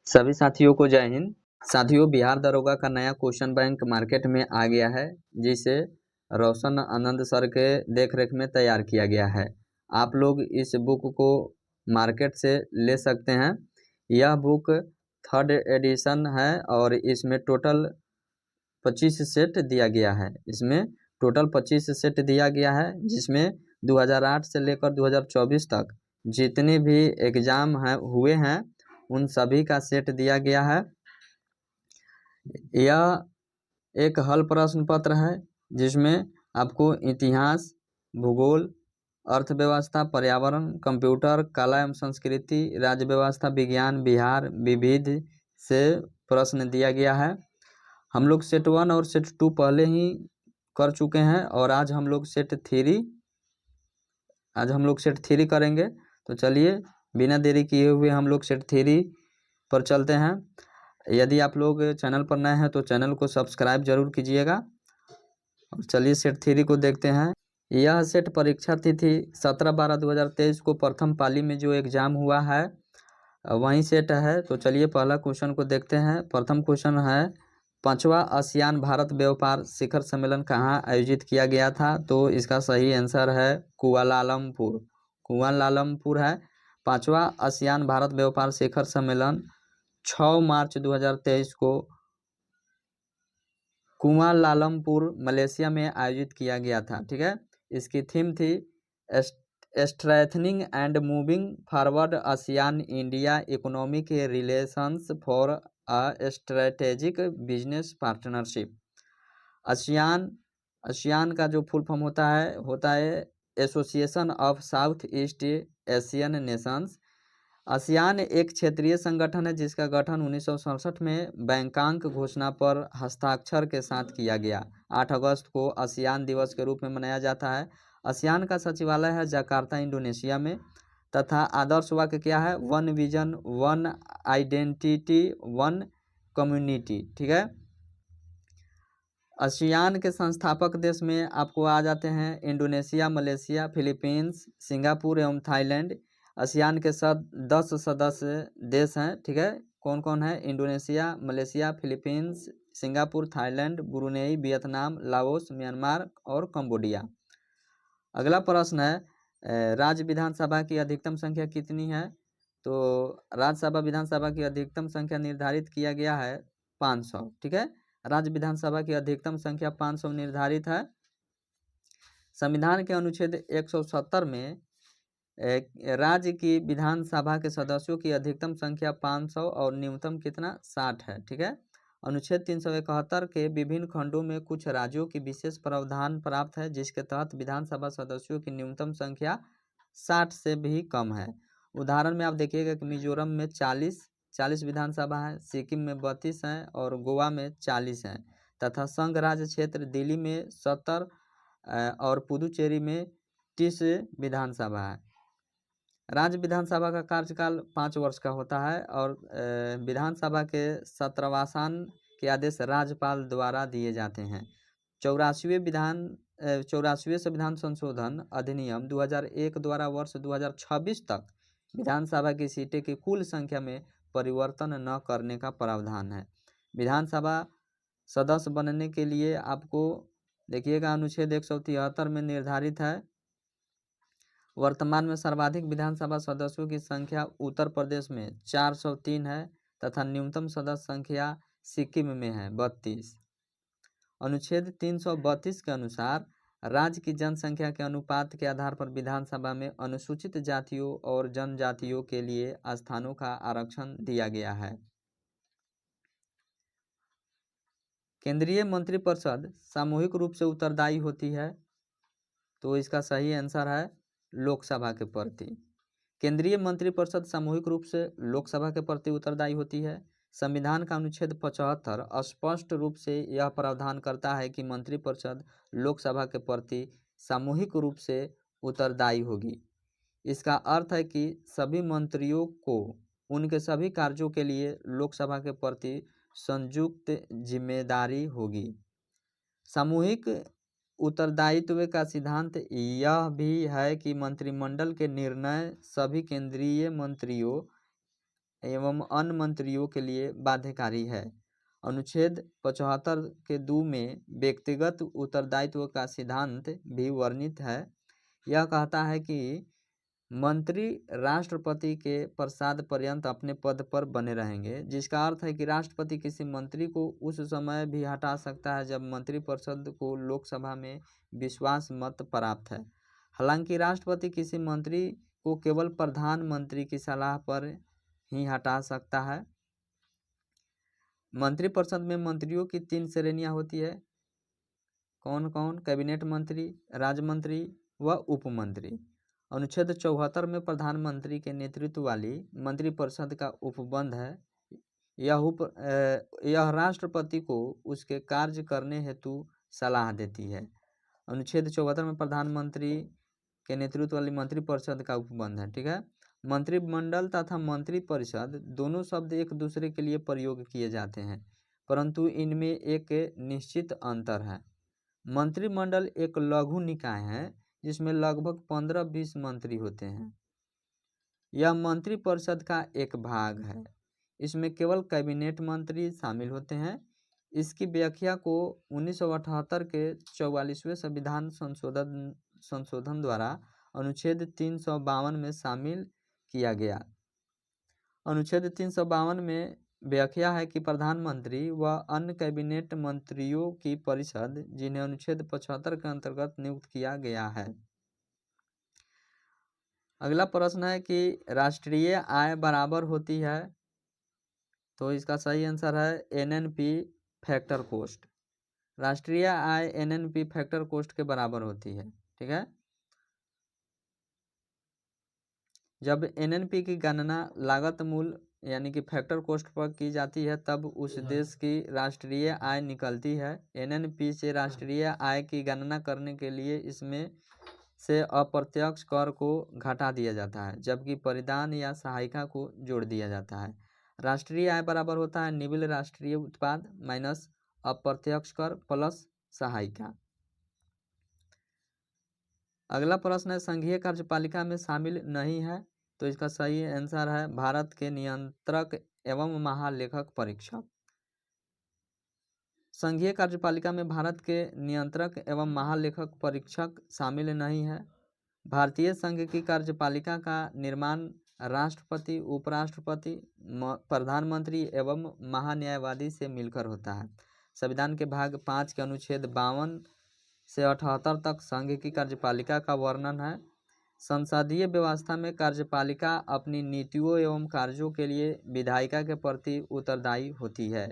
सभी साथियों को जय हिंद। साथियों, बिहार दरोगा का नया क्वेश्चन बैंक मार्केट में आ गया है, जिसे रोशन आनंद सर के देखरेख में तैयार किया गया है। आप लोग इस बुक को मार्केट से ले सकते हैं। यह बुक 3rd एडिशन है और इसमें टोटल 25 सेट दिया गया है। इसमें टोटल 25 सेट दिया गया है, जिसमें 2008 से लेकर 2024 तक जितने भी एग्जाम हुए हैं उन सभी का सेट दिया गया है। यह एक हल प्रश्न पत्र है, जिसमें आपको इतिहास, भूगोल, अर्थव्यवस्था, पर्यावरण, कंप्यूटर, कला एवं संस्कृति, राज्य व्यवस्था, विज्ञान, बिहार विविध से प्रश्न दिया गया है। हम लोग सेट 1 और सेट 2 पहले ही कर चुके हैं और आज हम लोग सेट 3 करेंगे। तो चलिए बिना देरी किए हुए हम लोग सेट 3 पर चलते हैं। यदि आप लोग चैनल पर नए हैं तो चैनल को सब्सक्राइब जरूर कीजिएगा। और चलिए सेट 3 को देखते हैं। यह सेट परीक्षा तिथि 17/12/2023 को प्रथम पाली में जो एग्जाम हुआ है वही सेट है। तो चलिए पहला क्वेश्चन को देखते हैं। प्रथम क्वेश्चन है, 5वां आसियान भारत व्यापार शिखर सम्मेलन कहाँ आयोजित किया गया था? तो इसका सही आंसर है कुआलालंपुर। कुआलालंपुर है। 5वां आसियान भारत व्यापार शिखर सम्मेलन 6 मार्च 2023 को कुआलालंपुर मलेशिया में आयोजित किया गया था। ठीक है। इसकी थीम थी strengthening and moving forward ASEAN India economic relations for a strategic business partnership. ASEAN का जो फुल फॉर्म होता है association of south east Asian nations. ASEAN एक क्षेत्रीय संगठन है जिसका गठन 1967 में बैंकॉक घोषणा पर हस्ताक्षर के साथ किया गया। 8 अगस्त को आसियान दिवस के रूप में मनाया जाता है। आसियान का सचिवालय है जकार्ता, इंडोनेशिया में। तथा आदर्श वाक्य क्या है? 1 विजन, 1 आइडेंटिटी, 1 कम्युनिटी। ठीक है। आसियान के संस्थापक देश में आपको आ जाते हैं इंडोनेशिया, मलेशिया, फिलीपींस, सिंगापुर एवं थाईलैंड। आसियान के 10 सदस्य देश हैं। ठीक है। कौन कौन है? Indonesia, Malaysia, Philippines, Singapore, Thailand, Brunei, Vietnam, Laos, Myanmar और कंबोडिया। अगला प्रश्न है, राज्य विधानसभा की अधिकतम संख्या कितनी है? तो राज्यसभा विधानसभा की अधिकतम संख्या निर्धारित किया गया है 500। ठीक है। राज्य विधानसभा की अधिकतम संख्या 500 निर्धारित है। संविधान के अनुच्छेद 170 में राज्य की विधानसभा के सदस्यों की अधिकतम संख्या 500 और न्यूनतम कितना? 60 है। ठीक है। अनुच्छेद 371 के विभिन्न खंडों में कुछ राज्यों की विशेष प्रावधान प्राप्त है, जिसके तहत विधानसभा सदस्यों की न्यूनतम संख्या 60 से भी कम है। उदाहरण में आप देखिएगा कि मिजोरम में 40 विधानसभा है, सिक्किम में 32 हैं और गोवा में 40 हैं। तथा संघ राज्य क्षेत्र दिल्ली में 70 और पुदुचेरी में 30 विधानसभा है। राज्य विधानसभा का कार्यकाल 5 वर्ष का होता है और विधानसभा के सत्रवासान के आदेश राज्यपाल द्वारा दिए जाते हैं। 84वें संविधान संशोधन अधिनियम 2001 द्वारा वर्ष 2026 तक विधानसभा की सीटें की कुल संख्या में परिवर्तन न करने का प्रावधान है। विधानसभा सदस्य बनने के लिए आपको देखिएगा अनुच्छेद 173 में निर्धारित है। वर्तमान में सर्वाधिक विधानसभा सदस्यों की संख्या उत्तर प्रदेश में 403 है तथा न्यूनतम सदस्य संख्या सिक्किम में है 32। अनुच्छेद 332 के अनुसार राज्य की जनसंख्या के अनुपात के आधार पर विधानसभा में अनुसूचित जातियों और जनजातियों के लिए स्थानों का आरक्षण दिया गया है। केंद्रीय मंत्रिपरिषद सामूहिक रूप से उत्तरदायी होती है। तो इसका सही आंसर है लोकसभा के प्रति। केंद्रीय मंत्रिपरिषद सामूहिक रूप से लोकसभा के प्रति उत्तरदायी होती है। संविधान का अनुच्छेद 75 स्पष्ट रूप से यह प्रावधान करता है कि मंत्रिपरिषद लोकसभा के प्रति सामूहिक रूप से उत्तरदायी होगी। इसका अर्थ है कि सभी मंत्रियों को उनके सभी कार्यों के लिए लोकसभा के प्रति संयुक्त जिम्मेदारी होगी। सामूहिक उत्तरदायित्व का सिद्धांत यह भी है कि मंत्रिमंडल के निर्णय सभी केंद्रीय मंत्रियों एवं अन्य मंत्रियों के लिए बाध्यकारी है। अनुच्छेद 75 के 2 में व्यक्तिगत उत्तरदायित्व का सिद्धांत भी वर्णित है। यह कहता है कि मंत्री राष्ट्रपति के प्रसाद पर्यंत अपने पद पर बने रहेंगे, जिसका अर्थ है कि राष्ट्रपति किसी मंत्री को उस समय भी हटा सकता है जब मंत्रिपरिषद को लोकसभा में विश्वास मत प्राप्त है। हालांकि राष्ट्रपति किसी मंत्री को केवल प्रधानमंत्री की सलाह पर ही हटा सकता है। मंत्रिपरिषद में मंत्रियों की 3 श्रेणियां होती है। कौन कौन? कैबिनेट मंत्री, राज्य मंत्री व उप मंत्री। अनुच्छेद 74 में प्रधानमंत्री के नेतृत्व वाली मंत्रिपरिषद का उपबंध है। यह राष्ट्रपति को उसके कार्य करने हेतु सलाह देती है। अनुच्छेद 74 में प्रधानमंत्री के नेतृत्व वाली मंत्रिपरिषद का उपबंध है। ठीक है। मंत्रिमंडल तथा मंत्रिपरिषद दोनों शब्द एक दूसरे के लिए प्रयोग किए जाते हैं, परंतु इनमें एक निश्चित अंतर है। मंत्रिमंडल एक लघु निकाय है जिसमें लगभग 15-20 मंत्री होते हैं। यह मंत्रिपरिषद का एक भाग है। इसमें केवल कैबिनेट मंत्री शामिल होते हैं। इसकी व्याख्या को 1978 के 44वें संविधान संशोधन द्वारा अनुच्छेद 352 में शामिल किया गया। अनुच्छेद 352 में व्याख्या है कि प्रधानमंत्री व अन्य कैबिनेट मंत्रियों की परिषद जिन्हें अनुच्छेद 75 के अंतर्गत नियुक्त किया गया है। अगला प्रश्न है कि राष्ट्रीय आय बराबर होती है, तो इसका सही आंसर है एनएनपी फैक्टर कोस्ट। राष्ट्रीय आय एनएनपी फैक्टर कोस्ट के बराबर होती है। ठीक है। जब एनएनपी की गणना लागत मूल्य यानी कि फैक्टर कोस्ट पर की जाती है तब उस देश की राष्ट्रीय आय निकलती है। एनएनपी से राष्ट्रीय आय की गणना करने के लिए इसमें से अप्रत्यक्ष कर को घटा दिया जाता है, जबकि परिधान या सहायिका को जोड़ दिया जाता है। राष्ट्रीय आय बराबर होता है निव्वल राष्ट्रीय उत्पाद माइनस अप्रत्यक्ष कर प्लस सहायिका। अगला प्रश्न है संघीय कार्यपालिका में शामिल नहीं है, तो इसका सही आंसर है भारत के नियंत्रक एवं महालेखक परीक्षक। संघीय कार्यपालिका में भारत के नियंत्रक एवं महालेखक परीक्षक शामिल नहीं है। भारतीय संघ की कार्यपालिका का निर्माण राष्ट्रपति, उपराष्ट्रपति, प्रधानमंत्री एवं महान्यायवादी से मिलकर होता है। संविधान के भाग 5 के अनुच्छेद 52 से 78 तक संघ की कार्यपालिका का वर्णन है। संसदीय व्यवस्था में कार्यपालिका अपनी नीतियों एवं कार्यों के लिए विधायिका के प्रति उत्तरदायी होती है।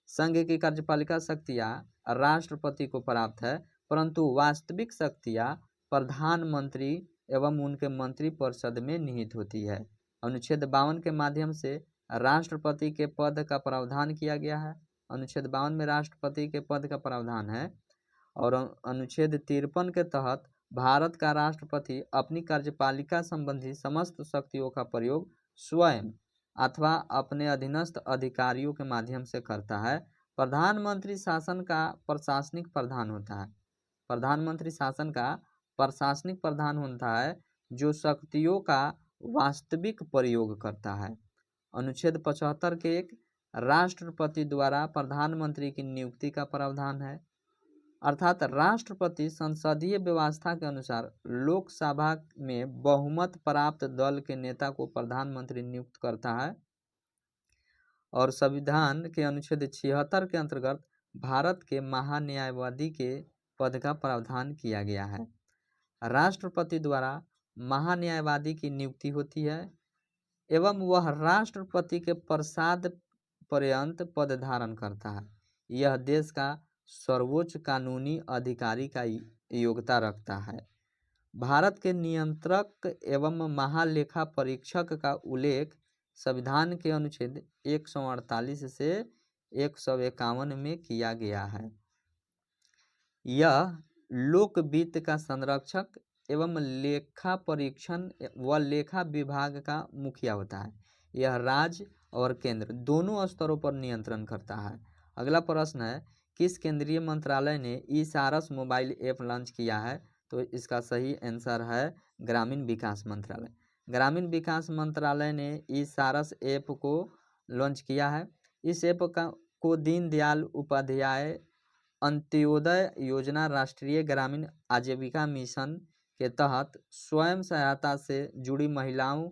संघ की कार्यपालिका शक्तियां राष्ट्रपति को प्राप्त है, परंतु वास्तविक शक्तियां प्रधानमंत्री एवं उनके मंत्रिपरिषद में निहित होती है। अनुच्छेद 52 के माध्यम से राष्ट्रपति के पद का प्रावधान किया गया है। अनुच्छेद 52 में राष्ट्रपति के पद का प्रावधान है और अनुच्छेद 53 के तहत भारत का राष्ट्रपति अपनी कार्यपालिका संबंधी समस्त शक्तियों का प्रयोग स्वयं अथवा अपने अधीनस्थ अधिकारियों के माध्यम से करता है। प्रधानमंत्री शासन का प्रशासनिक प्रधान होता है। प्रधानमंत्री शासन का प्रशासनिक प्रधान होता है जो शक्तियों का वास्तविक प्रयोग करता है। अनुच्छेद 75 के 1 राष्ट्रपति द्वारा प्रधानमंत्री की नियुक्ति का प्रावधान है, अर्थात राष्ट्रपति संसदीय व्यवस्था के अनुसार लोकसभा में बहुमत प्राप्त दल के नेता को प्रधानमंत्री नियुक्त करता है और संविधान के अनुच्छेद 76 के अंतर्गत भारत के महान्यायवादी के पद का प्रावधान किया गया है। राष्ट्रपति द्वारा महान्यायवादी की नियुक्ति होती है एवं वह राष्ट्रपति के प्रसाद पर्यंत पद धारण करता है। यह देश का सर्वोच्च कानूनी अधिकारी का योग्यता रखता है। भारत के नियंत्रक एवं महालेखा परीक्षक का उल्लेख संविधान के अनुच्छेद 148 से 151 में किया गया है। यह लोक वित्त का संरक्षक एवं लेखा परीक्षण व लेखा विभाग का मुखिया होता है। यह राज्य और केंद्र दोनों स्तरों पर नियंत्रण करता है। अगला प्रश्न है किस केंद्रीय मंत्रालय ने ई-सारस मोबाइल ऐप लॉन्च किया है, तो इसका सही आंसर है ग्रामीण विकास मंत्रालय। ग्रामीण विकास मंत्रालय ने ई सारस ऐप को लॉन्च किया है। इस ऐप को दीनदयाल उपाध्याय अंत्योदय योजना राष्ट्रीय ग्रामीण आजीविका मिशन के तहत स्वयं सहायता से जुड़ी महिलाओं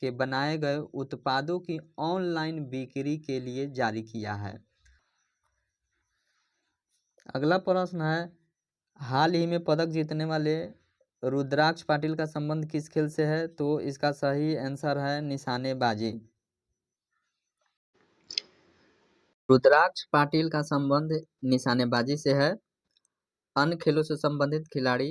के बनाए गए उत्पादों की ऑनलाइन बिक्री के लिए जारी किया है। अगला प्रश्न है, हाल ही में पदक जीतने वाले रुद्राक्ष पाटिल का संबंध किस खेल से है? तो इसका सही आंसर है निशानेबाजी। रुद्राक्ष पाटिल का संबंध निशानेबाजी से है। अन्य खेलों से संबंधित खिलाड़ी,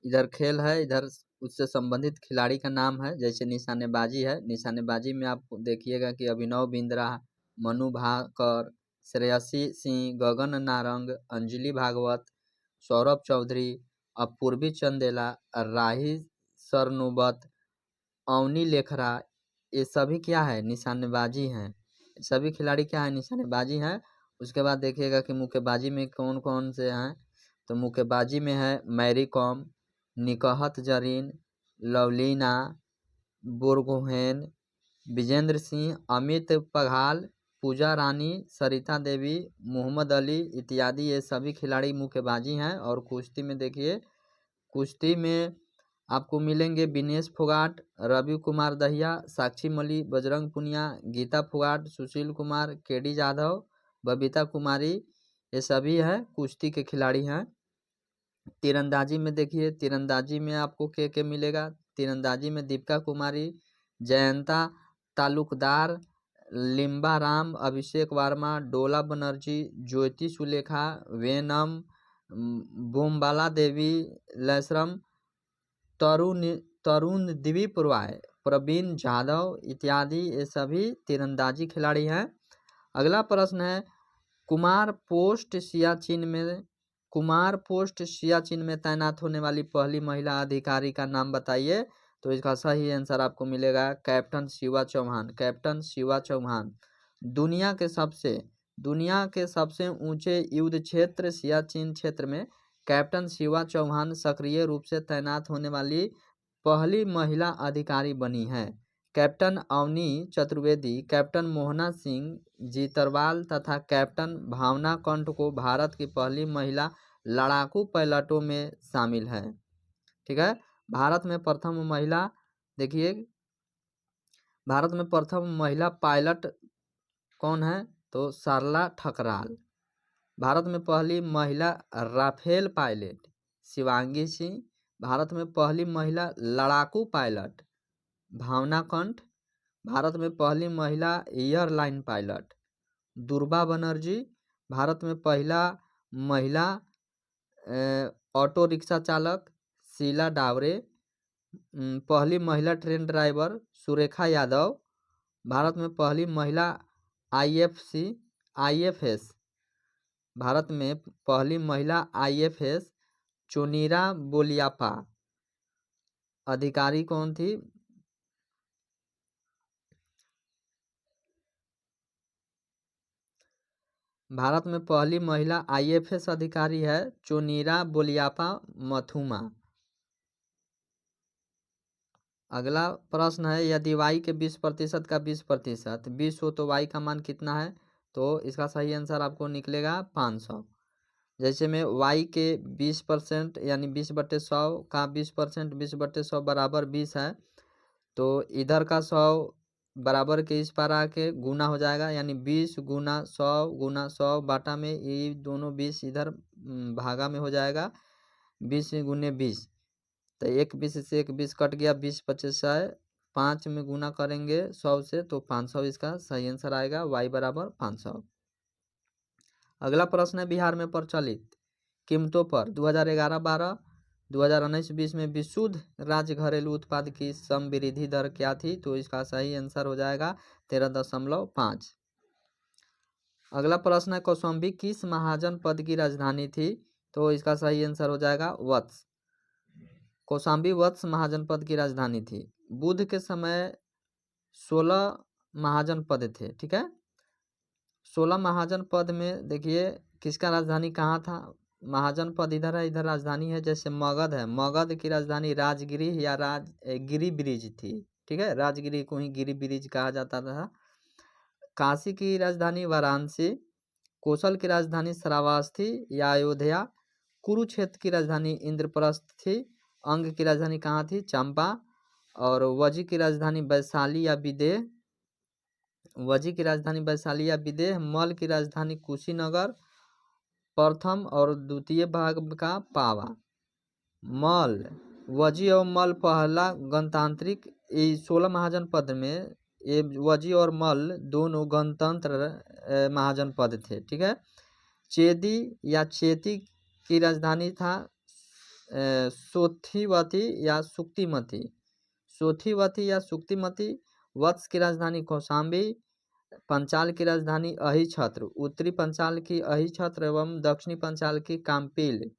इधर खेल है, इधर उससे संबंधित खिलाड़ी का नाम है। जैसे निशानेबाजी है, निशानेबाजी में आप देखिएगा कि अभिनव बिंद्रा, मनु भाकर, श्रेयसी सिंह, गगन नारंग, अंजलि भागवत, सौरभ चौधरी, अपूर्वी चंदेला, राही सरनोबत, अवनी लेखरा, ये सभी क्या है? निशानेबाजी हैं। सभी खिलाड़ी क्या है? निशानेबाजी हैं। उसके बाद देखिएगा कि मुक्केबाजी में कौन कौन से हैं। तो मुक्केबाजी में है मैरी कॉम, निकहत जरीन, लवलीना बोरगोहेन, विजेंद्र सिंह, अमित पघाल, पूजा रानी, सरिता देवी, मोहम्मद अली इत्यादि, ये सभी खिलाड़ी मुक्केबाजी हैं। और कुश्ती में देखिए, कुश्ती में आपको मिलेंगे विनेश फोगाट, रवि कुमार दहिया, साक्षी मली, बजरंग पुनिया, गीता फोगाट, सुशील कुमार, केडी जाधव, बबीता कुमारी, ये सभी हैं कुश्ती के खिलाड़ी हैं। तीरंदाजी में देखिए, तीरंदाजी में आपको के मिलेगा। तीरंदाजी में दीपिका कुमारी, जयंता तालुकदार, लिम्बा राम, अभिषेक वर्मा, डोला बनर्जी, ज्योति सुलेखा, वेनम, बोमबाला देवी, लैसरम, तरुण द्वीप रॉय, प्रवीण जाधव इत्यादि, ये सभी तीरंदाजी खिलाड़ी हैं। अगला प्रश्न है, कुमार पोस्ट सियाचिन में तैनात होने वाली पहली महिला अधिकारी का नाम बताइए। तो इसका सही आंसर आपको मिलेगा कैप्टन शिवा चौहान। कैप्टन शिवा चौहान। दुनिया के सबसे ऊंचे युद्ध क्षेत्र सियाचिन क्षेत्र में कैप्टन शिवा चौहान सक्रिय रूप से तैनात होने वाली पहली महिला अधिकारी बनी है। कैप्टन अवनी चतुर्वेदी, कैप्टन मोहना सिंह जीतरवाल तथा कैप्टन भावना कंठ को भारत की पहली महिला लड़ाकू पायलटों में शामिल है। ठीक है, भारत में प्रथम महिला, देखिए भारत में प्रथम महिला पायलट कौन है? तो सरला ठकराल। भारत में पहली महिला राफेल पायलट शिवांगी सिंह। भारत में पहली महिला लड़ाकू पायलट भावना कंठ। भारत में पहली महिला एयरलाइन पायलट दुर्बा बनर्जी। भारत में पहला महिला ऑटो रिक्शा चालक शीला डावरे। पहली महिला ट्रेन ड्राइवर सुरेखा यादव। भारत में पहली महिला IFS भारत में पहली महिला IFS चोनीरा बोलियापा। अधिकारी कौन थी? भारत में पहली महिला IFS अधिकारी है चोनीरा बोलियापा मथुमा। अगला प्रश्न है, यदि y के 20% का 20% 20 हो तो y का मान कितना है? तो इसका सही आंसर आपको निकलेगा 500। जैसे में y के 20% यानी 20/100 का 20% 20/100 बराबर 20 है। तो इधर का 100 बराबर के इस पार आके गुना हो जाएगा, यानी 20 गुना 100 बाटा में ये दोनों 20 इधर भागा में हो जाएगा। 20 गुने 20, तो एक 20 से एक 20 कट गया, 20 25 है, 5 में गुना करेंगे 100 से तो 500 इसका सही आंसर आएगा, y बराबर 500। अगला प्रश्न है, बिहार में प्रचलित कीमतों पर 2011-12 2019-20 में विशुद्ध राज्य घरेलू उत्पाद की समवृद्धि दर क्या थी? तो इसका सही आंसर हो जाएगा 13.5। अगला प्रश्न है, कौशाम्बी किस महाजन पद की राजधानी थी? तो इसका सही आंसर हो जाएगा वत्स। कौशाम्बी वत्स महाजन पद की राजधानी थी। बुद्ध के समय 16 महाजन पद थे। ठीक है, 16 महाजन पद में देखिए किसका राजधानी कहाँ था? महाजनपद इधर है, इधर राजधानी है। जैसे मगध है, मगध की राजधानी राजगिरी या गिरी ब्रिज थी, ठीक है, राजगिरी को ही गिरी ब्रिज कहा जाता था। काशी की राजधानी वाराणसी, कौशल की राजधानी श्रावस्ती या अयोध्या, कुरुक्षेत्र की राजधानी इंद्रप्रस्थ थी, अंग की राजधानी कहाँ थी, चंपा, और वजी की राजधानी वैशाली या विदेह, वजी की राजधानी वैशाली या विदेह, मल की राजधानी कुशीनगर, प्रथम और द्वितीय भाग का पावा। मल, वजी और मल पहला गणतांत्रिक, 16 महाजनपद में ये वजी और मल दोनों गणतंत्र महाजनपद थे, ठीक है। चेदी या चेती की राजधानी था सोथिवती या सुक्तिमती, सोथिवती या सुक्तिमती। वत्स की राजधानी कौशाम्बी, पंचाल की राजधानी अहिछत्र, उत्तरी पंचाल की अहिछत्र एवं दक्षिणी पंचाल की काम्पिल।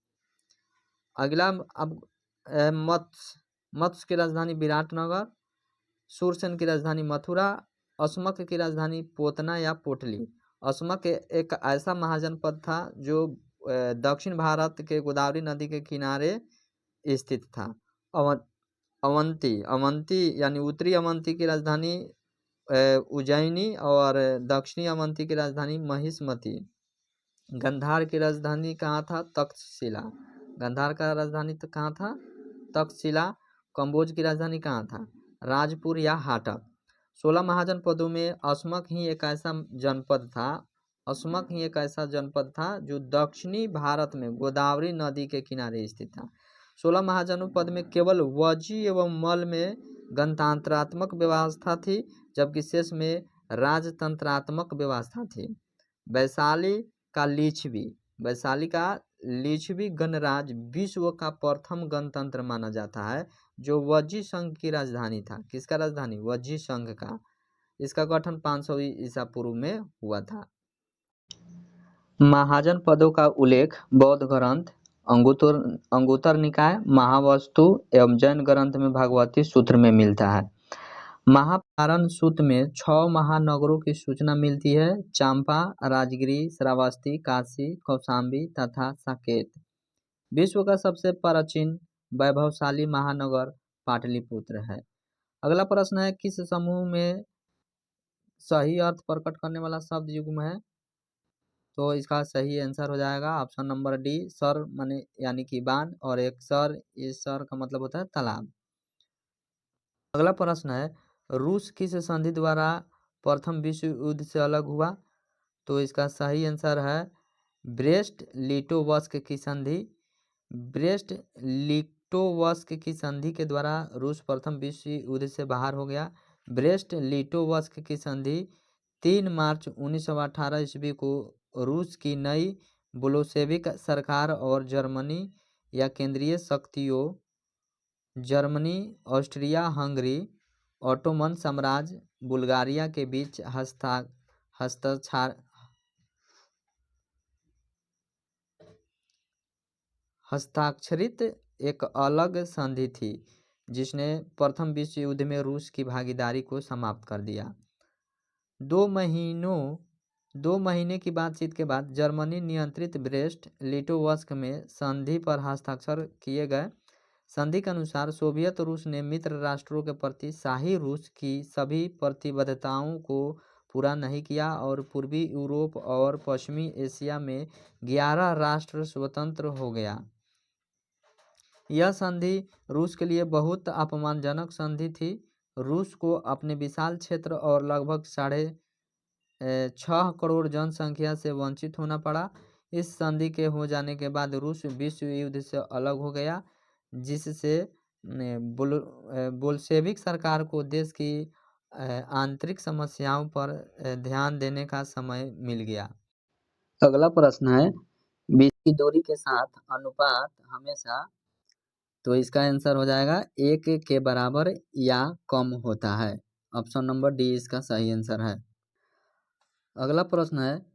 अगला अब मत्स्य की राजधानी विराटनगर, सूरसेन की राजधानी मथुरा, अस्मक की राजधानी पोतना या पोटली। अस्मक एक ऐसा महाजनपद था जो दक्षिण भारत के गोदावरी नदी के किनारे स्थित था। अवंती यानी उत्तरी अवंती की राजधानी उज्जैनी और दक्षिणी अवंती की राजधानी महिष्मती। गंधार की राजधानी कहाँ था, तक्षशिला। गंधार का राजधानी तो कहाँ था, तक्षशिला। कंबोज की राजधानी कहाँ था, राजपुर या हाटक। 16 महाजनपदों में अस्मक ही एक ऐसा जनपद था, अस्मक ही एक ऐसा जनपद था जो दक्षिणी भारत में गोदावरी नदी के किनारे स्थित था। 16 महाजनपद में केवल वजी एवं मल में गणतंत्रात्मक व्यवस्था थी, जबकि शेष में राजतंत्रात्मक व्यवस्था थी। वैशाली का लिच्छवी गणराज्य विश्व का प्रथम गणतंत्र माना जाता है, जो वज्जी संघ की राजधानी था। किसका राजधानी, वज्जी संघ का। इसका गठन 500 ईसा पूर्व में हुआ था। महाजन पदों का उल्लेख बौद्ध ग्रंथ अंगुत्तर निकाय, महावस्तु एवं जैन ग्रंथ में भगवती सूत्र में मिलता है। महापारण सूत्र में 6 महानगरों की सूचना मिलती है, चंपा, राजगिरी, श्रावस्ती, काशी, कौशाम्बी तथा साकेत। विश्व का सबसे प्राचीन वैभवशाली महानगर पाटलिपुत्र है। अगला प्रश्न है, किस समूह में सही अर्थ प्रकट करने वाला शब्द युग्म है? तो इसका सही आंसर हो जाएगा ऑप्शन नंबर डी, सर माने यानी कि बांध, और एक सर, इस सर का मतलब होता है तालाब। अगला प्रश्न है, रूस किस संधि द्वारा प्रथम विश्व युद्ध से अलग हुआ? तो इसका सही आंसर है ब्रेस्ट लिटोवस्क की संधि। ब्रेस्ट लिटोवस्क की संधि के द्वारा रूस प्रथम विश्व युद्ध से बाहर हो गया। ब्रेस्ट लिटोवस्क की संधि 3 मार्च 1918 ईस्वी को रूस की नई बोल्शेविक सरकार और जर्मनी या केंद्रीय शक्तियों जर्मनी, ऑस्ट्रिया हंगरी, ऑटोमन साम्राज्य, बुल्गारिया के बीच हस्ताक्षरित एक अलग संधि थी, जिसने प्रथम विश्व युद्ध में रूस की भागीदारी को समाप्त कर दिया। 2 महीने की बातचीत के बाद जर्मनी नियंत्रित ब्रेस्ट लिटोवस्क में संधि पर हस्ताक्षर किए गए। संधि के अनुसार सोवियत रूस ने मित्र राष्ट्रों के प्रति शाही रूस की सभी प्रतिबद्धताओं को पूरा नहीं किया और पूर्वी यूरोप और पश्चिमी एशिया में 11 राष्ट्र स्वतंत्र हो गया। यह संधि रूस के लिए बहुत अपमानजनक संधि थी। रूस को अपने विशाल क्षेत्र और लगभग 6.5 करोड़ जनसंख्या से वंचित होना पड़ा। इस संधि के हो जाने के बाद रूस विश्व युद्ध से अलग हो गया, जिससे बोल्शेविक सरकार को देश की आंतरिक समस्याओं पर ध्यान देने का समय मिल गया। अगला प्रश्न है, बीच की दूरी के साथ अनुपात हमेशा, तो इसका आंसर हो जाएगा 1 के बराबर या कम होता है। ऑप्शन नंबर डी इसका सही आंसर है। अगला प्रश्न है,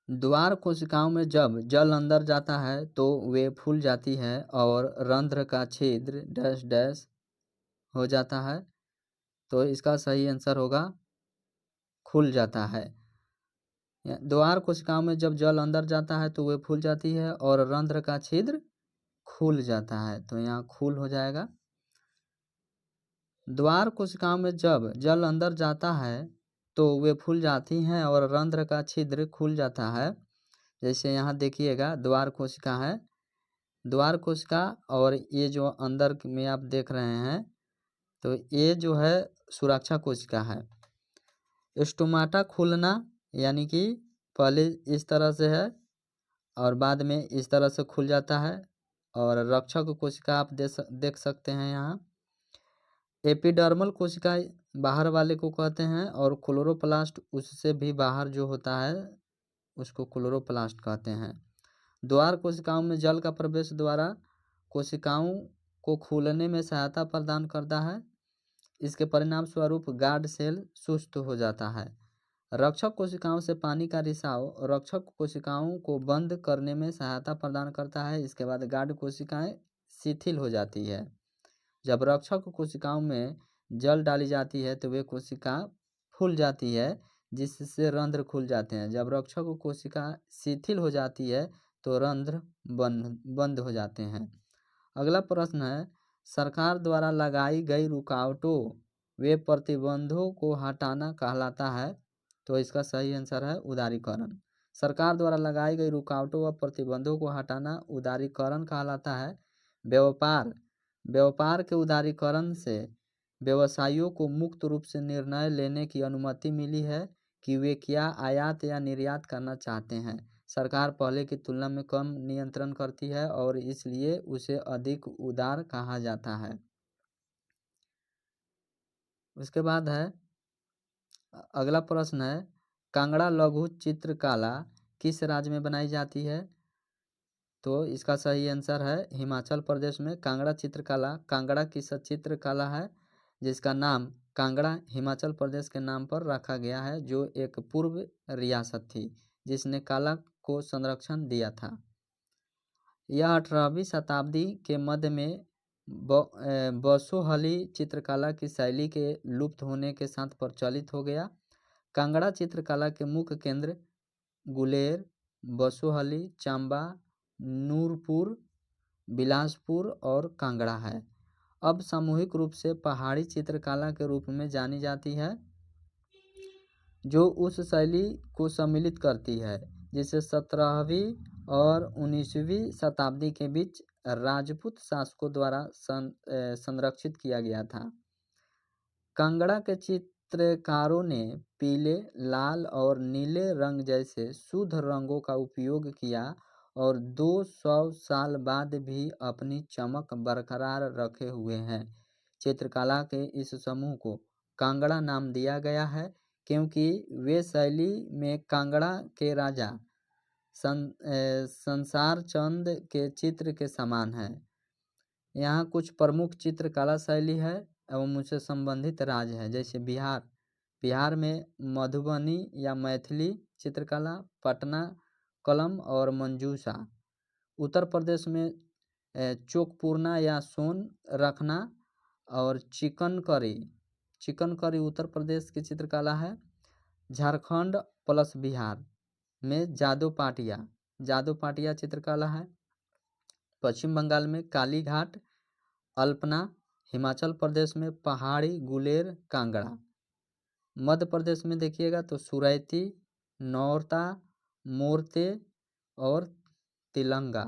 द्वार कोशिकाओं में जब जल अंदर जाता है तो वे फूल जाती है और रंध्र का छिद्र डैश डैश हो जाता है। तो इसका सही आंसर होगा खुल जाता है। द्वार कोशिकाओं में जब जल अंदर जाता है तो वे फूल जाती है और रंध्र का छिद्र खुल जाता है, तो यहाँ खुल हो जाएगा। द्वार कोशिकाओं में जब जल अंदर जाता है तो वे फूल जाती हैं और रंध्र का छिद्र खुल जाता है। जैसे यहाँ देखिएगा द्वार कोशिका है, द्वार कोशिका, और ये जो अंदर में आप देख रहे हैं तो ये जो है सुरक्षा कोशिका है। स्टोमाटा खुलना यानी कि पहले इस तरह से है और बाद में इस तरह से खुल जाता है। और रक्षक कोशिका आप देख सकते हैं यहाँ। एपिडर्मल कोशिका बाहर वाले को कहते हैं और क्लोरोप्लास्ट उससे भी बाहर जो होता है उसको क्लोरोप्लास्ट कहते हैं। द्वार कोशिकाओं में जल का प्रवेश द्वारा कोशिकाओं को खुलने में सहायता प्रदान करता है। इसके परिणाम स्वरूप गार्ड सेल सुस्त हो जाता है। रक्षक कोशिकाओं से पानी का रिसाव रक्षक कोशिकाओं को बंद करने में सहायता प्रदान करता है। इसके बाद गार्ड कोशिकाएं शिथिल हो जाती है। जब रक्षक कोशिकाओं में जल डाली जाती है तो वे कोशिका फूल जाती है जिससे रंध्र खुल जाते हैं। जब रक्षक कोशिका शिथिल हो जाती है तो रंध्र बंद हो जाते हैं। अगला प्रश्न है, सरकार द्वारा लगाई गई रुकावटों व प्रतिबंधों को हटाना कहलाता है। तो इसका सही आंसर है उदारीकरण। सरकार द्वारा लगाई गई रुकावटों व प्रतिबंधों को हटाना उदारीकरण कहलाता है। व्यापार के उदारीकरण से व्यवसायियों को मुक्त रूप से निर्णय लेने की अनुमति मिली है कि वे क्या आयात या निर्यात करना चाहते हैं। सरकार पहले की तुलना में कम नियंत्रण करती है और इसलिए उसे अधिक उदार कहा जाता है। उसके बाद है अगला प्रश्न है, कांगड़ा लघु चित्रकला किस राज्य में बनाई जाती है। तो इसका सही आंसर है हिमाचल प्रदेश में। कांगड़ा चित्रकला कांगड़ा की चित्रकला है जिसका नाम कांगड़ा हिमाचल प्रदेश के नाम पर रखा गया है, जो एक पूर्व रियासत थी जिसने कला को संरक्षण दिया था। यह 18वीं शताब्दी के मध्य में बसोहली चित्रकला की शैली के लुप्त होने के साथ प्रचलित हो गया। कांगड़ा चित्रकला के मुख्य केंद्र गुलेर, बसोहली, चंबा, नूरपुर, बिलासपुर और कांगड़ा है। अब सामूहिक रूप से पहाड़ी चित्रकला के रूप में जानी जाती है, जो उस शैली को सम्मिलित करती है जिसे 17वीं और 19वीं शताब्दी के बीच राजपूत शासकों द्वारा संरक्षित किया गया था। कांगड़ा के चित्रकारों ने पीले, लाल और नीले रंग जैसे शुद्ध रंगों का उपयोग किया और 200 साल बाद भी अपनी चमक बरकरार रखे हुए हैं। चित्रकला के इस समूह को कांगड़ा नाम दिया गया है क्योंकि वे शैली में कांगड़ा के राजा संसार चंद के चित्र के समान है। यहाँ कुछ प्रमुख चित्रकला शैली है एवं उनसे संबंधित राज्य है, जैसे बिहार में मधुबनी या मैथिली चित्रकला, पटना कलम और मंजूषा। उत्तर प्रदेश में चोकपूर्णा या सोन रखना और चिकन करी उत्तर प्रदेश की चित्रकला है। झारखंड प्लस बिहार में जादो पाटिया चित्रकला है। पश्चिम बंगाल में काली घाट, अल्पना। हिमाचल प्रदेश में पहाड़ी, गुलेर, कांगड़ा। मध्य प्रदेश में देखिएगा तो सुरैती, नौरता, मोरते और तिलंगा।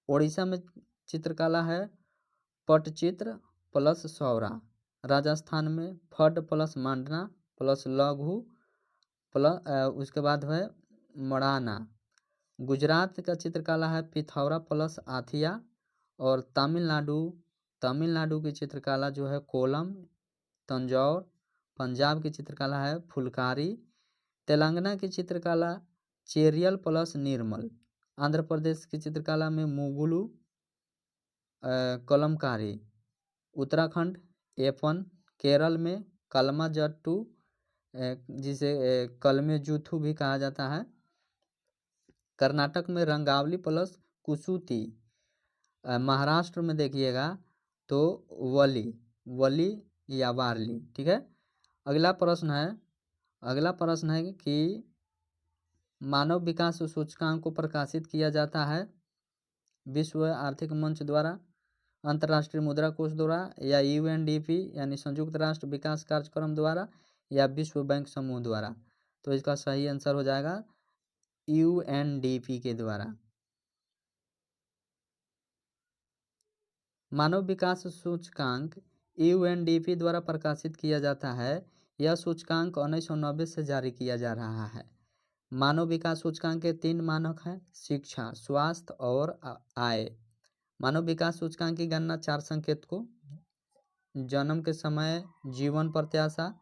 उड़ीसा में चित्रकला है पटचित्र प्लस सौरा। राजस्थान में फड प्लस मांडना प्लस लघु प्लस उसके बाद है मड़ाना। गुजरात का चित्रकला है पिथौरा प्लस आथिया। और तमिलनाडु की चित्रकला जो है कोलम, तंजौर। पंजाब की चित्रकला है फुलकारी। तेलंगाना की चित्रकला चेरियल प्लस निर्मल। आंध्र प्रदेश की चित्रकला में मुगुलू, कलमकारी। उत्तराखंड एपन। केरल में कलमा जट्टू, जिसे कलमे जूथू भी कहा जाता है। कर्नाटक में रंगावली प्लस कुसूती। महाराष्ट्र में देखिएगा तो वली या वारली। ठीक है। अगला प्रश्न है कि मानव विकास सूचकांक को प्रकाशित किया जाता है विश्व आर्थिक मंच द्वारा, अंतर्राष्ट्रीय मुद्रा कोष द्वारा, या यूएनडीपी यानी संयुक्त राष्ट्र विकास कार्यक्रम द्वारा, या विश्व बैंक समूह द्वारा। तो इसका सही आंसर हो जाएगा यूएनडीपी के द्वारा। मानव विकास सूचकांक यूएनडीपी द्वारा प्रकाशित किया जाता है। यह सूचकांक 1990 से जारी किया जा रहा है। मानव विकास सूचकांक के 3 मानक हैं: शिक्षा, स्वास्थ्य और आय। मानव विकास सूचकांक की गणना 4 संकेत को जन्म के समय, जीवन प्रत्याशा,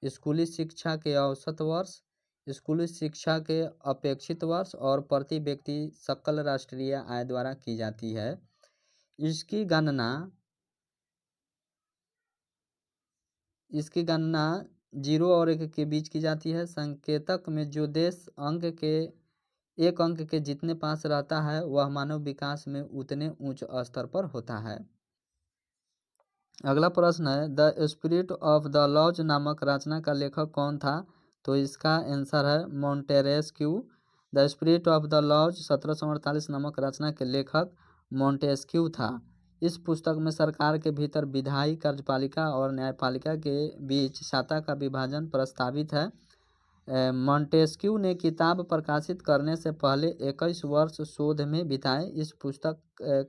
स्कूली शिक्षा के औसत वर्ष, स्कूली शिक्षा के अपेक्षित वर्ष और प्रति व्यक्ति सकल राष्ट्रीय आय द्वारा की जाती है। इसकी गणना 0 और 1 के बीच की जाती है। संकेतक में जो देश एक अंक के जितने पास रहता है वह मानव विकास में उतने उच्च स्तर पर होता है। अगला प्रश्न है, the spirit of the laws नामक रचना का लेखक कौन था? तो इसका आंसर है Montesquieu. The spirit of the laws 1748 नामक रचना के लेखक मोंटेस्क्यू था। इस पुस्तक में सरकार के भीतर विधायी, कार्यपालिका और न्यायपालिका के बीच सत्ता का विभाजन प्रस्तावित है। मोंटेस्क्यू ने किताब प्रकाशित करने से पहले 21 वर्ष शोध में बिताए। इस पुस्तक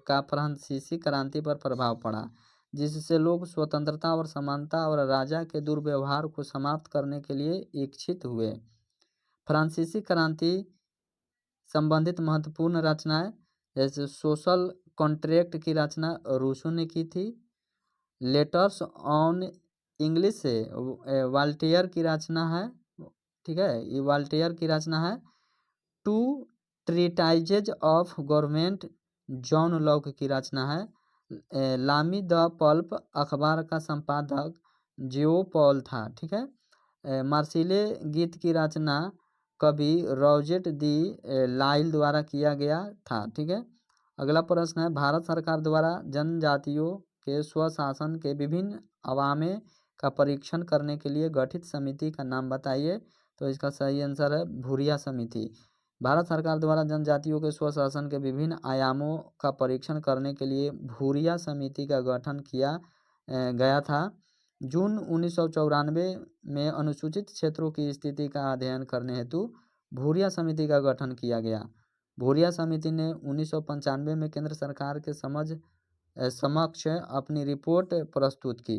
का फ्रांसीसी क्रांति पर प्रभाव पड़ा, जिससे लोग स्वतंत्रता और समानता और राजा के दुर्व्यवहार को समाप्त करने के लिए इच्छित हुए। फ्रांसीसी क्रांति संबंधित महत्वपूर्ण रचनाएं जैसे सोशल कॉन्ट्रैक्ट की रचना रूसो ने की थी। लेटर्स ऑन इंग्लिश से वाल्टेयर की रचना है, ठीक है, ये वाल्टेयर की रचना है। Two treatises of government John Locke की रचना है। लामी द पल्प अखबार का संपादक जियो पॉल था, ठीक है। मार्सिले गीत की रचना कवि रॉजेट दी लाइल द्वारा किया गया था, ठीक है। अगला प्रश्न है, भारत सरकार द्वारा जनजातियों के स्वशासन के विभिन्न अवामे का परीक्षण करने के लिए गठित समिति का नाम बताइए। तो इसका सही आंसर है भूरिया समिति। भारत सरकार द्वारा जनजातियों के स्वशासन के विभिन्न आयामों का परीक्षण करने के लिए भूरिया समिति का गठन किया गया था। जून 1994 में अनुसूचित क्षेत्रों की स्थिति का अध्ययन करने हेतु भूरिया समिति का गठन किया गया। भूरिया समिति ने 1995 में केंद्र सरकार के समक्ष अपनी रिपोर्ट प्रस्तुत की।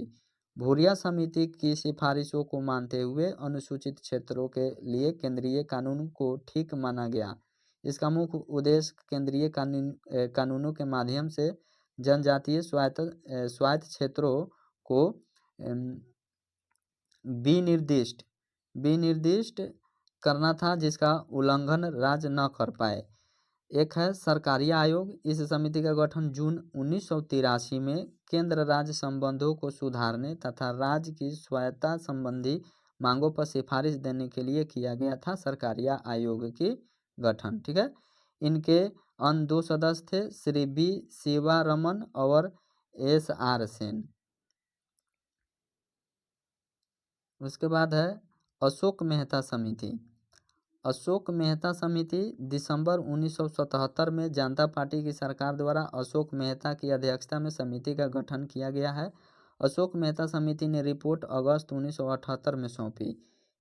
भूरिया समिति की सिफारिशों को मानते हुए अनुसूचित क्षेत्रों के लिए केंद्रीय कानून को ठीक माना गया। इसका मुख्य उद्देश्य केंद्रीय कानूनों के माध्यम से जनजातीय स्वायत्त क्षेत्रों को विनिर्दिष्ट करना था, जिसका उल्लंघन राज्य न कर पाए। एक है सरकारी आयोग। इस समिति का गठन जून 1983 में केंद्र राज्य संबंधों को सुधारने तथा राज्य की स्वायत्तता संबंधी मांगों पर सिफारिश देने के लिए किया गया था। सरकारी आयोग की गठन, ठीक है। इनके अन्य 2 सदस्य थे, श्री बी शिवारमन और SR सेन। उसके बाद है अशोक मेहता समिति। अशोक मेहता समिति दिसंबर 1977 में जनता पार्टी की सरकार द्वारा अशोक मेहता की अध्यक्षता में समिति का गठन किया गया है। अशोक मेहता समिति ने रिपोर्ट अगस्त 1978 में सौंपी।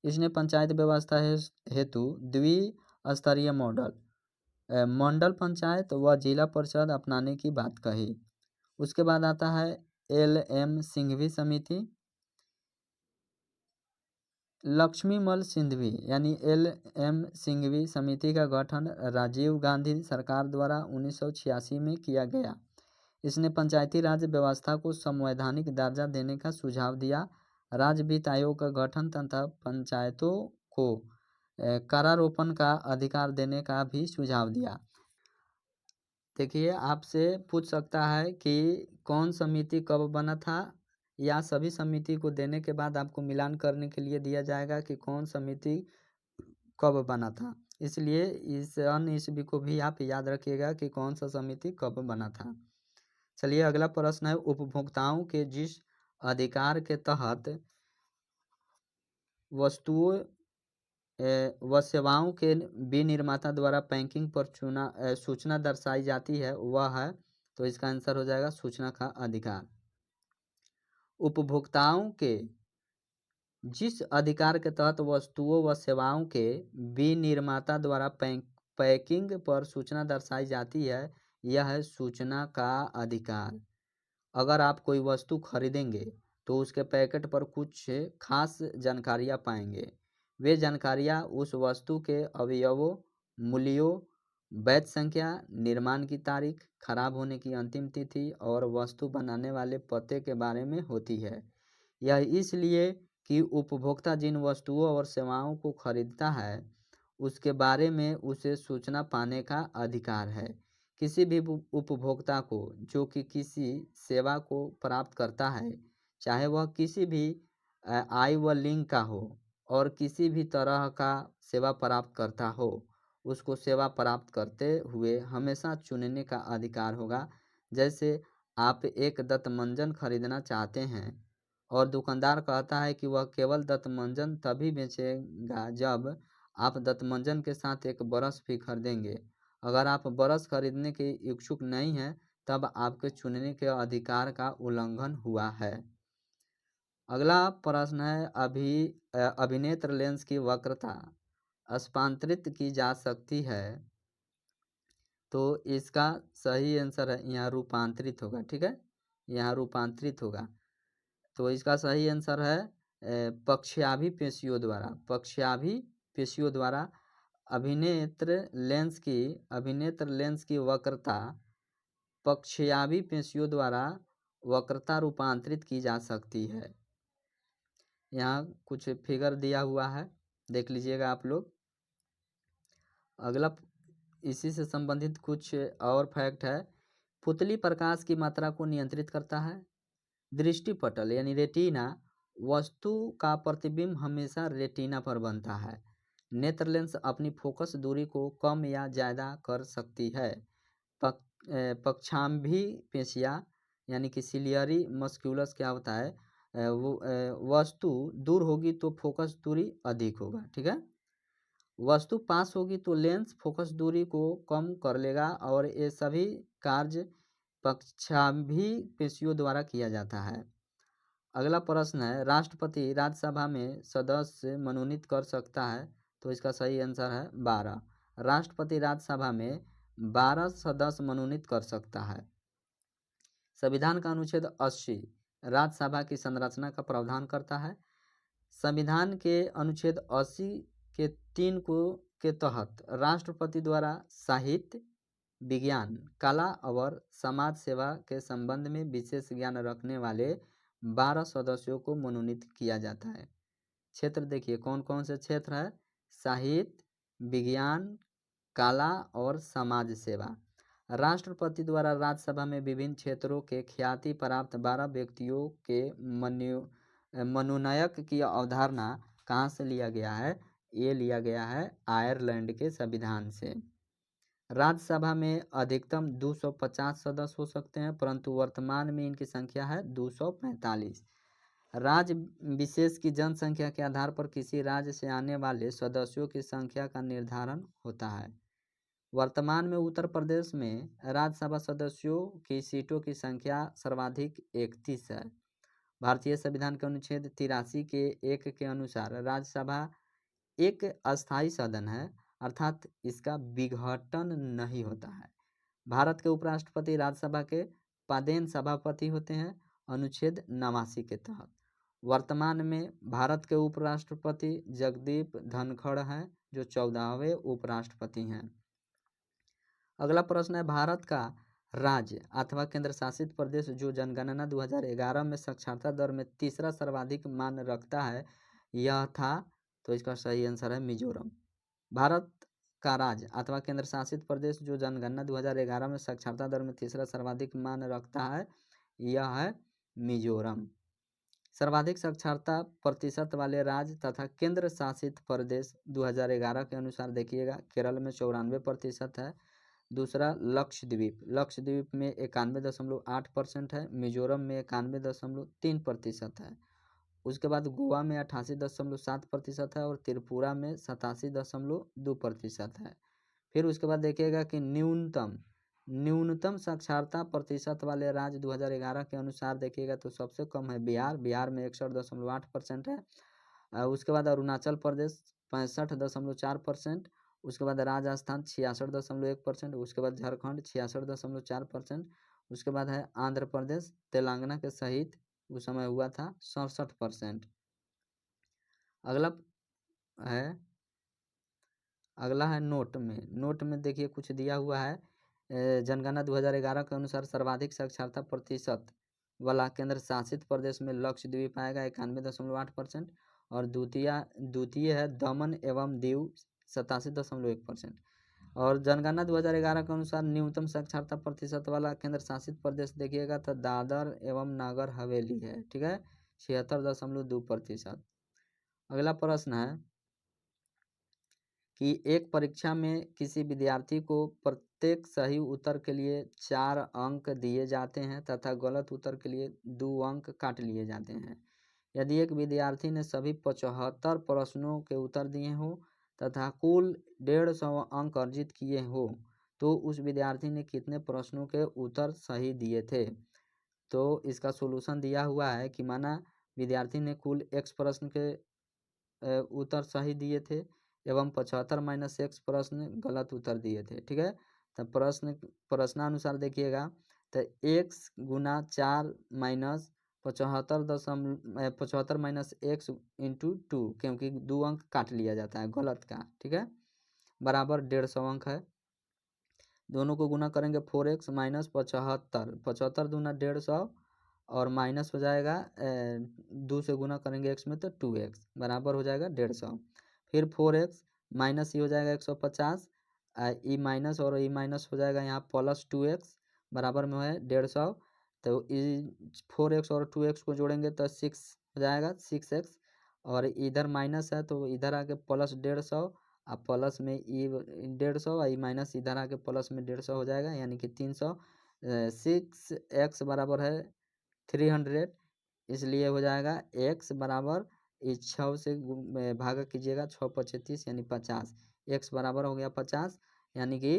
इसने पंचायत व्यवस्था हेतु द्विस्तरीय मंडल पंचायत व जिला परिषद अपनाने की बात कही। उसके बाद आता है LM सिंघवी समिति। लक्ष्मीमल सिंघवी यानी LM सिंघवी समिति का गठन राजीव गांधी सरकार द्वारा 1986 में किया गया। इसने पंचायती राज व्यवस्था को संवैधानिक दर्जा देने का सुझाव दिया। राज्य वित्त आयोग का गठन तथा पंचायतों को करारोपण का अधिकार देने का भी सुझाव दिया। देखिए, आपसे पूछ सकता है कि कौन समिति कब बना था, या सभी समिति को देने के बाद आपको मिलान करने के लिए दिया जाएगा कि कौन समिति कब बना था। इसलिए इस अन्य ईस्वी को भी आप याद रखिएगा कि कौन सा समिति कब बना था। चलिए, अगला प्रश्न है, उपभोक्ताओं के जिस अधिकार के तहत वस्तुओं व सेवाओं के विनिर्माता द्वारा बैंकिंग पर सूचना दर्शाई जाती है वह है, तो इसका आंसर हो जाएगा सूचना का अधिकार। उपभोक्ताओं के जिस अधिकार के तहत वस्तुओं व सेवाओं के विनिर्माता द्वारा पैकिंग पर सूचना दर्शाई जाती है, यह है सूचना का अधिकार। अगर आप कोई वस्तु खरीदेंगे तो उसके पैकेट पर कुछ खास जानकारियाँ पाएंगे। वे जानकारियाँ उस वस्तु के अवयवों, मूल्यों, वैध संख्या, निर्माण की तारीख, खराब होने की अंतिम तिथि और वस्तु बनाने वाले पते के बारे में होती है। यह इसलिए कि उपभोक्ता जिन वस्तुओं और सेवाओं को खरीदता है उसके बारे में उसे सूचना पाने का अधिकार है। किसी भी उपभोक्ता को जो कि किसी सेवा को प्राप्त करता है, चाहे वह किसी भी आय व लिंग का हो और किसी भी तरह का सेवा प्राप्त करता हो, उसको सेवा प्राप्त करते हुए हमेशा चुनने का अधिकार होगा। जैसे आप एक दंतमंजन खरीदना चाहते हैं और दुकानदार कहता है कि वह केवल दंतमंजन तभी बेचेगा जब आप दंतमंजन के साथ एक ब्रश भी खरीदेंगे। अगर आप ब्रश खरीदने के इच्छुक नहीं हैं तब आपके चुनने के अधिकार का उल्लंघन हुआ है। अगला प्रश्न है, अभिनेत्र लेंस की वक्रता स्थानांतरित की जा सकती है, तो इसका सही आंसर है यहाँ रूपांतरित होगा। ठीक है, यहाँ रूपांतरित होगा। तो इसका सही आंसर है पक्षाभि पेशियों द्वारा अभिनेत्र लेंस की वक्रता पक्षाभि पेशियों द्वारा वक्रता रूपांतरित की जा सकती है। यहाँ कुछ फिगर दिया हुआ है, देख लीजिएगा आप लोग। अगला इसी से संबंधित कुछ और फैक्ट है। पुतली प्रकाश की मात्रा को नियंत्रित करता है। दृष्टिपटल यानी रेटिना वस्तु का प्रतिबिंब हमेशा रेटिना पर बनता है। नेत्र लेंस अपनी फोकस दूरी को कम या ज़्यादा कर सकती है। पक्षांभी पेशियाँ यानी कि सिलियरी मस्कुलस क्या होता है, वस्तु दूर होगी तो फोकस दूरी अधिक होगा। ठीक है, वस्तु पास होगी तो लेंस फोकस दूरी को कम कर लेगा और ये सभी कार्य पक्षांभी पेशियों द्वारा किया जाता है। अगला प्रश्न है, राष्ट्रपति राज्यसभा में सदस्य मनोनीत कर सकता है, तो इसका सही आंसर है 12। राष्ट्रपति राज्यसभा में 12 सदस्य मनोनीत कर सकता है। संविधान का अनुच्छेद 80 राज्यसभा की संरचना का प्रावधान करता है। संविधान के अनुच्छेद 80 के 3 के तहत राष्ट्रपति द्वारा साहित्य, विज्ञान, कला और समाज सेवा के संबंध में विशेष ज्ञान रखने वाले 12 सदस्यों को मनोनीत किया जाता है। क्षेत्र देखिए कौन कौन से क्षेत्र है, साहित्य, विज्ञान, कला और समाज सेवा। राष्ट्रपति द्वारा राज्यसभा में विभिन्न क्षेत्रों के ख्याति प्राप्त 12 व्यक्तियों के मनोनयन की अवधारणा कहाँ से लिया गया है, ये लिया गया है आयरलैंड के संविधान से। राज्यसभा में अधिकतम 250 सदस्य हो सकते हैं, परंतु वर्तमान में इनकी संख्या है 245। राज्य विशेष की जनसंख्या के आधार पर किसी राज्य से आने वाले सदस्यों की संख्या का निर्धारण होता है। वर्तमान में उत्तर प्रदेश में राज्यसभा सदस्यों की सीटों की संख्या सर्वाधिक 31 है। भारतीय संविधान के अनुच्छेद 83 के 1 के अनुसार राज्यसभा एक अस्थायी सदन है, अर्थात इसका विघटन नहीं होता है। भारत के उपराष्ट्रपति राज्यसभा के पदेन सभापति होते हैं अनुच्छेद 89 के तहत। वर्तमान में भारत के उपराष्ट्रपति जगदीप धनखड़ हैं जो 14वें उपराष्ट्रपति हैं। अगला प्रश्न है, भारत का राज्य अथवा केंद्र शासित प्रदेश जो जनगणना 2011 में साक्षरता दर में तीसरा सर्वाधिक मान रखता है, यह था, तो इसका सही आंसर है मिजोरम। भारत का राज्य अथवा केंद्र शासित प्रदेश जो जनगणना 2011 में साक्षरता दर में तीसरा सर्वाधिक मान रखता है, यह है मिजोरम। सर्वाधिक साक्षरता प्रतिशत वाले राज्य तथा केंद्र शासित प्रदेश 2011 के अनुसार देखिएगा, केरल में 94% है। दूसरा लक्षद्वीप में 91.8% है। मिजोरम में 91.3% है। उसके बाद गोवा में 88.7% है और त्रिपुरा में 87.2% है। फिर उसके बाद देखिएगा कि न्यूनतम साक्षरता प्रतिशत वाले राज्य 2011 के अनुसार देखिएगा तो सबसे कम है बिहार में 61.8% है। उसके बाद अरुणाचल प्रदेश 65.4%, उसके बाद राजस्थान 66.1%, उसके बाद झारखंड 66.4%, उसके बाद है आंध्र प्रदेश तेलंगाना के सहित उस समय हुआ था 67%। अगला है नोट में देखिए कुछ दिया हुआ है। जनगणना 2011 के अनुसार सर्वाधिक साक्षरता प्रतिशत वाला केंद्र शासित प्रदेश में लक्षद्वीप आएगा 91.8%, और द्वितीय है दमन एवं दीव 87.1%। और जनगणना 2011 के अनुसार न्यूनतम साक्षरता प्रतिशत वाला केंद्र शासित प्रदेश देखिएगा तो दादर एवं नागर हवेली है, ठीक है, 76.2%। अगला प्रश्न है कि एक परीक्षा में किसी विद्यार्थी को प्रत्येक सही उत्तर के लिए 4 अंक दिए जाते हैं तथा गलत उत्तर के लिए 2 अंक काट लिए जाते हैं। यदि एक विद्यार्थी ने सभी 75 प्रश्नों के उत्तर दिए हो तथा कुल 150 अंक अर्जित किए हो तो उस विद्यार्थी ने कितने प्रश्नों के उत्तर सही दिए थे। तो इसका सोल्यूशन दिया हुआ है कि माना विद्यार्थी ने कुल x प्रश्न के उत्तर सही दिए थे एवं 75 - x प्रश्न गलत उत्तर दिए थे, ठीक है। तो प्रश्नानुसार देखिएगा तो x गुना 4 माइनस 75 - x इंटू 2, क्योंकि 2 अंक काट लिया जाता है गलत का, ठीक है, बराबर 150 अंक है। दोनों को गुना करेंगे 4x माइनस 75 दूना 150 और माइनस हो जाएगा 2 से गुना करेंगे x में तो 2x बराबर हो जाएगा 150। फिर 4x माइनस ये हो जाएगा 150, ई माइनस और ई माइनस हो जाएगा यहाँ प्लस 2x बराबर में है 150। तो 4x और 2x को जोड़ेंगे तो 6 हो जाएगा 6x, और इधर माइनस है तो इधर आके प्लस 150 और प्लस में ई 150 और ई माइनस इधर आके प्लस में 150 हो जाएगा यानी कि 300। 6x बराबर है 300, इसलिए हो जाएगा x बराबर इस 6 से भागा कीजिएगा 6 × 25 यानी 50, x बराबर हो गया 50, यानी कि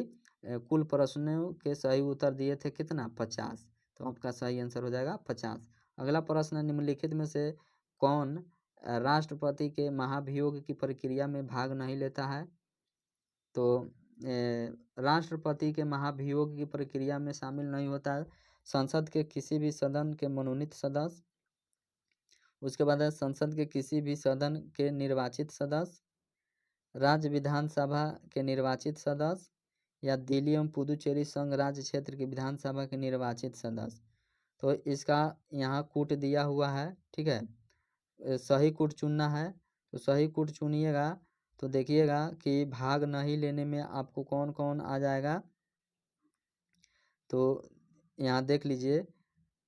कुल प्रश्नों के सही उत्तर दिए थे कितना 50, तो आपका सही आंसर हो जाएगा 50। अगला प्रश्न निम्नलिखित में से कौन राष्ट्रपति के महाभियोग की प्रक्रिया में भाग नहीं लेता है। तो राष्ट्रपति के महाभियोग की प्रक्रिया में शामिल नहीं होता है संसद के किसी भी सदन के मनोनीत सदस्य, उसके बाद है संसद के किसी भी सदन के निर्वाचित सदस्य, राज्य विधानसभा के निर्वाचित सदस्य, या दिल्ली एवं पुदुचेरी संघ राज्य क्षेत्र की विधानसभा के निर्वाचित सदस्य। तो इसका यहाँ कूट दिया हुआ है, ठीक है, सही कूट चुनना है तो सही कूट चुनिएगा। तो देखिएगा कि भाग नहीं लेने में आपको कौन कौन आ जाएगा। तो यहाँ देख लीजिए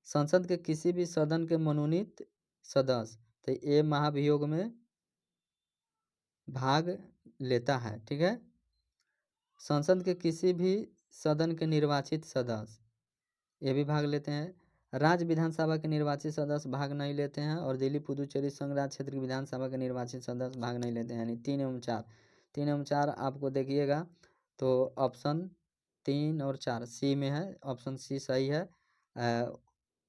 संसद के किसी भी सदन के मनोनीत सदस्य, तो ये महाभियोग में भाग लेता है, ठीक है। संसद के किसी भी सदन के निर्वाचित सदस्य ये भी भाग लेते हैं। राज्य विधानसभा के निर्वाचित सदस्य भाग नहीं लेते हैं और दिल्ली पुदुचेरी संघ राज्य क्षेत्र की विधानसभा के निर्वाचित सदस्य भाग नहीं लेते हैं, यानी 3 एवं 4। 3 एवं 4 आपको देखिएगा तो ऑप्शन 3 और 4 सी में है, ऑप्शन सी सही है।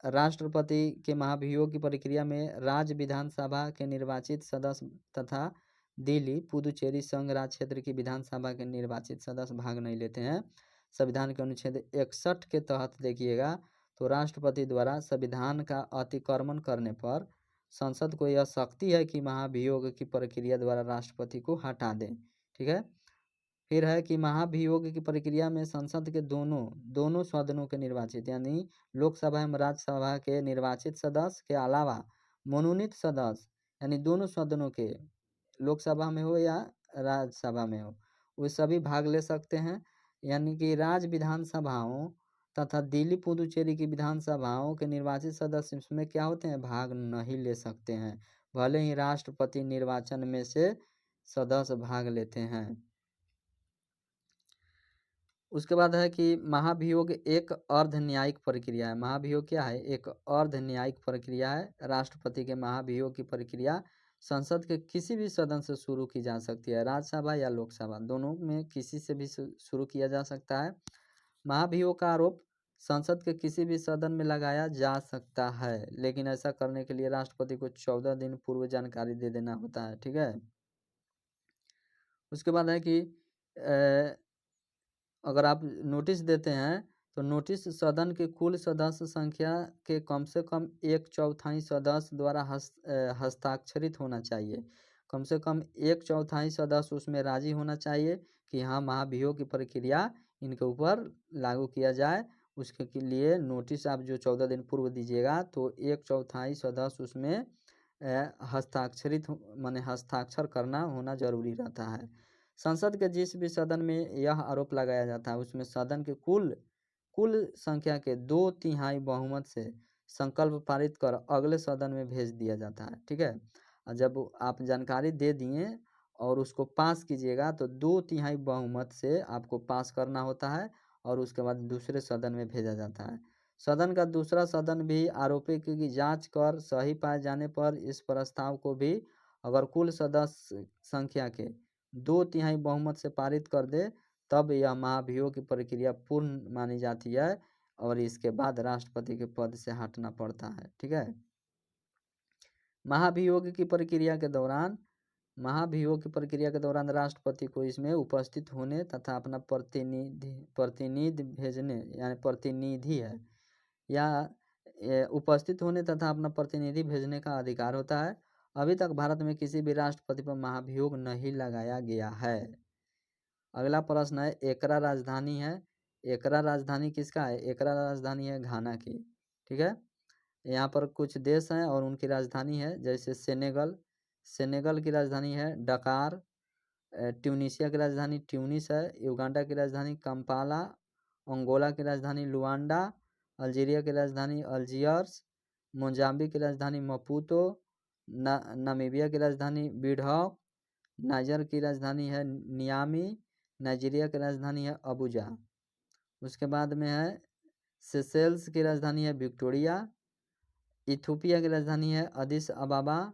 राष्ट्रपति के महाभियोग की प्रक्रिया में राज्य विधानसभा के निर्वाचित सदस्य तथा दिल्ली पुदुचेरी संघ राज्य क्षेत्र की विधानसभा के निर्वाचित सदस्य भाग नहीं लेते हैं। संविधान के अनुच्छेद 61 के तहत देखिएगा तो राष्ट्रपति द्वारा संविधान का अतिक्रमण करने पर संसद को यह शक्ति है कि महाभियोग की प्रक्रिया द्वारा राष्ट्रपति को हटा दें, ठीक है। फिर है कि महाभियोग की प्रक्रिया में संसद के दोनों सदनों के निर्वाचित यानी लोकसभा एवं राज्यसभा के निर्वाचित सदस्य के अलावा मनोनीत सदस्य यानी दोनों सदनों के, लोकसभा में हो या राज्यसभा में हो, वे सभी भाग ले सकते हैं। यानी कि राज्य विधानसभाओं तथा दिल्ली पुदुचेरी की विधानसभाओं के निर्वाचित सदस्य इसमें क्या होते हैं, भाग नहीं ले सकते हैं, भले ही राष्ट्रपति निर्वाचन में से सदस्य भाग लेते हैं। उसके बाद है कि महाभियोग एक अर्ध न्यायिक प्रक्रिया है। महाभियोग क्या है? एक अर्ध न्यायिक प्रक्रिया है। राष्ट्रपति के महाभियोग की प्रक्रिया संसद के किसी भी सदन से शुरू की जा सकती है, राज्यसभा या लोकसभा दोनों में किसी से भी शुरू किया जा सकता है। महाभियोग का आरोप संसद के किसी भी सदन में लगाया जा सकता है, लेकिन ऐसा करने के लिए राष्ट्रपति को 14 दिन पूर्व जानकारी दे देना होता है। ठीक है। उसके बाद है कि अगर आप नोटिस देते हैं तो नोटिस सदन के कुल सदस्य संख्या के कम से कम 1/4 सदस्य द्वारा हस्ताक्षरित होना चाहिए। कम से कम 1/4 सदस्य उसमें राजी होना चाहिए कि हाँ, महाभियोग की प्रक्रिया इनके ऊपर लागू किया जाए। उसके के लिए नोटिस आप जो 14 दिन पूर्व दीजिएगा तो 1/4 सदस्य उसमें हस्ताक्षरित माने हस्ताक्षर करना होना जरूरी रहता है। संसद के जिस भी सदन में यह आरोप लगाया जाता है उसमें सदन के कुल कुल संख्या के 2/3 बहुमत से संकल्प पारित कर अगले सदन में भेज दिया जाता है। ठीक है। और जब आप जानकारी दे दिए और उसको पास कीजिएगा तो 2/3 बहुमत से आपको पास करना होता है और उसके बाद दूसरे सदन में भेजा जाता है। सदन का दूसरा सदन भी आरोपी की जांच कर सही पाए जाने पर इस प्रस्ताव को भी अगर कुल सदस्य संख्या के 2/3 बहुमत से पारित कर दे तब यह महाभियोग की प्रक्रिया पूर्ण मानी जाती है और इसके बाद राष्ट्रपति के पद से हटना पड़ता है। ठीक है। महाभियोग की प्रक्रिया के दौरान राष्ट्रपति को इसमें उपस्थित होने तथा अपना प्रतिनिधि भेजने यानी प्रतिनिधि है या उपस्थित होने तथा अपना प्रतिनिधि भेजने का अधिकार होता है। अभी तक भारत में किसी भी राष्ट्रपति पर महाभियोग नहीं लगाया गया है। अगला प्रश्न है एकरा राजधानी है। एकरा राजधानी किसका है? एकरा राजधानी है घाना की। ठीक है। यहाँ पर कुछ देश हैं और उनकी राजधानी है, जैसे सेनेगल की राजधानी है डकार, ट्यूनीशिया की राजधानी ट्यूनिस है, युगांडा की राजधानी कंपाला, अंगोला की राजधानी लुआंडा, अल्जीरिया की राजधानी अल्जियर्स, मोजाम्बिक की राजधानी मपूतो, नामीबिया की राजधानी बिडहॉक, नाइजर की राजधानी है नियामी, नाइजीरिया की राजधानी है अबुजा। उसके बाद में है सेशेल्स की राजधानी है विक्टोरिया, इथियोपिया की राजधानी है अदिस अबाबा,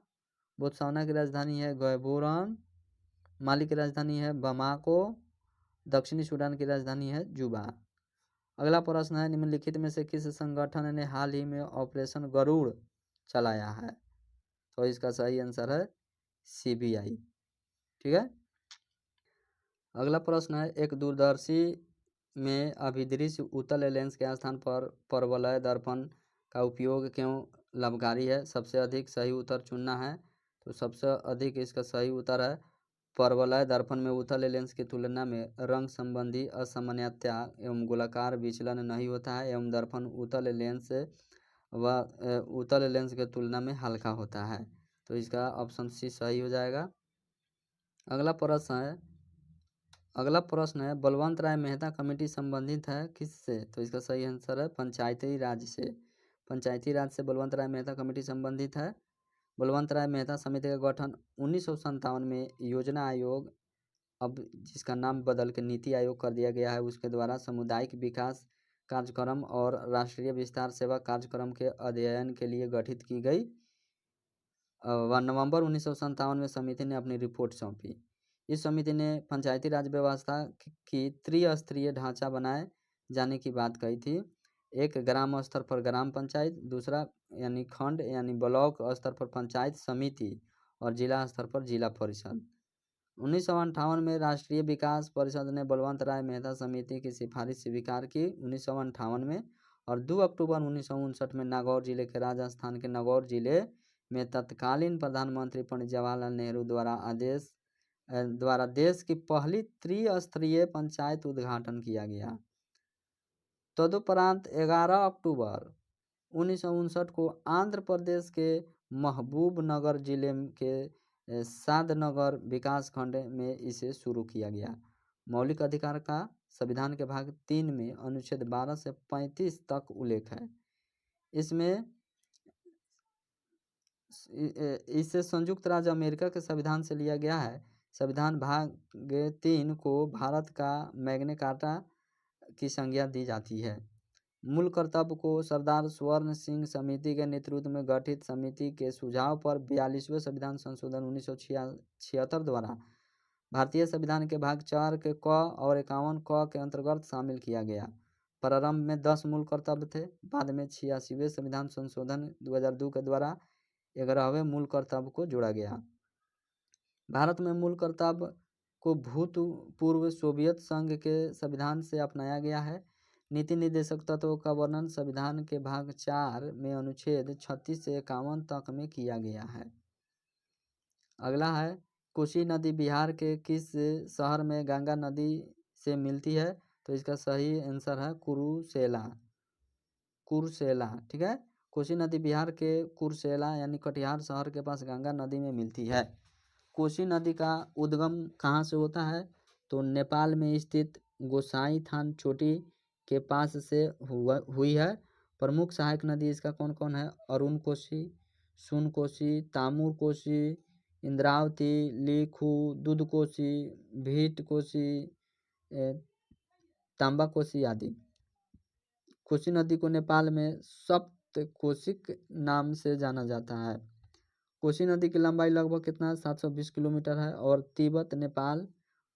बोत्सवाना की राजधानी है गैबोरन, माली की राजधानी है बमाको, दक्षिणी सूडान की राजधानी है जुबा। अगला प्रश्न है निम्नलिखित में से किस संगठन ने हाल ही में ऑपरेशन गरुड़ चलाया है? तो इसका सही आंसर है सीबीआई। ठीक है। अगला प्रश्न है एक दूरदर्शी में अभिदृश्य उत्तल लेंस के स्थान पर परवलय दर्पण का उपयोग क्यों लाभकारी है? सबसे अधिक सही उत्तर चुनना है। तो सबसे अधिक इसका सही उत्तर है परवलय दर्पण में उत्तल लेंस की तुलना में रंग संबंधी असामान्यता एवं गोलाकार विचलन नहीं होता है एवं दर्पण उत्तल लेंस के तुलना में हल्का होता है। तो इसका ऑप्शन सी सही हो जाएगा। अगला प्रश्न है बलवंत राय मेहता कमेटी संबंधित है किससे? तो इसका सही आंसर है पंचायती राज से। पंचायती राज से बलवंत राय मेहता कमेटी संबंधित है। बलवंत राय मेहता समिति का गठन 1957 में योजना आयोग, अब जिसका नाम बदल के नीति आयोग कर दिया गया है, उसके द्वारा सामुदायिक विकास कार्यक्रम और राष्ट्रीय विस्तार सेवा कार्यक्रम के अध्ययन के लिए गठित की गई। नवंबर 1957 में समिति ने अपनी रिपोर्ट सौंपी। इस समिति ने पंचायती राज व्यवस्था की त्रिस्तरीय ढांचा बनाए जाने की बात कही थी। एक ग्राम स्तर पर ग्राम पंचायत, दूसरा यानी खंड यानी ब्लॉक स्तर पर पंचायत समिति और जिला स्तर पर जिला परिषद। 1958 में राष्ट्रीय विकास परिषद ने बलवंत राय मेहता समिति की सिफारिश स्वीकार की 1958 में और 2 अक्टूबर 1959 में नागौर जिले के राजस्थान के नागौर जिले में तत्कालीन प्रधानमंत्री पंडित जवाहरलाल नेहरू द्वारा देश की पहली त्रिस्तरीय पंचायत उद्घाटन किया गया। तदुपरांत 11 अक्टूबर 1959 को आंध्र प्रदेश के महबूबनगर जिले के सादनगर विकास खंड में इसे शुरू किया गया। मौलिक अधिकार का संविधान के भाग 3 में अनुच्छेद 12 से 35 तक उल्लेख है। इसमें इसे संयुक्त राज्य अमेरिका के संविधान से लिया गया है। संविधान भाग 3 को भारत का मैग्ना कार्टा की संज्ञा दी जाती है। मूल कर्तव्य को सरदार स्वर्ण सिंह समिति के नेतृत्व में गठित समिति के सुझाव पर 42वें संविधान संशोधन 1976 द्वारा भारतीय संविधान के भाग 4 के क और 51 क के अंतर्गत शामिल किया गया। प्रारंभ में 10 मूल कर्तव्य थे, बाद में 86वें संविधान संशोधन 2002 के द्वारा 11वें मूल कर्तव्य को जोड़ा गया। भारत में मूल कर्तव्य को भूतपूर्व सोवियत संघ के संविधान से अपनाया गया है। नीति निर्देशक तत्वों का वर्णन संविधान के भाग 4 में अनुच्छेद 36 से 51 तक में किया गया है। अगला है, कोसी नदी बिहार के किस शहर में गंगा नदी से मिलती है? तो इसका सही आंसर है कुरुसेला। कुर्सेला, ठीक है। कोसी नदी बिहार के कुर्सेला यानी कटिहार शहर के पास गंगा नदी में मिलती है। कोसी नदी का उद्गम कहाँ से होता है? तो नेपाल में स्थित गोसाई थान चोटी के पास से हुई है। प्रमुख सहायक नदी इसका कौन कौन है? अरुण कोसी, सुन कोसी, तामुर कोसी, इंद्रावती, लिखू, दूध कोसी, भीट कोसी, तांबा कोसी आदि। कोसी नदी को नेपाल में सप्तकोशिक नाम से जाना जाता है। कोसी नदी की लंबाई लगभग कितना है? 720 किलोमीटर है और तिब्बत, नेपाल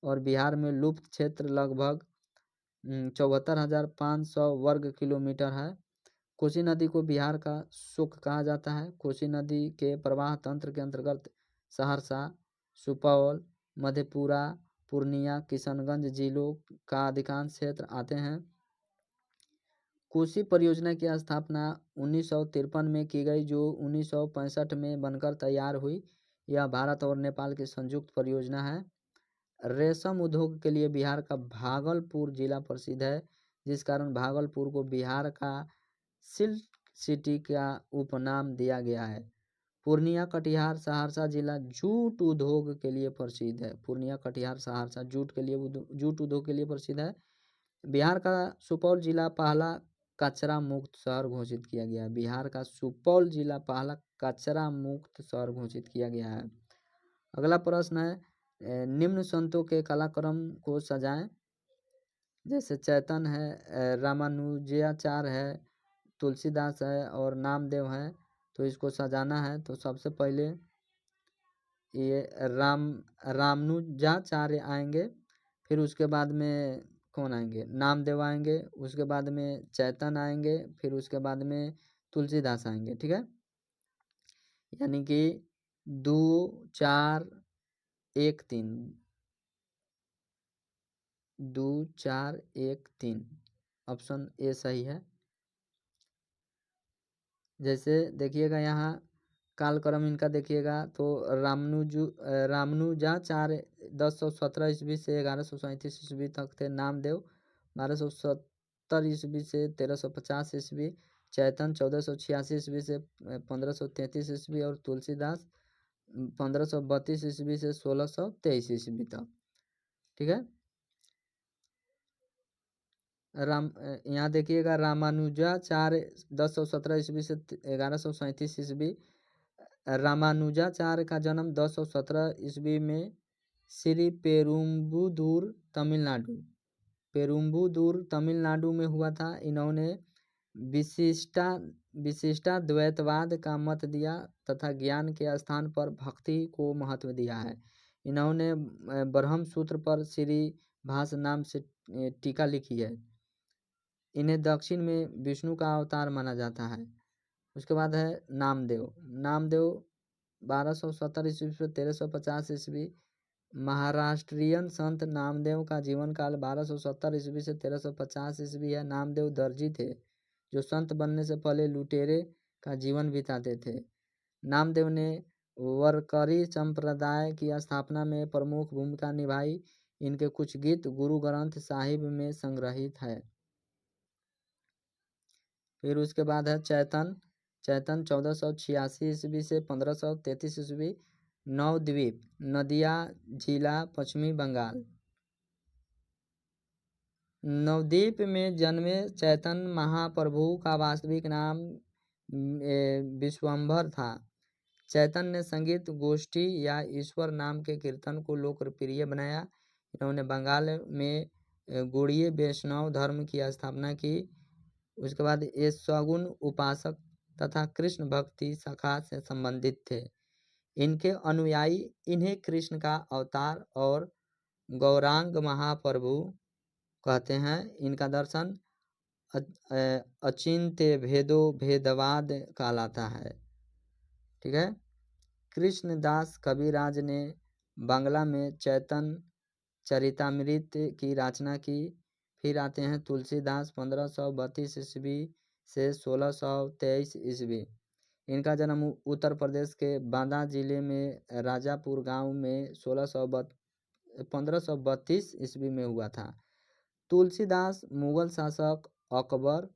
और बिहार में लुप्त क्षेत्र लगभग 74,500 वर्ग किलोमीटर है। कोसी नदी को बिहार का सुख कहा जाता है। कोसी नदी के प्रवाह तंत्र के अंतर्गत सहरसा, सुपौल, मधेपुरा, पूर्णिया, किशनगंज जिलों का अधिकांश क्षेत्र आते हैं। कोसी परियोजना की स्थापना 1953 में की गई, जो 1965 में बनकर तैयार हुई। यह भारत और नेपाल की संयुक्त परियोजना है। रेशम उद्योग के लिए बिहार का भागलपुर जिला प्रसिद्ध है, जिस कारण भागलपुर को बिहार का सिल्क सिटी का उपनाम दिया गया है। पूर्णिया, कटिहार, सहरसा जिला जूट उद्योग के लिए प्रसिद्ध है। पूर्णिया, कटिहार, सहरसा जूट उद्योग के लिए प्रसिद्ध है। बिहार का सुपौल जिला पहला कचरा मुक्त शहर घोषित किया गया है। बिहार का सुपौल जिला पहला कचरा मुक्त शहर घोषित किया गया है। अगला प्रश्न है, निम्न संतों के कालक्रम को सजाएं। जैसे चैतन है, रामानुजाचार्य है, तुलसीदास है और नामदेव है। तो इसको सजाना है तो सबसे पहले ये रामानुजाचार्य आएंगे, फिर उसके बाद में कौन आएंगे? नामदेव आएंगे, उसके बाद में चैतन आएंगे, फिर उसके बाद में तुलसीदास आएंगे, ठीक है। यानी कि 2 4 1 3 2 4 1 3 ऑप्शन ए सही है। जैसे देखिएगा यहाँ कालक्रम इनका देखिएगा तो रामानुजाचार्य 1017 ईस्वी से 1137 ईस्वी तक थे। नामदेव 1270 ईस्वी से 1350 ईस्वी, चैतन 1486 ईस्वी से 1533 ईस्वी और तुलसीदास 1532 ईस्वी से 1623 ईस्वी तक, ठीक है। यहाँ देखिएगा रामानुजाचार्य 1017 ईस्वी से 1137 ईस्वी। रामानुजाचार्य का जन्म 1017 ईस्वी में श्री पेरुम्बुदूर तमिलनाडु में हुआ था। इन्होंने विशिष्टाद्वैतवाद का मत दिया तथा ज्ञान के स्थान पर भक्ति को महत्व दिया है। इन्होंने ब्रह्म सूत्र पर श्री भास नाम से टीका लिखी है। इन्हें दक्षिण में विष्णु का अवतार माना जाता है। उसके बाद है नामदेव 1270 ईस्वी से 1350 ईस्वी। महाराष्ट्रियन संत नामदेव का जीवन काल 1270 ईस्वी से 1350 ईस्वी है। नामदेव दर्जी थे जो संत बनने से पहले लुटेरे का जीवन बिताते थे। नामदेव ने वरकरी संप्रदाय की स्थापना में प्रमुख भूमिका निभाई। इनके कुछ गीत गुरु ग्रंथ साहिब में संग्रहित है। फिर उसके बाद है चैतन 1486 ईस्वी से 1533 ईस्वी। नवद्वीप, नदिया जिला, पश्चिमी बंगाल। नवद्वीप में जन्मे चैतन महाप्रभु का वास्तविक नाम विश्वंभर था। चैतन ने संगीत गोष्ठी या ईश्वर नाम के कीर्तन को लोकप्रिय बनाया। इन्होंने बंगाल में गौड़ीय वैष्णव धर्म की स्थापना की। उसके बाद ये सगुण उपासक तथा कृष्ण भक्ति शाखा से संबंधित थे। इनके अनुयायी इन्हें कृष्ण का अवतार और गौरांग महाप्रभु कहते हैं। इनका दर्शन अचिंत्य भेदो भेदवाद कहलाता है। ठीक है। कृष्णदास कविराज ने बांग्ला में चैतन्य चरितामृत की रचना की। फिर आते हैं तुलसीदास 1532 ईस्वी से 1623 ईस्वी। इनका जन्म उत्तर प्रदेश के बांदा जिले में राजापुर गांव में 1532 ईस्वी में हुआ था। तुलसीदास मुगल शासक अकबर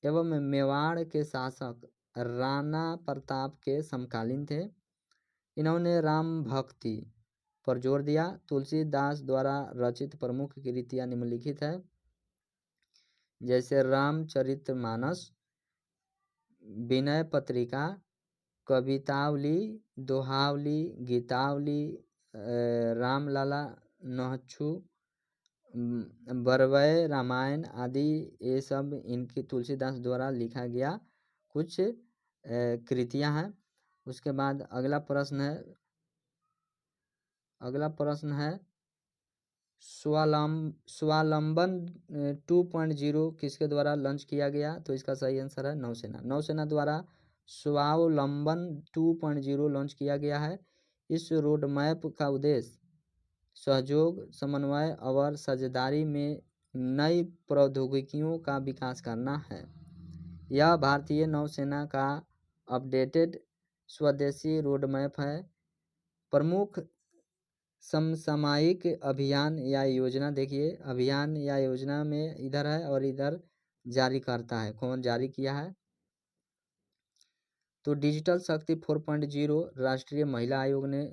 एवं मेवाड़ के शासक राणा प्रताप के समकालीन थे। इन्होंने राम भक्ति पर जोर दिया। तुलसीदास द्वारा रचित प्रमुख कृतियां निम्नलिखित है, जैसे रामचरितमानस, विनय पत्रिका, कवितावली, दोहावली, गीतावली, रामलाला नहछु, बरवय रामायण आदि, ये सब इनकी तुलसीदास द्वारा लिखा गया कुछ कृतियां हैं। उसके बाद अगला प्रश्न है स्वावलंबन 2.0 किसके द्वारा लॉन्च किया गया? तो इसका सही आंसर है नौसेना। नौसेना द्वारा स्वावलंबन 2.0 लॉन्च किया गया है। इस रोड मैप का उद्देश्य सहयोग, समन्वय और साझेदारी में नई प्रौद्योगिकियों का विकास करना है। यह भारतीय नौसेना का अपडेटेड स्वदेशी रोड मैप है। प्रमुख समसामयिक अभियान या योजना देखिए, अभियान या योजना में इधर है और इधर जारी करता है। कौन जारी किया है? तो डिजिटल शक्ति 4.0 राष्ट्रीय महिला आयोग ने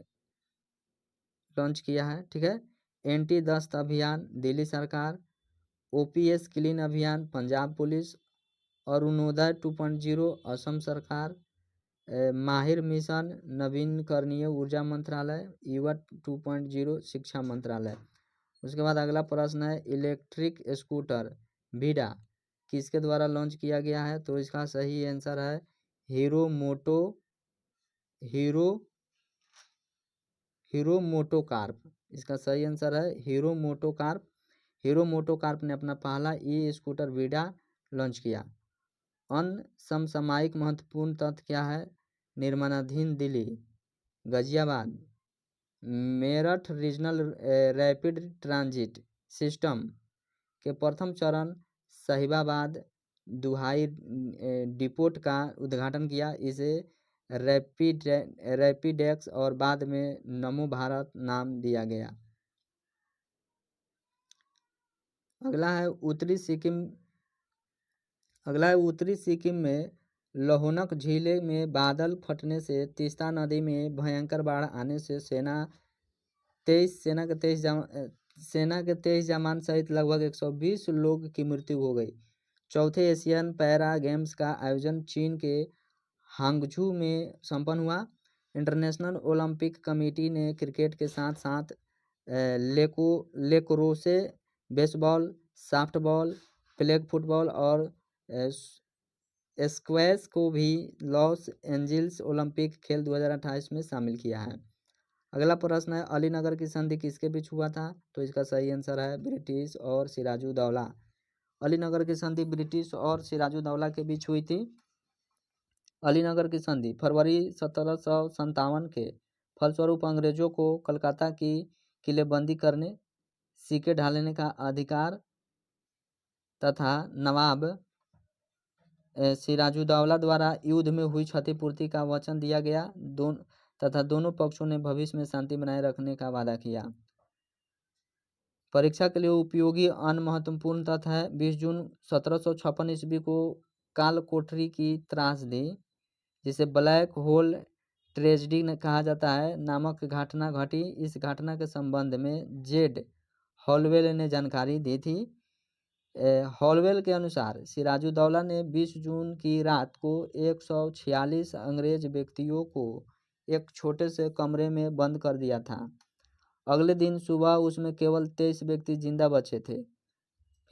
लॉन्च किया है। ठीक है। एंटी दस्त अभियान दिल्ली सरकार, ओपीएस क्लीन अभियान पंजाब पुलिस, अरुणोदय 2.0 असम सरकार, माहिर मिशन नवीनकरणीय ऊर्जा मंत्रालय, युवा 2.0 शिक्षा मंत्रालय। उसके बाद अगला प्रश्न है इलेक्ट्रिक स्कूटर वीडा किसके द्वारा लॉन्च किया गया है? तो इसका सही आंसर है हीरो मोटोकॉर्प। इसका सही आंसर है हीरो मोटोकॉर्प। हीरो मोटोकॉर्प ने अपना पहला ई स्कूटर वीडा लॉन्च किया। अन्य समसामयिक महत्वपूर्ण तथ्य क्या है? निर्माणाधीन Delhi, Ghaziabad, Meerut regional rapid transit system के प्रथम चरण साहिबाबाद दुहाई डिपोट का उद्घाटन किया। इसे रैपिडेक्स और बाद में नमो भारत नाम दिया गया। अगला है उत्तरी सिक्किम में लोहनक झील में बादल फटने से तीस्ता नदी में भयंकर बाढ़ आने से सेना के 23 जवान सहित लगभग 120 लोग की मृत्यु हो गई। चौथे एशियन पैरा गेम्स का आयोजन चीन के हांगझू में संपन्न हुआ। इंटरनेशनल ओलंपिक कमेटी ने क्रिकेट के साथ साथ लेक्रोसे, बेसबॉल, सॉफ्टबॉल, फ्लैग फुटबॉल और स्क्वैश को भी लॉस एंजिल्स ओलंपिक खेल 2028 में शामिल किया है। अगला प्रश्न है अलीनगर की संधि किसके बीच हुआ था? तो इसका सही आंसर है ब्रिटिश और सिराजुद्दौला। अलीनगर की संधि ब्रिटिश और सिराजुद्दौला के बीच हुई थी। अलीनगर की संधि फरवरी 1757 के फलस्वरूप अंग्रेजों को कलकत्ता की किलेबंदी करने, सिक्के ढालने का अधिकार तथा नवाब सिराजुद्दौला द्वारा युद्ध में हुई क्षतिपूर्ति का वचन दिया गया। तथा दोनों पक्षों ने भविष्य में शांति बनाए रखने का वादा किया। परीक्षा के लिए उपयोगी अन्य महत्वपूर्ण तथ्य है 20 जून 1756 ईस्वी को काल कोठरी की त्रासदी, जिसे ब्लैक होल ट्रेजेडी कहा जाता है, नामक घटना घटी। इस घटना के संबंध में जेड हॉलवेल ने जानकारी दी थी। हॉलवेल के अनुसार सिराजुद्दौला ने 20 जून की रात को 146 अंग्रेज व्यक्तियों को एक छोटे से कमरे में बंद कर दिया था। अगले दिन सुबह उसमें केवल 23 व्यक्ति जिंदा बचे थे।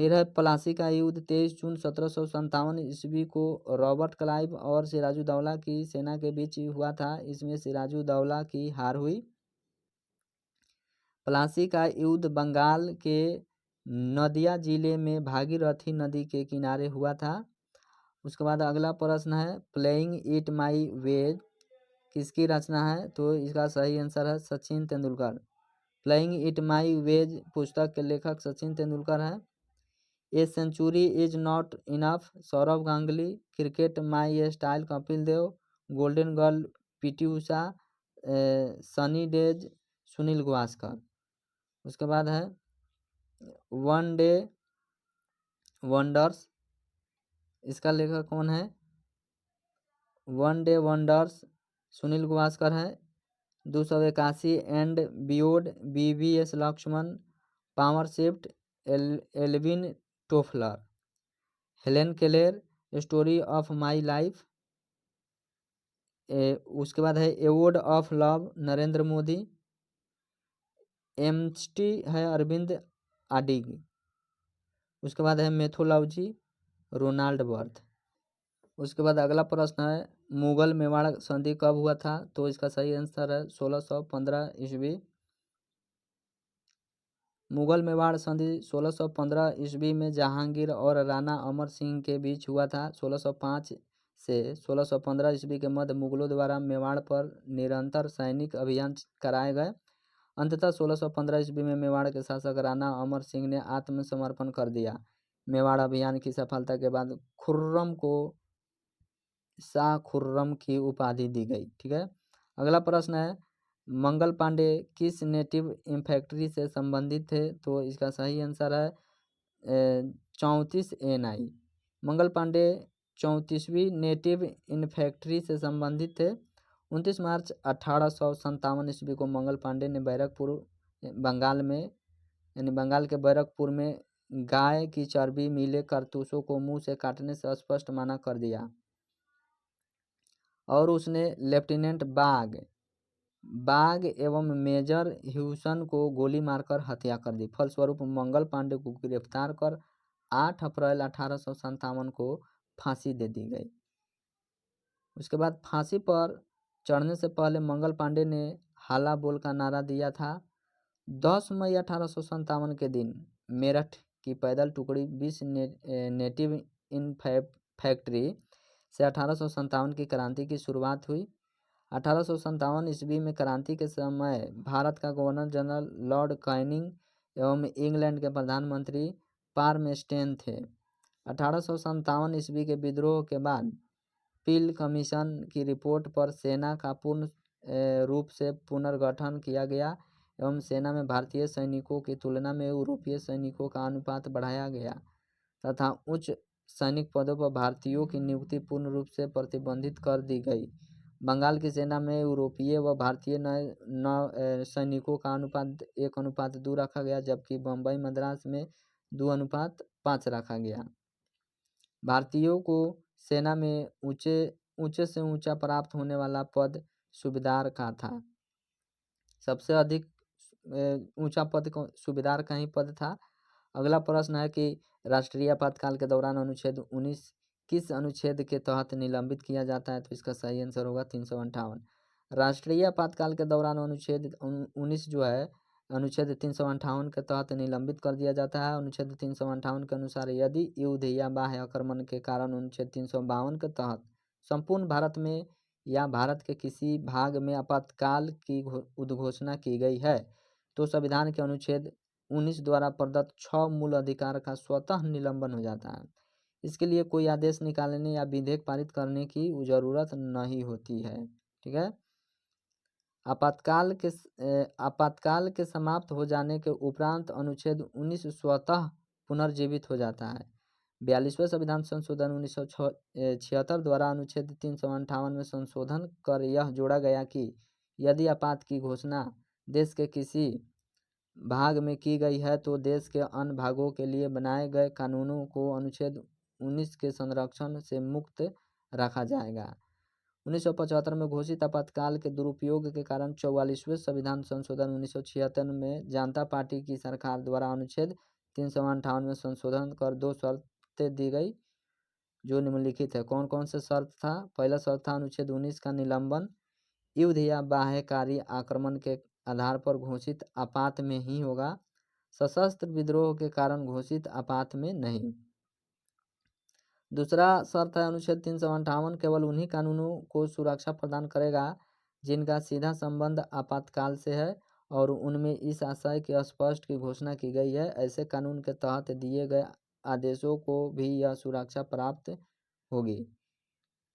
फिर है प्लासी का युद्ध 23 जून 1757 ईस्वी को रॉबर्ट क्लाइव और सिराजुद्दौला की सेना के बीच हुआ था। इसमें सिराजुद्दौला की हार हुई। प्लासी का युद्ध बंगाल के नदिया जिले में भागीरथी नदी के किनारे हुआ था। उसके बाद अगला प्रश्न है प्लेइंग इट माई वे किसकी रचना है? तो इसका सही आंसर है Sachin Tendulkar. Playing it my ways पुस्तक के लेखक सचिन तेंदुलकर है। A century is not enough Sourav Ganguly. Cricket my style Kapil Dev. Golden girl PT Usha. Sunny days Sunil Gavaskar. उसके बाद है वन डे वंडर्स, इसका लेखक कौन है? One day wonders Sunil Gavaskar है। 281 and beyond BVS Laxman. Power shift Alvin Toffler. Helen Keller story of my life. उसके बाद है award of love Narendra Modi. Amnesty है अरविंद आडिग। उसके बाद है मैथोलॉजी रोनाल्ड बर्थ। उसके बाद अगला प्रश्न है मुगल मेवाड़ संधि कब हुआ था? तो इसका सही आंसर है 1615 ईस्वी। मुगल मेवाड़ संधि 1615 ईस्वी में जहांगीर और राणा अमर सिंह के बीच हुआ था। 1605 से 1615 ईस्वी के मध्य मुगलों द्वारा मेवाड़ पर निरंतर सैनिक अभियान कराए गए। अंततः 1615 ईस्वी में मेवाड़ के शासक राणा अमर सिंह ने आत्मसमर्पण कर दिया। मेवाड़ अभियान की सफलता के बाद खुर्रम को शाह खुर्रम की उपाधि दी गई। ठीक है। अगला प्रश्न है मंगल पांडे किस नेटिव इन्फैक्ट्री से संबंधित थे? तो इसका सही आंसर है 34 NI। मंगल पांडे 34वीं नेटिव इन्फैक्ट्री से संबंधित थे। 29 मार्च 1857 ईस्वी को मंगल पांडे ने बैरकपुर बंगाल में यानी बंगाल के बैरकपुर में गाय की चर्बी मिले कारतूसों को मुंह से काटने से स्पष्ट मना कर दिया और उसने लेफ्टिनेंट बाग एवं मेजर ह्यूसन को गोली मारकर हत्या कर दी। फलस्वरूप मंगल पांडे को गिरफ्तार कर 8 अप्रैल 1857 को फांसी दे दी गई। उसके बाद फांसी पर चढ़ने से पहले मंगल पांडे ने हाला बोल का नारा दिया था। 10 मई 1857 के दिन मेरठ की पैदल टुकड़ी 20 नेटिव इन्फैक्ट्री से 1857 की क्रांति की शुरुआत हुई। 1857 ईस्वी में क्रांति के समय भारत का गवर्नर जनरल लॉर्ड कैनिंग एवं इंग्लैंड के प्रधानमंत्री पाल्मस्टेन थे। 1857 ईस्वी के विद्रोह के बाद पील कमीशन की रिपोर्ट पर सेना का पूर्ण रूप से पुनर्गठन किया गया एवं सेना में भारतीय सैनिकों की तुलना में यूरोपीय सैनिकों का अनुपात बढ़ाया गया तथा उच्च सैनिक पदों पर भारतीयों की नियुक्ति पूर्ण रूप से प्रतिबंधित कर दी गई। बंगाल की सेना में यूरोपीय व भारतीय नए सैनिकों का अनुपात 1:2 रखा गया, जबकि बम्बई मद्रास में 2:5 रखा गया। भारतीयों को सेना में ऊंचे से ऊंचा प्राप्त होने वाला पद सूबेदार का था। सबसे अधिक ऊंचा पद सूबेदार का ही पद था। अगला प्रश्न है कि राष्ट्रीय आपातकाल के दौरान अनुच्छेद 19 किस अनुच्छेद के तहत निलंबित किया जाता है? तो इसका सही आंसर होगा 358। राष्ट्रीय आपातकाल के दौरान अनुच्छेद 19 जो है अनुच्छेद 358 के तहत निलंबित कर दिया जाता है। अनुच्छेद 358 के अनुसार यदि युद्ध या बाह्य आक्रमण के कारण अनुच्छेद 352 के तहत संपूर्ण भारत में या भारत के किसी भाग में आपातकाल की उद्घोषणा की गई है तो संविधान के अनुच्छेद 19 द्वारा प्रदत्त 6 मूल अधिकार का स्वतः निलंबन हो जाता है। इसके लिए कोई आदेश निकालने या विधेयक पारित करने की जरूरत नहीं होती है। ठीक है। आपातकाल के समाप्त हो जाने के उपरांत अनुच्छेद 19 स्वतः पुनर्जीवित हो जाता है। 42वें संविधान संशोधन 1976 द्वारा अनुच्छेद 358 में संशोधन कर यह जोड़ा गया कि यदि आपात की घोषणा देश के किसी भाग में की गई है तो देश के अन्य भागों के लिए बनाए गए कानूनों को अनुच्छेद 19 के संरक्षण से मुक्त रखा जाएगा। 1975 में घोषित आपातकाल के दुरुपयोग के कारण 44वें संविधान संशोधन 1976 में जनता पार्टी की सरकार द्वारा अनुच्छेद 358 में संशोधन कर 2 शर्तें दी गई जो निम्नलिखित है। कौन कौन से शर्त था? पहला शर्त था अनुच्छेद 19 का निलंबन युद्ध या बाह्यकारी आक्रमण के आधार पर घोषित आपात में ही होगा, सशस्त्र विद्रोह के कारण घोषित आपात में नहीं। दूसरा शर्त है अनुच्छेद 358 केवल उन्हीं कानूनों को सुरक्षा प्रदान करेगा जिनका सीधा संबंध आपातकाल से है और उनमें इस आशय के स्पष्ट की घोषणा की गई है ऐसे कानून के तहत दिए गए आदेशों को भी यह सुरक्षा प्राप्त होगी।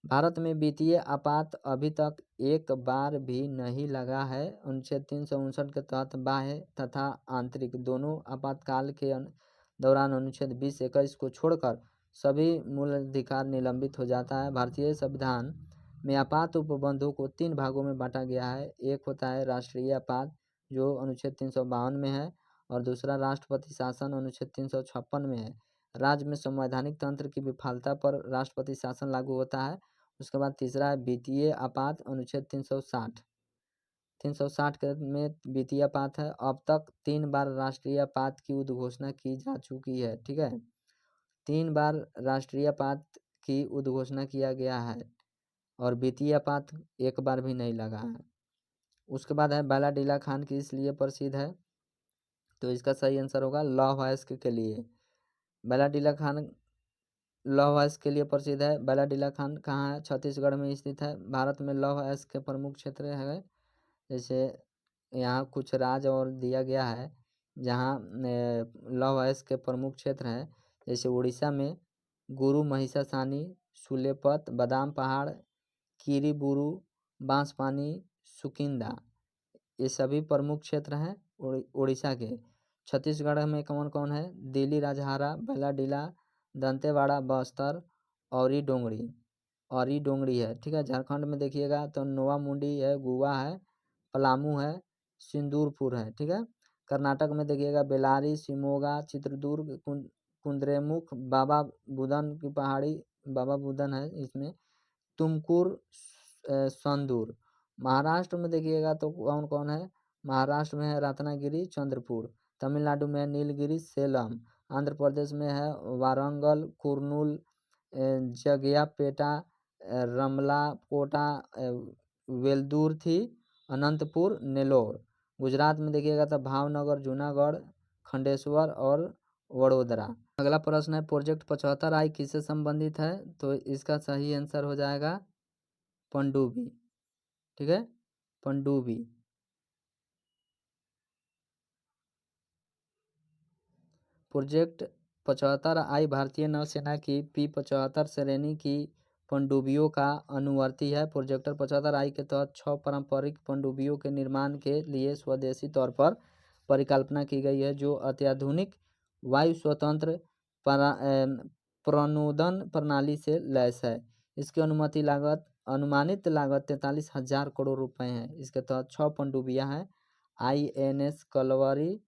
भारत में वित्तीय आपात अभी तक एक बार भी नहीं लगा है। अनुच्छेद 359 के तहत बाह्य तथा आंतरिक दोनों आपातकाल के दौरान अनुच्छेद 20-21 को छोड़कर सभी मूल अधिकार निलंबित हो जाता है। भारतीय संविधान में आपात उपबंधों को 3 भागों में बांटा गया है। एक होता है राष्ट्रीय आपात जो अनुच्छेद 352 में है और दूसरा राष्ट्रपति शासन अनुच्छेद 356 में है। राज्य में संवैधानिक तंत्र की विफलता पर राष्ट्रपति शासन लागू होता है। उसके बाद तीसरा है वित्तीय आपात अनुच्छेद 360 के में वित्तीय आपात है। अब तक 3 बार राष्ट्रीय आपात की उद्घोषणा की जा चुकी है। ठीक है, 3 बार राष्ट्रीय आपात की उद्घोषणा किया गया है और वित्तीय आपात एक बार भी नहीं लगा है। उसके बाद है बैलाडीला खान किस लिए प्रसिद्ध है? तो इसका सही आंसर होगा लौह अयस्क के लिए। बैलाडीला खान लौह अयस्क के लिए प्रसिद्ध है। बैलाडीला खान कहाँ है? छत्तीसगढ़ में स्थित है। भारत में लौह अयस्क के प्रमुख क्षेत्र है, जैसे यहाँ कुछ राज्य और दिया गया है जहाँ लौह अयस्क के प्रमुख क्षेत्र हैं, जैसे उड़ीसा में गुरु महिषासानी, सुलेपत, बादाम पहाड़, किरीबुरू, बांसपानी, सुकिंदा, ये सभी प्रमुख क्षेत्र हैं उड़ीसा के। छत्तीसगढ़ में कौन कौन है? दिल्ली राजहारा, बैलाडीला, दंतेवाड़ा, बस्तर, औरी डोंगरी है। ठीक है, झारखंड में देखिएगा तो नोवा मुंडी है, गुवा है, पलामू है, सिंदूरपुर है। ठीक है, कर्नाटक में देखिएगा बेलारी, शिमोगा, चित्रदुर्ग, कुंद्रेमुख, बाबा बुदन की पहाड़ी, बाबा बुदन है इसमें, तुमकुर, संदूर। महाराष्ट्र में देखिएगा तो कौन कौन है? महाराष्ट्र में है रत्नागिरी, चंद्रपुर। तमिलनाडु में है नीलगिरी, सेलम। आंध्र प्रदेश में है वारंगल, कुर्नूल, जगियापेटा, रमलाकोटा, वेल्दुर्थी, अनंतपुर, नेल्लोर। गुजरात में देखिएगा तो भावनगर, जूनागढ़, खंडेश्वर और वडोदरा। अगला प्रश्न है प्रोजेक्ट 75I किससे संबंधित है? तो इसका सही आंसर हो जाएगा पनडुब्बी। ठीक है, पनडुब्बी। प्रोजेक्ट 75I भारतीय नौसेना की P-75 श्रेणी की पनडुब्बियों का अनुवर्ती है। प्रोजेक्ट 75I के तहत 6 पारंपरिक पनडुब्बियों के निर्माण के लिए स्वदेशी तौर पर परिकल्पना की गई है जो अत्याधुनिक वायु स्वतंत्र प्रणोदन प्रणाली से लैस है। इसकी अनुमानित लागत 43,000 करोड़ रुपए है। इसके तहत 6 पनडुब्बियां हैं, INS Kalvari,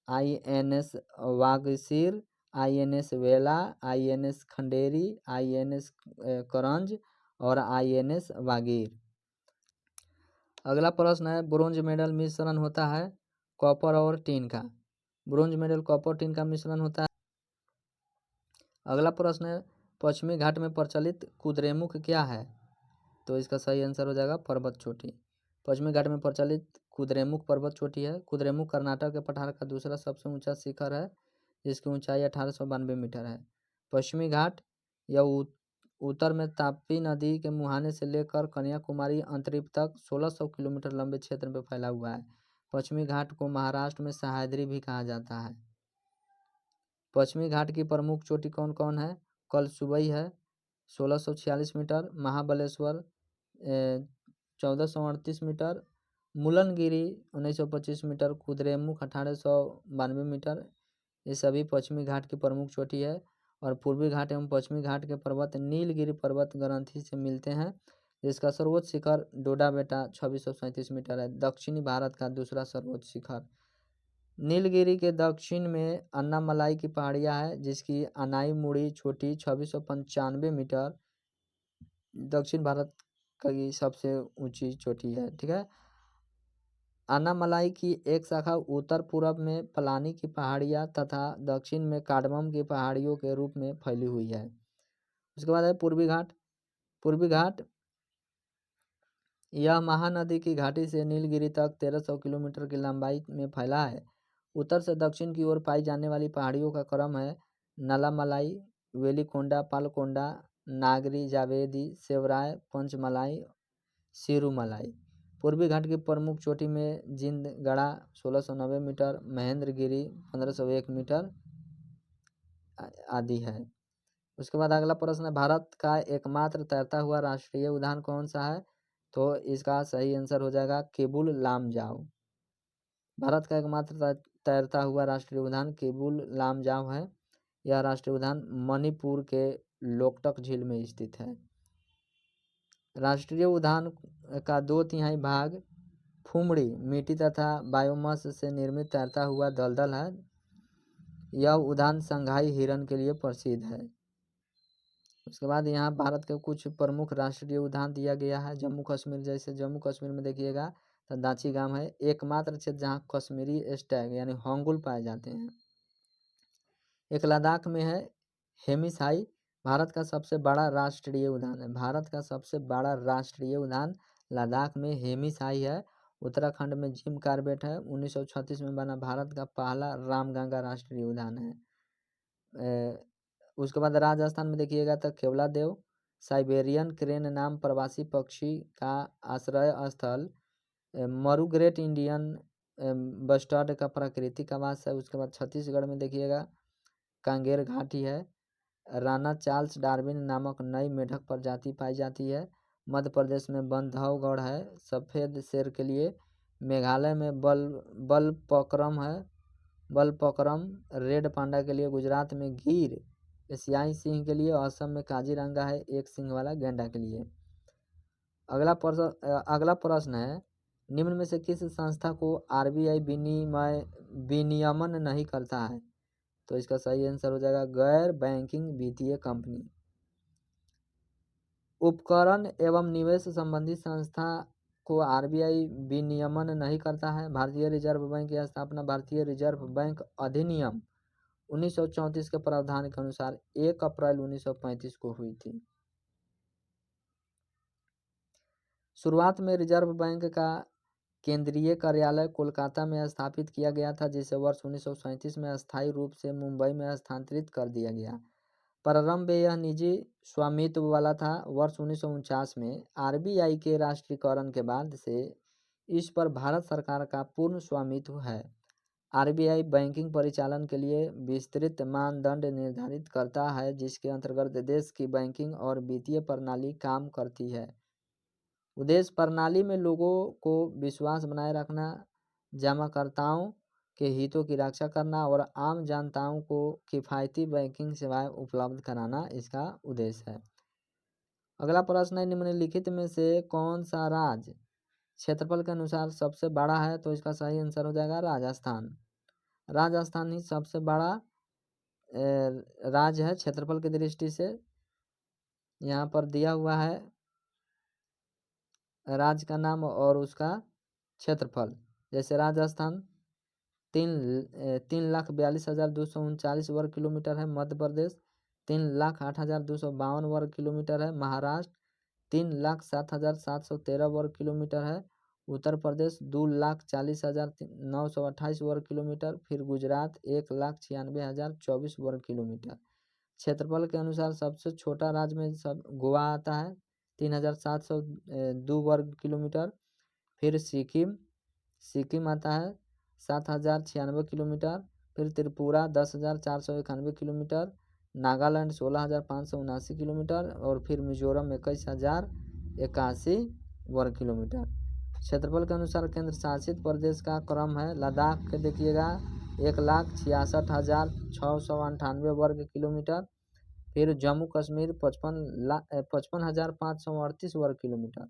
INS Vagsheer, INS वेला, INS खंडेरी, INS करंज और INS वागीर। अगला प्रश्न है ब्रोंज मेडल मिश्रण होता है कॉपर और टिन का। ब्रोंज मेडल कॉपर टिन का मिश्रण होता है। अगला प्रश्न है पश्चिमी घाट में प्रचलित कुद्रेमुख क्या है? तो इसका सही आंसर हो जाएगा पर्वत चोटी। पश्चिमी घाट में प्रचलित कुद्रेमुख पर्वत चोटी है। कुद्रेमुख कर्नाटक के पठार का दूसरा सबसे ऊंचा शिखर है जिसकी ऊंचाई 1892 मीटर है। पश्चिमी घाट या उत्तर में ताप्ती नदी के मुहाने से लेकर कन्याकुमारी अंतरिक्ष तक 1600 किलोमीटर लंबे क्षेत्र में फैला हुआ है। पश्चिमी घाट को महाराष्ट्र में सह्याद्री भी कहा जाता है। पश्चिमी घाट की प्रमुख चोटी कौन कौन है? कलसुबई है 1646 metre, Mahabaleshwar 1438 metre, Mullayanagiri 1925 metre, Kudremukh 1892 metre. ये सभी पश्चिमी घाट की प्रमुख चोटी है। और पूर्वी घाट एवं पश्चिमी घाट के पर्वत नीलगिरी पर्वत ग्रंथि से मिलते हैं जिसका सर्वोच्च शिखर डोडा बेटा 2637 मीटर है। दक्षिणी भारत का दूसरा सर्वोच्च शिखर नीलगिरी के दक्षिण में अन्नामलाई की पहाड़ियाँ है जिसकी अनाई मुड़ी चोटी 2695 मीटर दक्षिण भारत की सबसे ऊंची चोटी है। ठीक है, अन्नामलाई की एक शाखा उत्तर पूर्व में पलानी की पहाड़ियाँ तथा दक्षिण में कार्डमम की पहाड़ियों के रूप में फैली हुई है। उसके बाद है पूर्वी घाट। पूर्वी घाट यह महानदी की घाटी से नीलगिरी तक 1300 किलोमीटर की लंबाई में फैला है। उत्तर से दक्षिण की ओर पाई जाने वाली पहाड़ियों का क्रम है नलामलाई, वेलिकोंडा, पालकोंडा, नागरी, जावेदी, सेवराय, पंचमलाई, सिरुमलाई। पूर्वी घाट की प्रमुख चोटी में जिंदगड़ा 1690 मीटर, महेंद्रगिरी 1501 मीटर आदि है। उसके बाद अगला प्रश्न है, भारत का एकमात्र तैरता हुआ राष्ट्रीय उद्यान कौन सा है? तो इसका सही आंसर हो जाएगा केबुल लामजाओ। भारत का एकमात्र तैरता हुआ राष्ट्रीय उद्यान केबुल लामजाओ है। यह राष्ट्रीय उद्यान मणिपुर के लोकटक झील में स्थित है। राष्ट्रीय उद्यान का 2/3 भाग फुमड़ी मिट्टी तथा बायोमास से निर्मित तैरता हुआ दलदल है। यह उद्यान संघाई हिरन के लिए प्रसिद्ध है। उसके बाद यहाँ भारत के कुछ प्रमुख राष्ट्रीय उद्यान दिया गया है। जम्मू कश्मीर, जैसे जम्मू कश्मीर में देखिएगा तो दाची गांव है, एकमात्र क्षेत्र जहाँ कश्मीरी स्टैग यानी होंगुल पाए जाते हैं। एक लद्दाख में है हेमिसाई, भारत का सबसे बड़ा राष्ट्रीय उद्यान है। भारत का सबसे बड़ा राष्ट्रीय उद्यान लद्दाख में हेमिसाई है। उत्तराखंड में जिम कार्बेट है। 1936 में बना भारत का पहला रामगंगा राष्ट्रीय उद्यान है। उसके बाद राजस्थान में देखिएगा तो केवलादेव, साइबेरियन क्रेन नाम प्रवासी पक्षी का आश्रय स्थल, मरु ग्रेट इंडियन बस्टर्ड का प्राकृतिक आवास है। उसके बाद छत्तीसगढ़ में देखिएगा कांगेर घाटी है। राणा चार्ल्स डार्विन नामक नई मेढक प्रजाति पाई जाती है। मध्य प्रदेश में बंधवगढ़ है सफ़ेद शेर के लिए। मेघालय में बलपक्रम है, बलपक्रम रेड पांडा के लिए। गुजरात में गिर एशियाई सिंह के लिए। असम में काजीरंगा है एक सिंह वाला गैंडा के लिए। अगला प्रश्न है, निम्न में से किस संस्था को आरबीआई विनियमन नहीं करता है? तो इसका सही आंसर हो जाएगा गैर बैंकिंग वित्तीय कंपनी। उपकरण एवं निवेश संबंधी संस्था को आरबीआई विनियमन नहीं करता है। भारतीय रिजर्व बैंक की स्थापना भारतीय रिजर्व बैंक अधिनियम 1934 के प्रावधान के अनुसार 1 अप्रैल 1935 को हुई थी। शुरुआत में रिजर्व बैंक का केंद्रीय कार्यालय कोलकाता में स्थापित किया गया था, जिसे वर्ष 1937 में अस्थायी रूप से मुंबई में स्थानांतरित कर दिया गया। प्रारंभ में यह निजी स्वामित्व वाला था। वर्ष 1949 में आरबीआई के राष्ट्रीयकरण के बाद से इस पर भारत सरकार का पूर्ण स्वामित्व है। आरबीआई बैंकिंग परिचालन के लिए विस्तृत मानदंड निर्धारित करता है, जिसके अंतर्गत देश की बैंकिंग और वित्तीय प्रणाली काम करती है। उद्देश्य प्रणाली में लोगों को विश्वास बनाए रखना, जमाकर्ताओं के हितों की रक्षा करना और आम जनताओं को किफ़ायती बैंकिंग सेवाएं उपलब्ध कराना इसका उद्देश्य है। अगला प्रश्न है, निम्नलिखित में से कौन सा राज्य क्षेत्रफल के अनुसार सबसे बड़ा है? तो इसका सही आंसर हो जाएगा राजस्थान। राजस्थान ही सबसे बड़ा राज्य है क्षेत्रफल की दृष्टि से। यहाँ पर दिया हुआ है राज्य का नाम और उसका क्षेत्रफल। जैसे राजस्थान 3,42,239 वर्ग किलोमीटर है। मध्य प्रदेश 3,08,252 वर्ग किलोमीटर है। महाराष्ट्र 3,07,713 वर्ग किलोमीटर है। उत्तर प्रदेश 2,40,928 वर्ग किलोमीटर। फिर गुजरात 1,96,024 वर्ग किलोमीटर। क्षेत्रफल के अनुसार सबसे छोटा राज्य में सब गोवा आता है 3,702 वर्ग किलोमीटर। फिर सिक्किम आता है 7,096 किलोमीटर। फिर त्रिपुरा 10,491 किलोमीटर। नागालैंड 16,579 किलोमीटर। और फिर मिजोरम 21,081 वर्ग किलोमीटर। क्षेत्रफल के अनुसार केंद्र शासित प्रदेश का क्रम है। लद्दाख के देखिएगा 1,66,698 वर्ग किलोमीटर। फिर जम्मू कश्मीर 55,538 वर्ग किलोमीटर।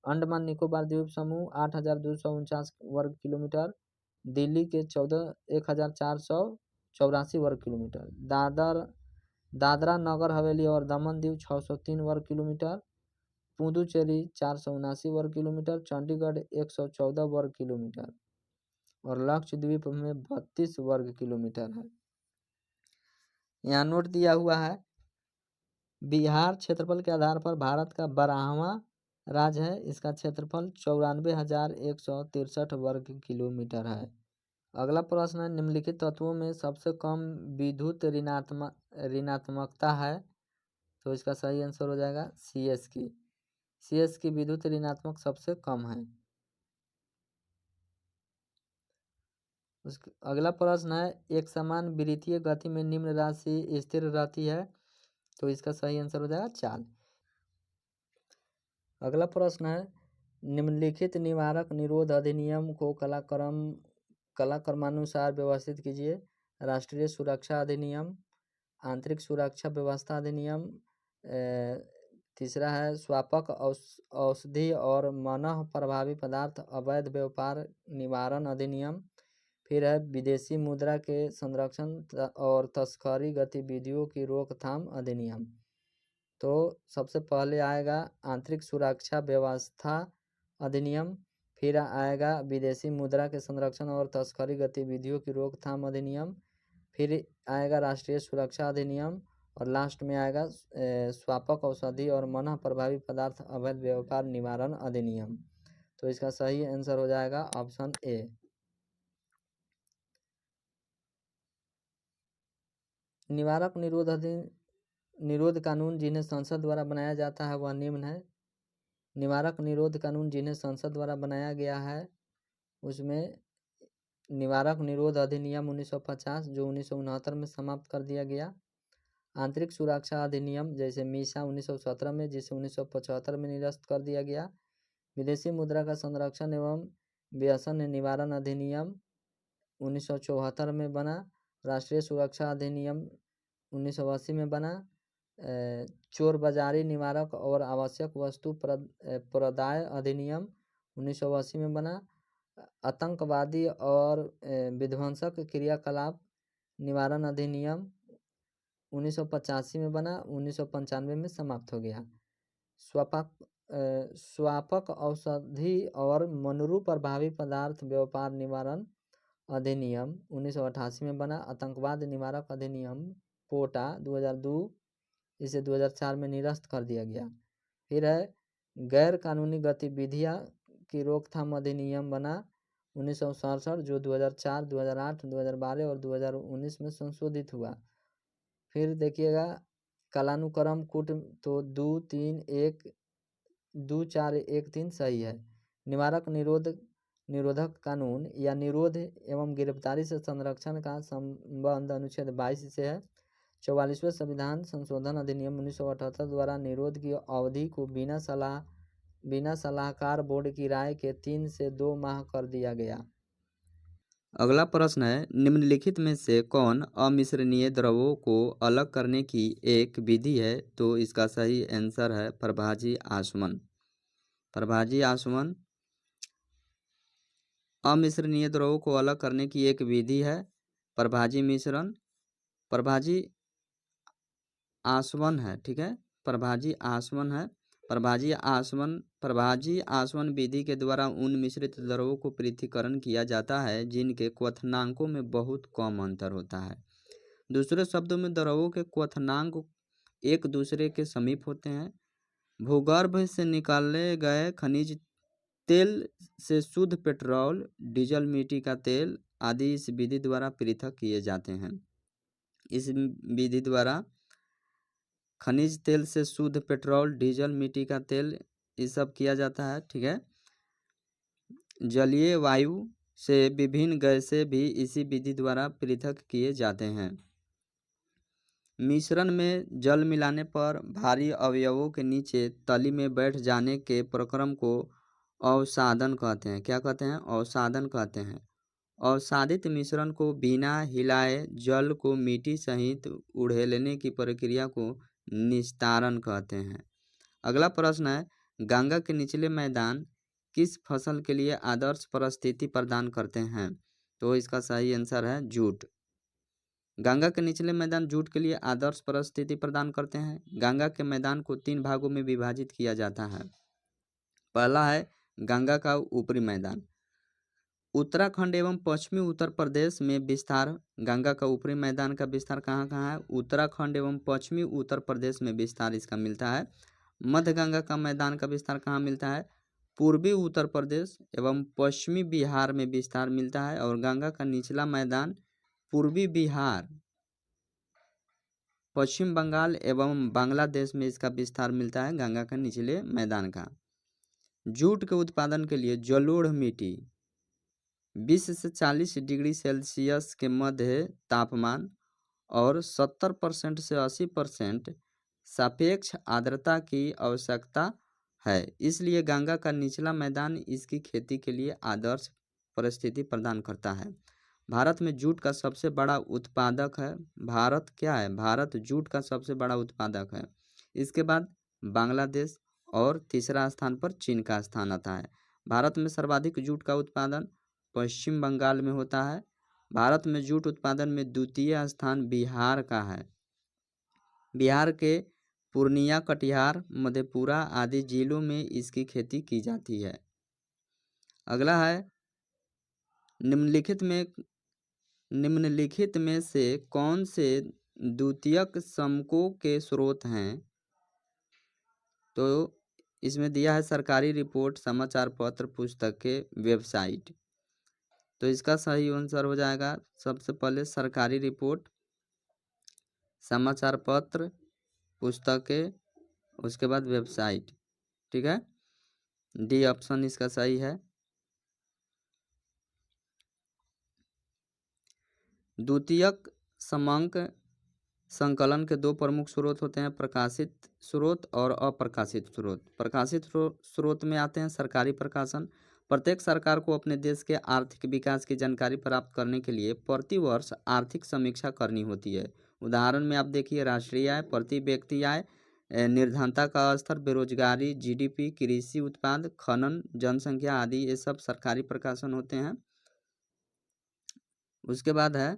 अंडमान निकोबार द्वीप समूह 8,249 वर्ग किलोमीटर। दिल्ली के 1,484 वर्ग किलोमीटर। दादरा नगर हवेली और दमन दीव 603 वर्ग किलोमीटर। पुदुचेरी 479 वर्ग किलोमीटर, चंडीगढ़ 114 वर्ग किलोमीटर और लक्षद्वीप में 32 वर्ग किलोमीटर है। यहाँ नोट दिया हुआ है, बिहार क्षेत्रफल के आधार पर भारत का 12वां राज्य है। इसका क्षेत्रफल 94,163 वर्ग किलोमीटर है। अगला प्रश्न है, निम्नलिखित तत्वों में सबसे कम विद्युत ऋणात्मकता है। तो इसका सही आंसर हो जाएगा CS की विद्युत ऋणात्मक सबसे कम है। अगला प्रश्न है, एक समान वृत्तीय गति में निम्न राशि स्थिर रहती है। तो इसका सही आंसर हो जाएगा 4। अगला प्रश्न है, निम्नलिखित निवारक निरोध अधिनियम को कालक्रमानुसार व्यवस्थित कीजिए। राष्ट्रीय सुरक्षा अधिनियम, आंतरिक सुरक्षा व्यवस्था अधिनियम, तीसरा है स्वापक औषधि और मानव प्रभावी पदार्थ अवैध व्यापार निवारण अधिनियम, फिर है विदेशी मुद्रा के संरक्षण और तस्करी गतिविधियों की रोकथाम अधिनियम। तो सबसे पहले आएगा आंतरिक सुरक्षा व्यवस्था अधिनियम, फिर आएगा विदेशी मुद्रा के संरक्षण और तस्करी गतिविधियों की रोकथाम अधिनियम, फिर आएगा राष्ट्रीय सुरक्षा अधिनियम और लास्ट में आएगा स्वापक औषधि और मानव प्रभावी पदार्थ अवैध व्यापार निवारण अधिनियम। तो इसका सही आंसर हो जाएगा ऑप्शन ए। निवारक निरोध कानून जिन्हें संसद द्वारा बनाया जाता है वह निम्न है। निवारक निरोध कानून जिन्हें संसद द्वारा बनाया गया है उसमें निवारक निरोध अधिनियम 1950 जो 1969 में समाप्त कर दिया गया। आंतरिक सुरक्षा अधिनियम जैसे मीसा 1917 में, जिसे 1975 में निरस्त कर दिया गया। विदेशी मुद्रा का संरक्षण एवं व्यसन निवारण अधिनियम 1974 में बना। राष्ट्रीय सुरक्षा अधिनियम 1980 में बना। चोर बाजारी निवारक और आवश्यक वस्तु प्रदाय अधिनियम 1980 में बना। आतंकवादी और विध्वंसक क्रियाकलाप निवारण अधिनियम 1985 में बना, 1995 में समाप्त हो गया। स्वापक औषधि और मनोरूप प्रभावी पदार्थ व्यापार निवारण अधिनियम 1988 में बना। आतंकवाद निवारक अधिनियम पोटा 2002, इसे 2004 में निरस्त कर दिया गया। फिर है गैर कानूनी गतिविधियां की रोकथाम अधिनियम बना 1967 जो 2004, 2008, 2012 और 2019 में संशोधित हुआ। फिर देखिएगा कालानुक्रम कूट तो 2-4-1-3 सही है। निवारक निरोधक कानून या निरोध एवं गिरफ्तारी से संरक्षण का संबंध अनुच्छेद 22 से है। 44वें संविधान संशोधन अधिनियम 1978 द्वारा निरोध की अवधि को बिना सलाहकार बोर्ड की राय के 3 से 2 माह कर दिया गया। अगला प्रश्न है, निम्नलिखित में से कौन अमिश्रणीय द्रवों को अलग करने की एक विधि है। तो इसका सही आंसर है प्रभाजी आसवन। प्रभाजी आसवन अमिश्रणीय द्रवों को अलग करने की एक विधि है। प्रभाजी मिश्रण प्रभाजी आसवन है, ठीक है, प्रभाजी आसवन है। प्रभाजी आसवन विधि के द्वारा उन मिश्रित द्रवों को पृथक्करण किया जाता है जिनके क्वथनांकों में बहुत कम अंतर होता है। दूसरे शब्दों में द्रवों के क्वथनांक एक दूसरे के समीप होते हैं। भूगर्भ से निकाले गए खनिज तेल से शुद्ध पेट्रोल, डीजल, मिट्टी का तेल आदि इस विधि द्वारा पृथक किए जाते हैं। इस विधि द्वारा खनिज तेल से शुद्ध पेट्रोल, डीजल, मिट्टी का तेल ये सब किया जाता है, ठीक है। जलीय वायु से विभिन्न गैसें भी इसी विधि द्वारा पृथक किए जाते हैं। मिश्रण में जल मिलाने पर भारी अवयवों के नीचे तली में बैठ जाने के प्रक्रम को अवसादन कहते हैं। क्या कहते हैं? अवसादन कहते हैं। अवसादित मिश्रण को बिना हिलाए जल को मिट्टी सहित उड़ेलने की प्रक्रिया को निस्तारण कहते हैं। अगला प्रश्न है, गंगा के निचले मैदान किस फसल के लिए आदर्श परिस्थिति प्रदान करते हैं। तो इसका सही आंसर है जूट। गंगा के निचले मैदान जूट के लिए आदर्श परिस्थिति प्रदान करते हैं। गंगा के मैदान को 3 भागों में विभाजित किया जाता है। पहला है गंगा का ऊपरी मैदान। उत्तराखंड एवं पश्चिमी उत्तर प्रदेश में विस्तार। गंगा का ऊपरी मैदान का विस्तार कहाँ कहाँ है? उत्तराखंड एवं पश्चिमी उत्तर प्रदेश में विस्तार इसका मिलता है। मध्य गंगा का मैदान का विस्तार कहाँ मिलता है? पूर्वी उत्तर प्रदेश एवं पश्चिमी बिहार में विस्तार मिलता है। और गंगा का निचला मैदान पूर्वी बिहार, पश्चिम बंगाल एवं बांग्लादेश में इसका विस्तार मिलता है गंगा के निचले मैदान का। जूट के उत्पादन के लिए जलोढ़ मिट्टी 20 से 40 डिग्री सेल्सियस के मध्य तापमान और 70% से 80% सापेक्ष आर्द्रता की आवश्यकता है। इसलिए गंगा का निचला मैदान इसकी खेती के लिए आदर्श परिस्थिति प्रदान करता है। भारत में जूट का सबसे बड़ा उत्पादक है। भारत क्या है? भारत जूट का सबसे बड़ा उत्पादक है। इसके बाद बांग्लादेश और तीसरा स्थान पर चीन का स्थान आता है। भारत में सर्वाधिक जूट का उत्पादन पश्चिम बंगाल में होता है। भारत में जूट उत्पादन में द्वितीय स्थान बिहार का है। बिहार के पूर्णिया, कटिहार, मधेपुरा आदि जिलों में इसकी खेती की जाती है। अगला है निम्नलिखित में से कौन से द्वितीयक समकों के स्रोत हैं? तो इसमें दिया है सरकारी रिपोर्ट, समाचार पत्र, पुस्तकें, वेबसाइट। तो इसका सही आंसर हो जाएगा सबसे पहले सरकारी रिपोर्ट, समाचार पत्र, पुस्तकें, उसके बाद वेबसाइट। ठीक है, डी ऑप्शन इसका सही है। द्वितीयक समांक संकलन के 2 प्रमुख स्रोत होते हैं, प्रकाशित स्रोत और अप्रकाशित स्रोत। प्रकाशित स्रोत में आते हैं सरकारी प्रकाशन। प्रत्येक सरकार को अपने देश के आर्थिक विकास की जानकारी प्राप्त करने के लिए प्रतिवर्ष आर्थिक समीक्षा करनी होती है। उदाहरण में आप देखिए राष्ट्रीय आय, प्रति व्यक्ति आय, निर्धनता का स्तर, बेरोजगारी, जीडीपी, कृषि उत्पाद, खनन, जनसंख्या आदि ये सब सरकारी प्रकाशन होते हैं। उसके बाद है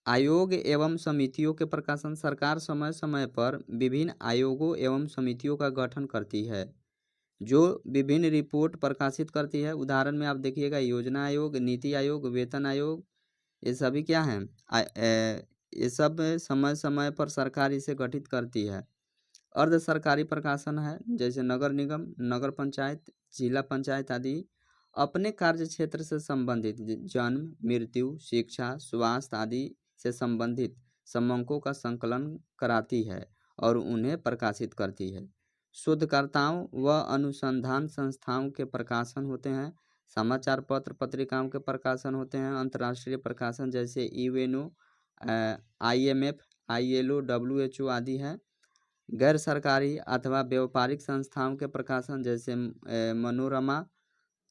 आयोग एवं समितियों के प्रकाशन। सरकार समय समय पर विभिन्न आयोगों एवं समितियों का गठन करती है जो विभिन्न रिपोर्ट प्रकाशित करती है। उदाहरण में आप देखिएगा योजना आयोग, नीति आयोग, वेतन आयोग, ये सभी क्या हैं? ये सब समय समय पर सरकार इसे गठित करती है। अर्ध सरकारी प्रकाशन है जैसे नगर निगम, नगर पंचायत, जिला पंचायत आदि अपने कार्य क्षेत्र से संबंधित जन्म, मृत्यु, शिक्षा, स्वास्थ्य आदि से संबंधित समंकों का संकलन कराती है और उन्हें प्रकाशित करती है। शोधकर्ताओं व अनुसंधान संस्थाओं के प्रकाशन होते हैं। समाचार पत्र पत्रिकाओं के प्रकाशन होते हैं। अंतर्राष्ट्रीय प्रकाशन जैसे यूएनओ, IMF, ILO, WHO आदि हैं। गैर सरकारी अथवा व्यापारिक संस्थाओं के प्रकाशन जैसे मनोरमा,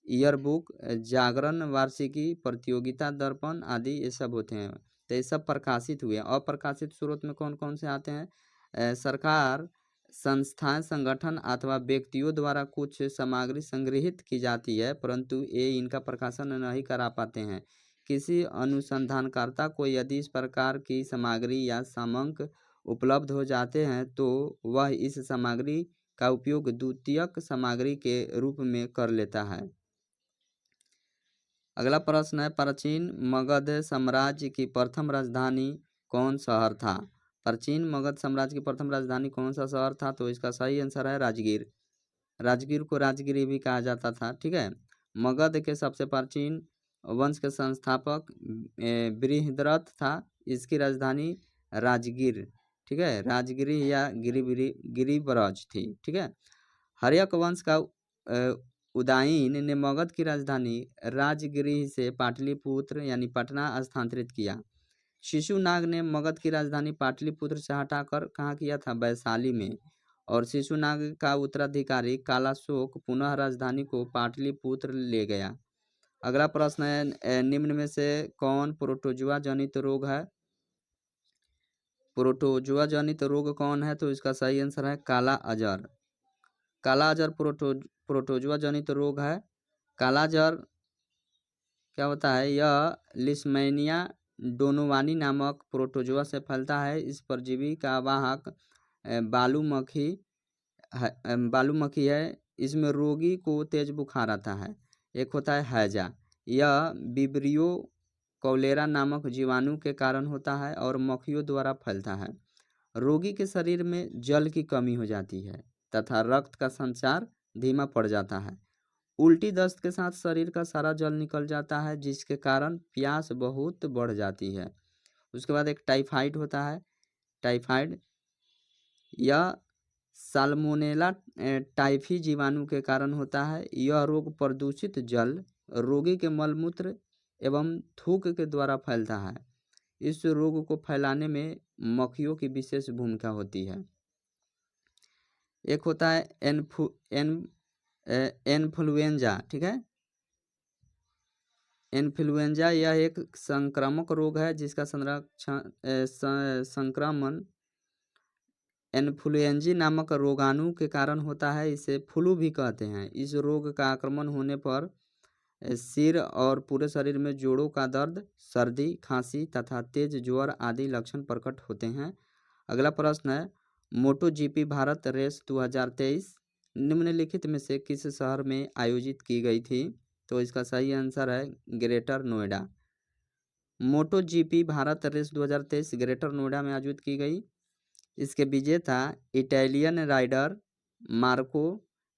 ईयरबुक, जागरण, वार्षिकी, प्रतियोगिता दर्पण आदि ये सब होते हैं। तो ये सब प्रकाशित हुए। अप्रकाशित स्रोत में कौन कौन से आते हैं? सरकार, संस्थाएं, संगठन अथवा व्यक्तियों द्वारा कुछ सामग्री संग्रहित की जाती है परंतु ये इनका प्रकाशन नहीं करा पाते हैं। किसी अनुसंधानकर्ता को यदि इस प्रकार की सामग्री या सामंक उपलब्ध हो जाते हैं तो वह इस सामग्री का उपयोग द्वितीयक सामग्री के रूप में कर लेता है। अगला प्रश्न है प्राचीन मगध साम्राज्य की प्रथम राजधानी कौन शहर था? प्राचीन मगध साम्राज्य की प्रथम राजधानी कौन सा शहर था? तो इसका सही आंसर है राजगीर। राजगीर को राजगिरी भी कहा जाता था। ठीक है, मगध के सबसे प्राचीन वंश के संस्थापक बृहद्रथ था। इसकी राजधानी राजगीर, ठीक है, राजगिरी या गिरिब्रज थी। ठीक है, हर्यक वंश का उदयन ने मगध की राजधानी राजगिरी से पाटलिपुत्र यानी पटना स्थानांतरित किया। शिशुनाग ने मगध की राजधानी पाटलिपुत्र से हटाकर कहाँ किया था? वैशाली में। और शिशुनाग का उत्तराधिकारी कालाशोक पुनः राजधानी को पाटलिपुत्र ले गया। अगला प्रश्न है निम्न में से कौन प्रोटोजुआ जनित रोग है? प्रोटोजुआ जनित रोग कौन है? तो इसका सही आंसर है काला अजर। काला अजर प्रोटोजुआ जनित रोग है। काला अजर क्या होता है, यह लिस्मैनिया डोनोवानी नामक प्रोटोजोआ से फैलता है। इस परजीवी का वाहक बालूमक्खी है। इसमें रोगी को तेज बुखार आता है। एक होता है हैजा, यह विब्रियो कॉलेरा नामक जीवाणु के कारण होता है और मक्खियों द्वारा फैलता है। रोगी के शरीर में जल की कमी हो जाती है तथा रक्त का संचार धीमा पड़ जाता है। उल्टी दस्त के साथ शरीर का सारा जल निकल जाता है, जिसके कारण प्यास बहुत बढ़ जाती है। उसके बाद एक टाइफाइड होता है। टाइफाइड यह साल्मोनेला टाइफी जीवाणु के कारण होता है। यह रोग प्रदूषित जल, रोगी के मलमूत्र एवं थूक के द्वारा फैलता है। इस रोग को फैलाने में मक्खियों की विशेष भूमिका होती है। एक होता है इन्फ्लुएंजा, ठीक है। इन्फ्लुएंजा यह एक संक्रामक रोग है जिसका संक्रमण इन्फ्लुएंजी नामक रोगाणु के कारण होता है। इसे फ्लू भी कहते हैं। इस रोग का आक्रमण होने पर सिर और पूरे शरीर में जोड़ों का दर्द, सर्दी, खांसी तथा तेज ज्वर आदि लक्षण प्रकट होते हैं। अगला प्रश्न है, मोटो जीपी भारत रेस 2023 निम्नलिखित में से किस शहर में आयोजित की गई थी? तो इसका सही आंसर है greater Noida. Moto GP Bharat race 2023 greater Noida में आयोजित की गई। इसके विजेता इटालियन राइडर मार्को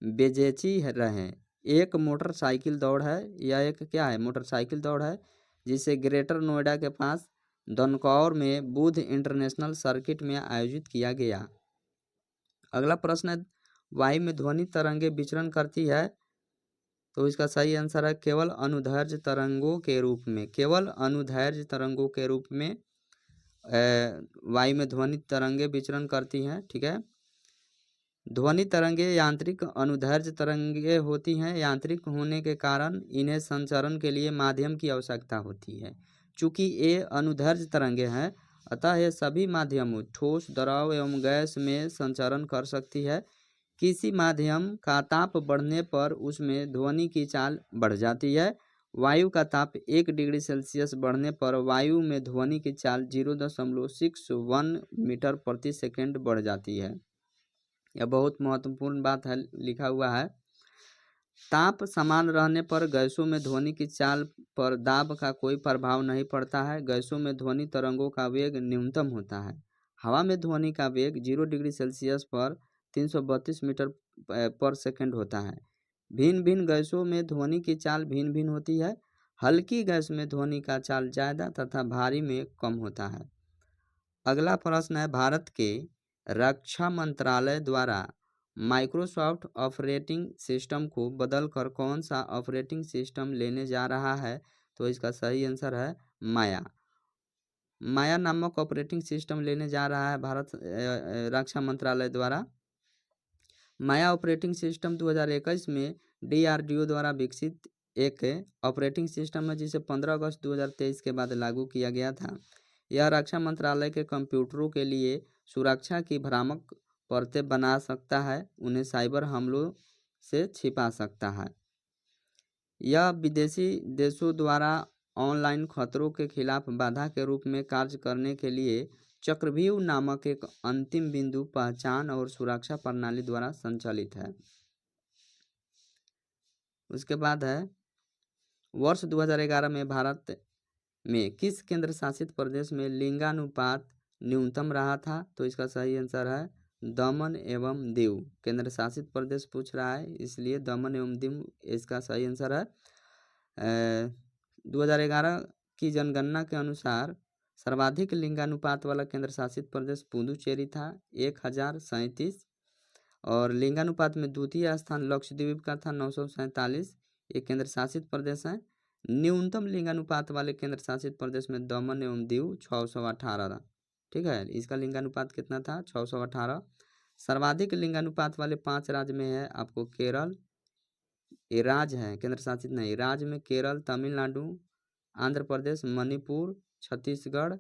बेजेची रहे। एक मोटरसाइकिल दौड़ है, यह एक क्या है, मोटरसाइकिल दौड़ है, जिसे ग्रेटर नोएडा के पास दनकौर में बुध इंटरनेशनल सर्किट में आयोजित किया गया। अगला प्रश्न है, वायु में ध्वनि तरंगे विचरण करती है? तो इसका सही आंसर है केवल अनुदैर्घ्य तरंगों के रूप में। केवल अनुदैर्घ्य तरंगों के रूप में वायु में ध्वनि तरंगे विचरण करती हैं, ठीक है। ध्वनि तरंगे यांत्रिक अनुदैर्घ्य तरंगे होती हैं। यांत्रिक होने के कारण इन्हें संचरण के लिए माध्यम की आवश्यकता होती है। चूंकि ये अनुदैर्घ्य तरंगे हैं, अतः ये सभी माध्यमों ठोस, द्रव एवं गैस में संचरण कर सकती है। किसी माध्यम का ताप बढ़ने पर उसमें ध्वनि की चाल बढ़ जाती है। वायु का ताप 1 डिग्री सेल्सियस बढ़ने पर वायु में ध्वनि की चाल 0.61 मीटर प्रति सेकेंड बढ़ जाती है। यह बहुत महत्वपूर्ण बात है, लिखा हुआ है। ताप समान रहने पर गैसों में ध्वनि की चाल पर दाब का कोई प्रभाव नहीं पड़ता है। गैसों में ध्वनि तरंगों का वेग न्यूनतम होता है। हवा में ध्वनि का वेग 0 डिग्री सेल्सियस पर 332 मीटर पर सेकेंड होता है। भिन्न भिन्न गैसों में ध्वनि की चाल भिन्न भिन्न होती है। हल्की गैस में ध्वनि का चाल ज़्यादा तथा भारी में कम होता है। अगला प्रश्न है, भारत के रक्षा मंत्रालय द्वारा माइक्रोसॉफ्ट ऑपरेटिंग सिस्टम को बदलकर कौन सा ऑपरेटिंग सिस्टम लेने जा रहा है? तो इसका सही आंसर है माया। माया नामक ऑपरेटिंग सिस्टम लेने जा रहा है भारत रक्षा मंत्रालय द्वारा। माया ऑपरेटिंग सिस्टम 2021 में DRDO द्वारा विकसित एक ऑपरेटिंग सिस्टम है, जिसे 15 अगस्त 2023 के बाद लागू किया गया था। यह रक्षा मंत्रालय के कंप्यूटरों के लिए सुरक्षा की भ्रामक परतें बना सकता है, उन्हें साइबर हमलों से छिपा सकता है। यह विदेशी देशों द्वारा ऑनलाइन खतरों के खिलाफ बाधा के रूप में कार्य करने के लिए चक्रव्यूह नामक एक अंतिम बिंदु पहचान और सुरक्षा प्रणाली द्वारा संचालित है। उसके बाद है, वर्ष 2011 में भारत में किस केंद्र शासित प्रदेश में लिंगानुपात न्यूनतम रहा था? तो इसका सही आंसर है दमन एवं दीव। केंद्र शासित प्रदेश पूछ रहा है, इसलिए दमन एवं दीव इसका सही आंसर है। 2011 की जनगणना के अनुसार सर्वाधिक लिंगानुपात वाला केंद्र शासित प्रदेश पुदुचेरी था, 1037, और लिंगानुपात में द्वितीय स्थान लक्षद्वीप का था, 947। ये केंद्र शासित प्रदेश हैं। न्यूनतम लिंगानुपात वाले केंद्र शासित प्रदेश में दमन एवं दीव 618, ठीक है। इसका लिंगानुपात कितना था? 618। सर्वाधिक लिंगानुपात वाले 5 राज्य में है आपको केरल, ये राज्य है, केंद्र शासित नहीं। राज्य में केरल, तमिलनाडु, आंध्र प्रदेश, मणिपुर, छत्तीसगढ़,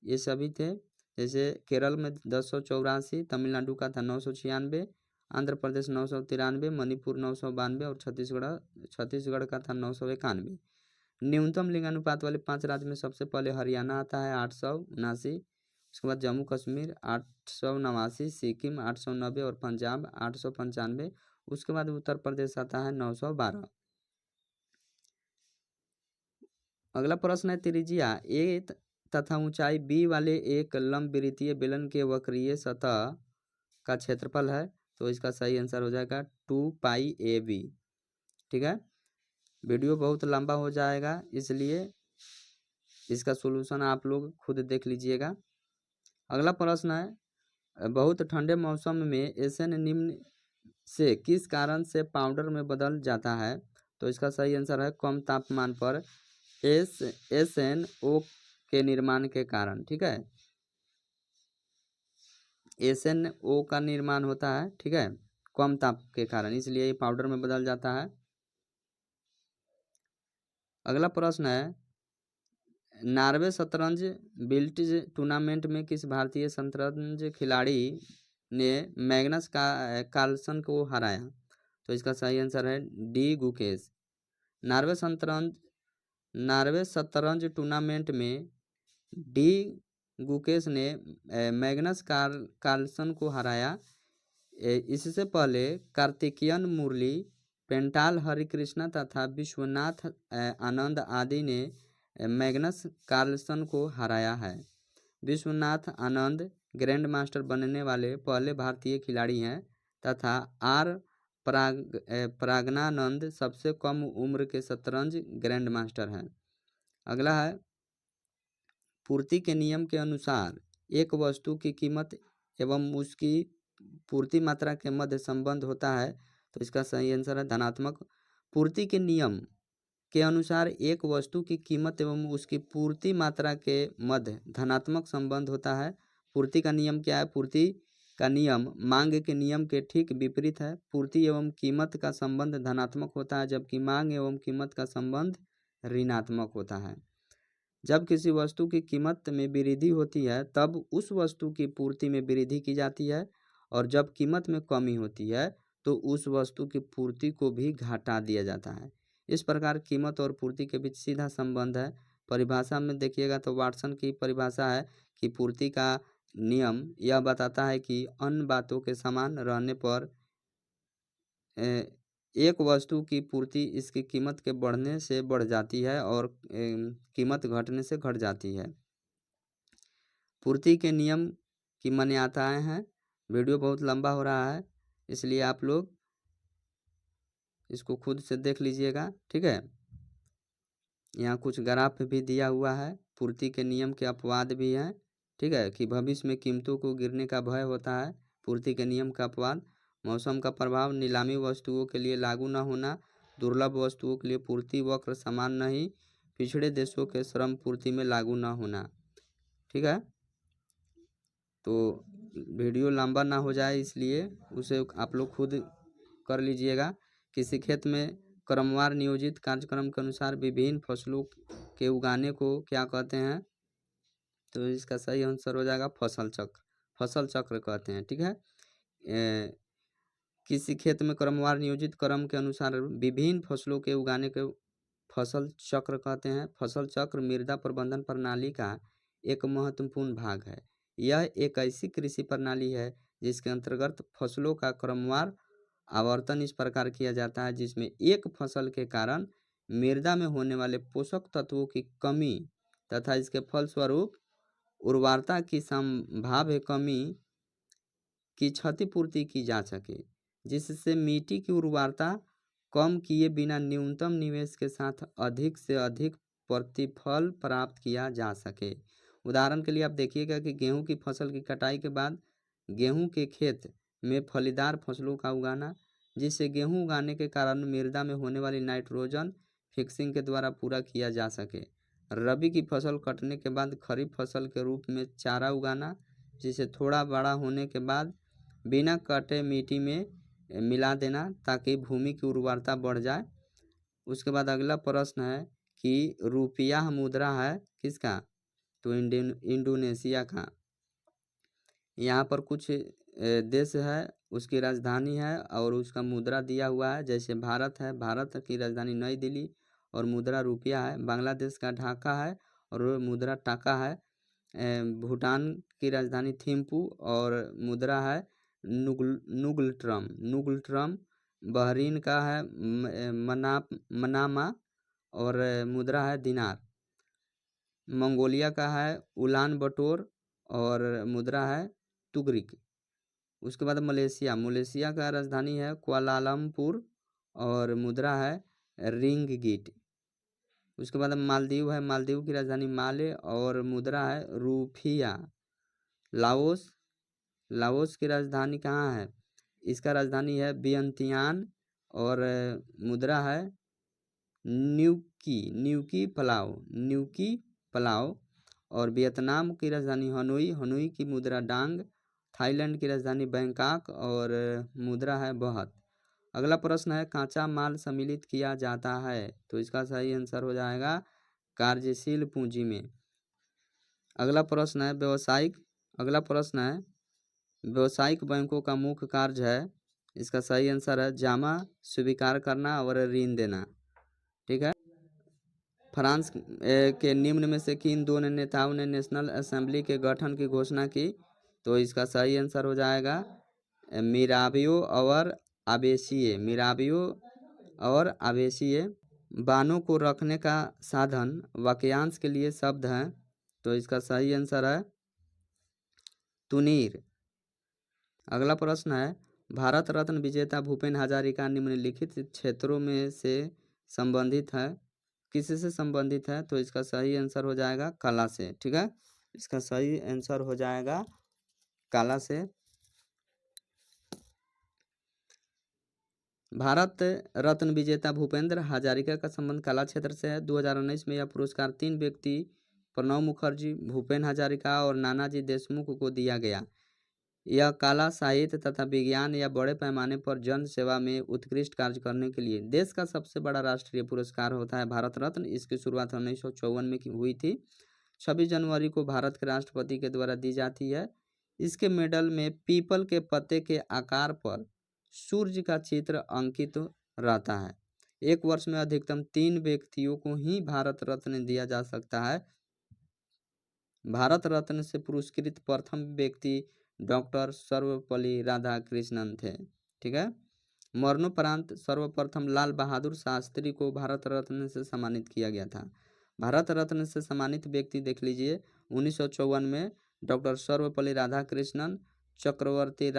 ये सभी थे। जैसे केरल में 1084, तमिलनाडु का था 996, आंध्र प्रदेश 993, मणिपुर 992 और छत्तीसगढ़ का था 991। न्यूनतम लिंगानुपात वाले 5 राज्य में सबसे पहले हरियाणा आता है 879, उसके बाद जम्मू कश्मीर 889, सिक्किम 890 और पंजाब 895। उसके बाद उत्तर प्रदेश आता है 912। अगला प्रश्न है त्रिज्या ए तथा ऊंचाई बी वाले एक लंबवृत्तीय बेलन के वक्रीय सतह का क्षेत्रफल है, तो इसका सही आंसर हो जाएगा 2πAB। ठीक है, वीडियो बहुत लंबा हो जाएगा इसलिए इसका सॉल्यूशन आप लोग खुद देख लीजिएगा। अगला प्रश्न है बहुत ठंडे मौसम में एसएन निम्न से किस कारण से पाउडर में बदल जाता है, तो इसका सही आंसर है कम तापमान पर SnO के निर्माण के कारण। ठीक है, SnO का निर्माण होता है, ठीक है, कम ताप के कारण, इसलिए ये पाउडर में बदल जाता है। अगला प्रश्न है नॉर्वे शतरंज बिल्टिज टूर्नामेंट में किस भारतीय शतरंज खिलाड़ी ने मैग्नस कार्लसन को हराया, तो इसका सही आंसर है डी गुकेश। नॉर्वे शतरंज टूर्नामेंट में डी गुकेश ने मैग्नस कार्लसन को हराया। इससे पहले कार्तिकेयन मुरली, पेंटाल हरिकृष्णा तथा विश्वनाथ आनंद आदि ने मैग्नस कार्लसन को हराया है। विश्वनाथ आनंद ग्रैंड मास्टर बनने वाले पहले भारतीय खिलाड़ी हैं तथा आर प्राज्ञानंद सबसे कम उम्र के शतरंज ग्रैंड मास्टर हैं। अगला है पूर्ति के नियम के अनुसार एक वस्तु की कीमत एवं उसकी पूर्ति मात्रा के मध्य संबंध होता है, तो इसका सही आंसर है धनात्मक। पूर्ति के नियम के अनुसार एक वस्तु की कीमत एवं उसकी पूर्ति मात्रा के मध्य धनात्मक संबंध होता है। पूर्ति का नियम क्या है? पूर्ति का नियम मांग के नियम के ठीक विपरीत है। पूर्ति एवं कीमत का संबंध धनात्मक होता है जबकि मांग एवं कीमत का संबंध ऋणात्मक होता है। जब किसी वस्तु की कीमत में वृद्धि होती है तब उस वस्तु की पूर्ति में वृद्धि की जाती है और जब कीमत में कमी होती है तो उस वस्तु की पूर्ति को भी घटा दिया जाता है। इस प्रकार कीमत और पूर्ति के बीच सीधा संबंध है। परिभाषा में देखिएगा तो वाटसन की परिभाषा है कि पूर्ति का नियम यह बताता है कि अन्य बातों के समान रहने पर एक वस्तु की पूर्ति इसकी कीमत के बढ़ने से बढ़ जाती है और कीमत घटने से घट जाती है। पूर्ति के नियम की मान्यताएं हैं। वीडियो बहुत लंबा हो रहा है इसलिए आप लोग इसको खुद से देख लीजिएगा। ठीक है, यहाँ कुछ ग्राफ भी दिया हुआ है। पूर्ति के नियम के अपवाद भी हैं। ठीक है, कि भविष्य में कीमतों को गिरने का भय होता है। पूर्ति के नियम का अपवाद मौसम का प्रभाव, नीलामी वस्तुओं के लिए लागू न होना, दुर्लभ वस्तुओं के लिए पूर्ति वक्र समान नहीं, पिछड़े देशों के श्रम पूर्ति में लागू न होना। ठीक है, तो वीडियो लंबा ना हो जाए इसलिए उसे आप लोग खुद कर लीजिएगा। किसी खेत में क्रमवार नियोजित कार्यक्रम के अनुसार विभिन्न फसलों के उगाने को क्या कहते हैं, तो इसका सही आंसर हो जाएगा फसल चक्र। फसल चक्र कहते हैं। ठीक है, किसी खेत में क्रमवार नियोजित क्रम के अनुसार विभिन्न फसलों के उगाने के फसल चक्र कहते हैं। फसल चक्र मृदा प्रबंधन प्रणाली का एक महत्वपूर्ण भाग है। यह एक ऐसी कृषि प्रणाली है जिसके अंतर्गत फसलों का क्रमवार आवर्तन इस प्रकार किया जाता है जिसमें एक फसल के कारण मृदा में होने वाले पोषक तत्वों की कमी तथा इसके फलस्वरूप उर्वरता की संभाव्य कमी की क्षतिपूर्ति की जा सके, जिससे मिट्टी की उर्वरता कम किए बिना न्यूनतम निवेश के साथ अधिक से अधिक प्रतिफल प्राप्त किया जा सके। उदाहरण के लिए आप देखिएगा कि गेहूं की फसल की कटाई के बाद गेहूं के खेत में फलीदार फसलों का उगाना, जिससे गेहूं उगाने के कारण मृदा में होने वाली नाइट्रोजन फिक्सिंग के द्वारा पूरा किया जा सके। रबी की फसल कटने के बाद खरीफ फसल के रूप में चारा उगाना, जिसे थोड़ा बड़ा होने के बाद बिना कटे मिट्टी में मिला देना ताकि भूमि की उर्वरता बढ़ जाए। उसके बाद अगला प्रश्न है कि रुपया मुद्रा है किसका, तो इंडोनेशिया का। यहाँ पर कुछ देश है उसकी राजधानी है और उसका मुद्रा दिया हुआ है। जैसे भारत है, भारत की राजधानी नई दिल्ली और मुद्रा रुपया है। बांग्लादेश का ढाका है और मुद्रा टाका है। भूटान की राजधानी थिम्पू और मुद्रा है नुगलट्रम। बहरीन का है मनामा और मुद्रा है दिनार। मंगोलिया का है उलान बटोर और मुद्रा है तुगरिक। उसके बाद मलेशिया का राजधानी है कुआलालंपुर और मुद्रा है रिंगगिट। उसके बाद मालदीव की राजधानी माले और मुद्रा है रूफिया। लाओस की राजधानी कहाँ है? इसका राजधानी है वियंतियान और मुद्रा है न्यूकी पलाओ। और वियतनाम की राजधानी हनोई की मुद्रा डांग। थाईलैंड की राजधानी बैंकॉक और मुद्रा है बहत। अगला प्रश्न है कांचा माल सम्मिलित किया जाता है, तो इसका सही आंसर हो जाएगा कार्यशील पूंजी में। अगला प्रश्न है व्यावसायिक बैंकों का मुख्य कार्य है, इसका सही आंसर है जमा स्वीकार करना और ऋण देना। ठीक है। फ्रांस के निम्न में से किन दो नेताओं ने नेशनल असेंबली के गठन की घोषणा की? तो इसका सही आंसर हो जाएगा मिराबियो और आवेसिए। बानों को रखने का साधन वाक्यांश के लिए शब्द है, तो इसका सही आंसर है तुनीर। अगला प्रश्न है भारत रत्न विजेता भूपेन हजारिका निम्नलिखित क्षेत्रों में से संबंधित है, किससे संबंधित है? तो इसका सही आंसर हो जाएगा कला से। ठीक है, इसका सही आंसर हो जाएगा कला से। भारत रत्न विजेता भूपेंद्र हजारिका का संबंध कला क्षेत्र से है। 2019 में यह पुरस्कार 3 व्यक्ति प्रणब मुखर्जी, भूपेन हजारिका और नानाजी देशमुख को दिया गया। यह कला, साहित्य तथा विज्ञान या बड़े पैमाने पर जन सेवा में उत्कृष्ट कार्य करने के लिए देश का सबसे बड़ा राष्ट्रीय पुरस्कार होता है भारत रत्न। इसकी शुरुआत 1954 में हुई थी। 26 जनवरी को भारत के राष्ट्रपति के द्वारा दी जाती है। इसके मेडल में पीपल के पत्ते के आकार पर सूर्य का चित्र अंकित रहता है। एक वर्ष में अधिकतम 3 व्यक्तियों को ही भारत रत्न दिया जा सकता है। भारत रत्न से पुरस्कृत प्रथम व्यक्ति डॉक्टर सर्वपल्ली राधाकृष्णन थे। ठीक है। मरणोपरांत सर्वप्रथम लाल बहादुर शास्त्री को भारत रत्न से सम्मानित किया गया था। भारत रत्न से सम्मानित व्यक्ति देख लीजिए 1954 में डॉक्टर सर्वपल्ली राधाकृष्णन, चक्रवर्ती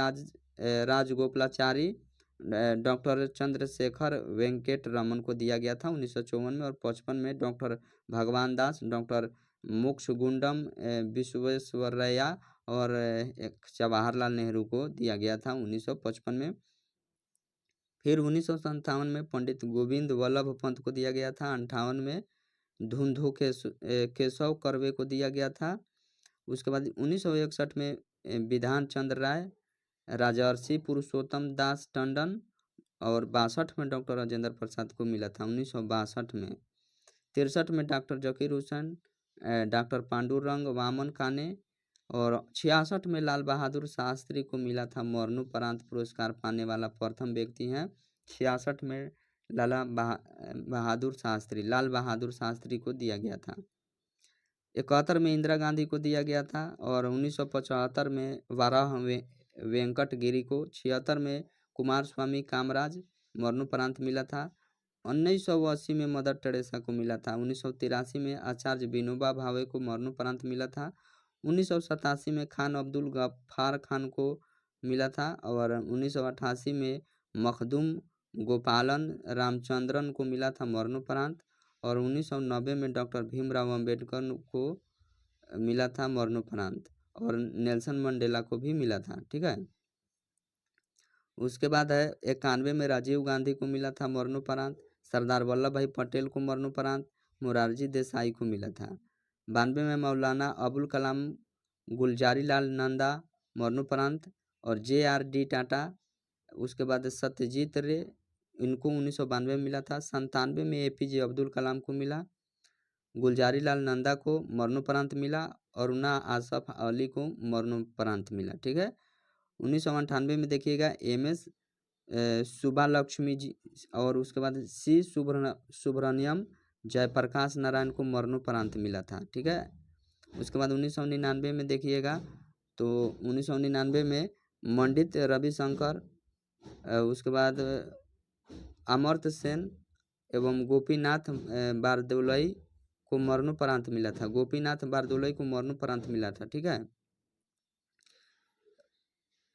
राजगोपालाचारी, डॉक्टर चंद्रशेखर वेंकट रमन को दिया गया था 1954 में। और 55 में डॉक्टर भगवान दास, डॉक्टर मोक्षगुंडम विश्वेश्वरैया और जवाहरलाल नेहरू को दिया गया था 1955 में। फिर 1957 में पंडित गोविंद वल्लभ पंत को दिया गया था। 58 में धुंधु केशव कर्वे को दिया गया था। उसके बाद 1961 में विधान चंद्र राय, राजर्षि पुरुषोत्तम दास टंडन और 62 में डॉक्टर राजेंद्र प्रसाद को मिला था 1962 में। 63 में डॉक्टर जकीर हुसैन, डॉक्टर पांडुरंग वामन काने और 66 में लाल बहादुर शास्त्री को मिला था। मरणोपरांत पुरस्कार पाने वाला प्रथम व्यक्ति हैं 66 में लाल बहादुर शास्त्री को दिया गया था। 71 में इंदिरा गांधी को दिया गया था और 1975 में वाराह वेंकट गिरी को। 76 में कुमार स्वामी कामराज मरणोपरांत मिला था। 1980 में मदर टेरेसा को मिला था। 1983 में आचार्य विनोबा भावे को मरणोपरांत मिला था। 1987 में खान अब्दुल गफ्फार खान को मिला था और 1988 में मखदूम गोपालन रामचंद्रन को मिला था मरणोपरांत। और 1990 में डॉक्टर भीमराव अंबेडकर को मिला था मरणोपरांत और नेल्सन मंडेला को भी मिला था। ठीक है। उसके बाद है 91 में राजीव गांधी को मिला था मरणोपरांत। सरदार वल्लभ भाई पटेल को मरणोपरांत मोरारजी देसाई को मिला था। 92 में मौलाना अबुल कलाम गुलजारी लाल नंदा मरणोपरांत और JRD टाटा, उसके बाद सत्यजीत रे, इनको 1992 में मिला था। 97 में APJ अब्दुल कलाम को मिला। गुलजारी लाल नंदा को मरणोपरांत मिला और उना आसफ अली को मरणोपरांत मिला। ठीक है। 1998 में देखिएगा MS सुब्बालक्ष्मी जी और उसके बाद C सुब्रमण्यम जयप्रकाश नारायण को मरणोपरांत मिला था। ठीक है, उसके बाद 1999 में देखिएगा तो 1999 में पंडित रविशंकर, उसके बाद अमर्त्य सेन एवं गोपीनाथ बारदोलई को मरणोपरांत मिला था। गोपीनाथ बारदोलई को मरणोपरांत मिला था। ठीक है,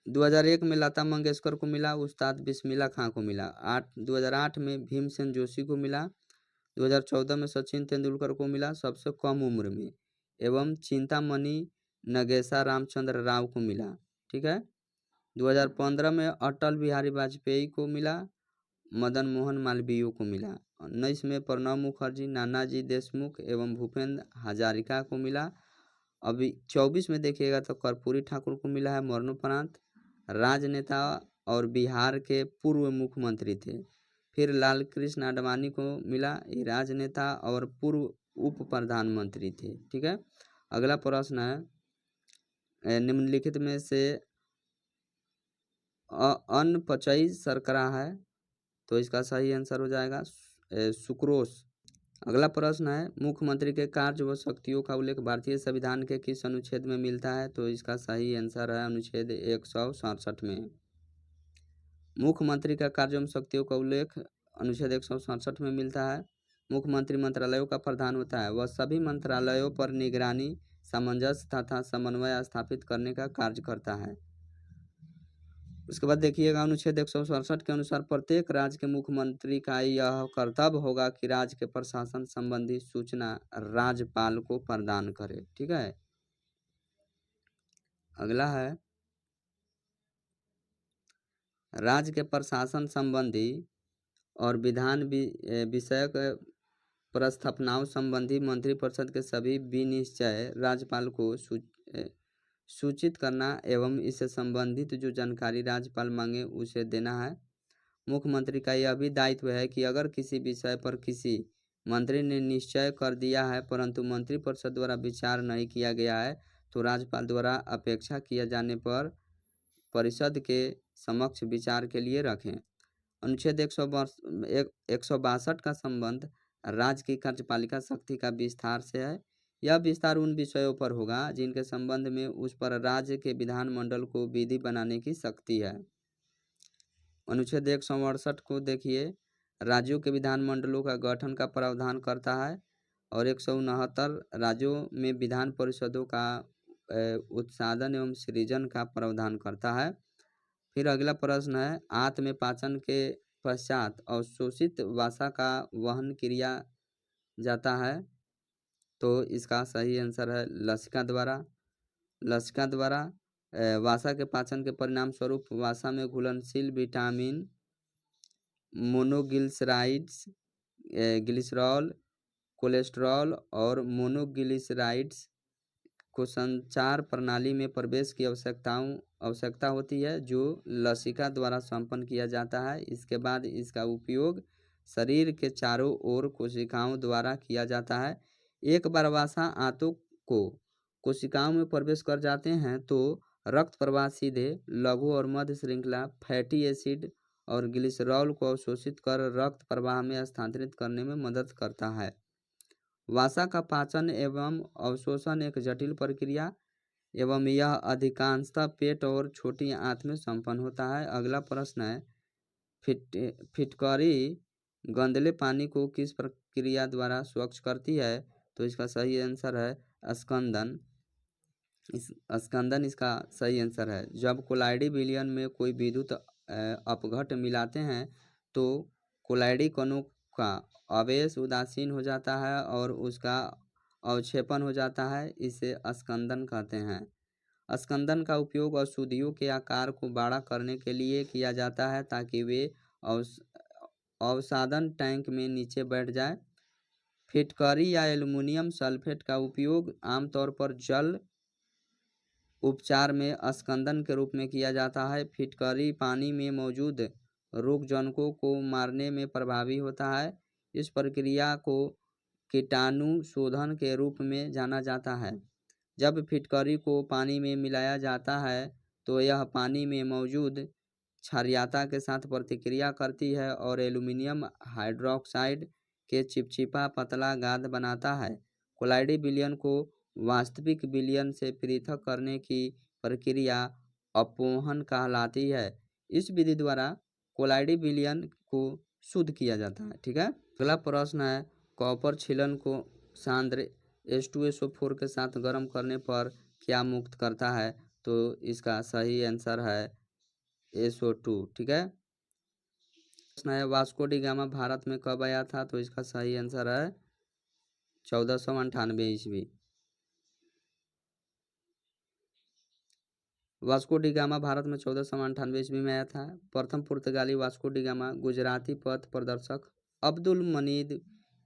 2001 में लता मंगेशकर को मिला, उस्ताद बिस्मिल्लाह खां को मिला। 2008 में भीमसेन जोशी को मिला। 2014 में सचिन तेंदुलकर को मिला सबसे कम उम्र में, एवं चिंतामणि नगेशा रामचंद्र राव को मिला। ठीक है, 2015 में अटल बिहारी वाजपेयी को मिला, मदन मोहन मालवीय को मिला। 19 में प्रणब मुखर्जी, नानाजी देशमुख एवं भूपेंद्र हजारिका को मिला। अभी 24 में देखिएगा तो कर्पूरी ठाकुर को मिला है मरणोपरांत। राजनेता और बिहार के पूर्व मुख्यमंत्री थे। फिर लाल कृष्ण आडवाणी को मिला, ये राजनेता और पूर्व उप प्रधानमंत्री थे। ठीक है, अगला प्रश्न है निम्नलिखित में से अनपचयी शर्करा है, तो इसका सही आंसर हो जाएगा सुक्रोज। अगला प्रश्न है मुख्यमंत्री के कार्य व शक्तियों का उल्लेख भारतीय संविधान के किस अनुच्छेद में मिलता है, तो इसका सही आंसर है अनुच्छेद 167 में। मुख्यमंत्री का कार्य एवं शक्तियों का उल्लेख अनुच्छेद 167 में मिलता है। मुख्यमंत्री मंत्रालयों का प्रधान होता है, वह सभी मंत्रालयों पर निगरानी, सामंजस्य तथा समन्वय स्थापित करने का कार्य करता है। उसके बाद देखिएगा अनुच्छेद 167 के अनुसार प्रत्येक राज्य के मुख्यमंत्री का यह कर्तव्य होगा कि राज्य के प्रशासन संबंधी सूचना राज्यपाल को प्रदान करे। ठीक है, अगला है राज्य के प्रशासन संबंधी और विधान विषयक प्रस्थापनाओं संबंधी मंत्रिपरिषद के सभी विनिश्चय राज्यपाल को सूचित करना एवं इससे संबंधित जो जानकारी राज्यपाल मांगे उसे देना है। मुख्यमंत्री का यह भी दायित्व है कि अगर किसी विषय पर किसी मंत्री ने निश्चय कर दिया है परंतु मंत्रिपरिषद द्वारा विचार नहीं किया गया है तो राज्यपाल द्वारा अपेक्षा किया जाने पर परिषद के समक्ष विचार के लिए रखें। अनुच्छेद 162 का संबंध राज्य की कार्यपालिका शक्ति का विस्तार से है। यह विस्तार उन विषयों पर होगा जिनके संबंध में उस पर राज्य के विधानमंडल को विधि बनाने की शक्ति है। अनुच्छेद 168 को देखिए, राज्यों के विधानमंडलों का गठन का प्रावधान करता है और 169 राज्यों में विधान परिषदों का उत्साधन एवं सृजन का प्रावधान करता है। फिर अगला प्रश्न है आत्म पाचन के पश्चात अवशोषित वसा का वहन किया जाता है, तो इसका सही आंसर है लसिका द्वारा। लसिका द्वारा वसा के पाचन के परिणाम स्वरूप वसा में घुलनशील विटामिन, मोनोग्लिसराइड्स, ग्लिसरॉल, कोलेस्ट्रॉल और मोनोग्लिसराइड्स को संचार प्रणाली में प्रवेश की आवश्यकता होती है जो लसिका द्वारा संपन्न किया जाता है। इसके बाद इसका उपयोग शरीर के चारों ओर कोशिकाओं द्वारा किया जाता है। एक बार वसा आंतों को कोशिकाओं में प्रवेश कर जाते हैं तो रक्त प्रवाह सीधे लघु और मध्य श्रृंखला फैटी एसिड और ग्लिसरॉल को अवशोषित कर रक्त प्रवाह में स्थानांतरित करने में मदद करता है। वसा का पाचन एवं अवशोषण एक जटिल प्रक्रिया एवं यह अधिकांशतः पेट और छोटी आंत में संपन्न होता है। अगला प्रश्न है फिटकरी गंदले पानी को किस प्रक्रिया द्वारा स्वच्छ करती है, तो इसका सही आंसर है स्कंदन। स्कंदन इसका सही आंसर है। जब कोलाइडी विलयन में कोई विद्युत अपघट मिलाते हैं तो कोलाइडी कणों का आवेश उदासीन हो जाता है और उसका अवक्षेपण हो जाता है, इसे स्कंदन कहते हैं। स्कंदन का उपयोग अशुद्धियों के आकार को बड़ा करने के लिए किया जाता है ताकि वे अवसादन टैंक में नीचे बैठ जाए। फिटकरी या एल्युमिनियम सल्फेट का उपयोग आमतौर पर जल उपचार में स्कंदन के रूप में किया जाता है। फिटकरी पानी में मौजूद रोगजनकों को मारने में प्रभावी होता है। इस प्रक्रिया को कीटाणु शोधन के रूप में जाना जाता है। जब फिटकरी को पानी में मिलाया जाता है तो यह पानी में मौजूद क्षारीयता के साथ प्रतिक्रिया करती है और एल्युमिनियम हाइड्रोक्साइड के चिपचिपा पतला गाद बनाता है। कोलाइडी विलयन को वास्तविक विलयन से पृथक करने की प्रक्रिया अपोहन कहलाती है। इस विधि द्वारा कोलाइडी विलयन को शुद्ध किया जाता है। ठीक है, अगला प्रश्न है कॉपर छीलन को सांद्र H2SO4 के साथ गर्म करने पर क्या मुक्त करता है? तो इसका सही आंसर है SO2। ठीक है, प्रश्न है वास्को डी गामा भारत में कब आया था? तो इसका सही आंसर है 1498 ईस्वी। वास्को डी गामा भारत में 1498 ईस्वी में आया था। प्रथम पुर्तगाली वास्को डी गामा गुजराती पथ प्रदर्शक अब्दुल मनीद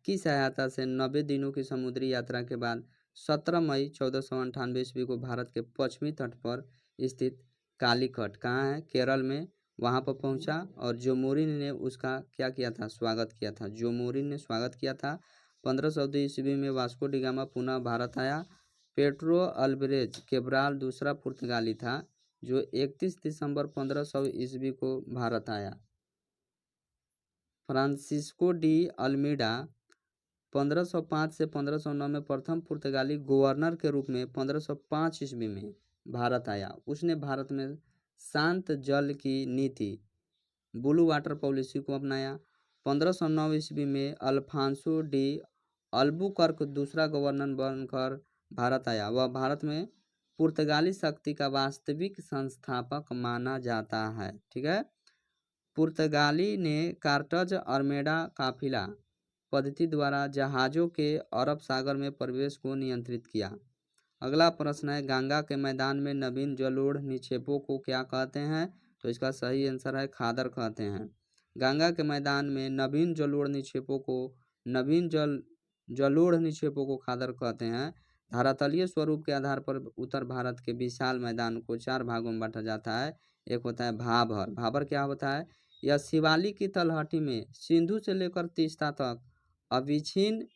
की सहायता से 90 दिनों की समुद्री यात्रा के बाद 17 मई 1498 ईस्वी को भारत के पश्चिमी तट पर स्थित कालीकट कहाँ है? केरल में, वहाँ पर पहुँचा और जोमोरिन ने उसका क्या किया था? स्वागत किया था। जोमोरिन ने स्वागत किया था। 1502 ईस्वी में वास्को डी गामा पुनः भारत आया। पेड्रो अल्वारेज केब्राल दूसरा पुर्तगाली था जो 31 दिसंबर 1500 ईस्वी को भारत आया। फ्रांसिस्को डी अल्मीडा 1505 से 1509 में प्रथम पुर्तगाली गवर्नर के रूप में 1505 ईस्वी में भारत आया। उसने भारत में शांत जल की नीति ब्लू वाटर पॉलिसी को अपनाया। 1509 ईस्वी में अल्फांसो डी अल्बुकर्क दूसरा गवर्नर बनकर भारत आया। वह भारत में पुर्तगाली शक्ति का वास्तविक संस्थापक माना जाता है। ठीक है, पुर्तगाली ने कार्टज अरमेडा काफिला पद्धति द्वारा जहाज़ों के अरब सागर में प्रवेश को नियंत्रित किया। अगला प्रश्न है गंगा के मैदान में नवीन जलोढ़ निक्षेपों को क्या कहते हैं? तो इसका सही आंसर है खादर कहते हैं। गंगा के मैदान में नवीन जलोढ़ निक्षेपों को जलोढ़ निक्षेपों को खादर कहते हैं। धरातलीय स्वरूप के आधार पर उत्तर भारत के विशाल मैदान को 4 भागों में बांटा जाता है। एक होता है भाबर। भाबर क्या होता है? यह शिवालिक की तलहटी में सिंधु से लेकर तीस्ता तक अविच्छिन्न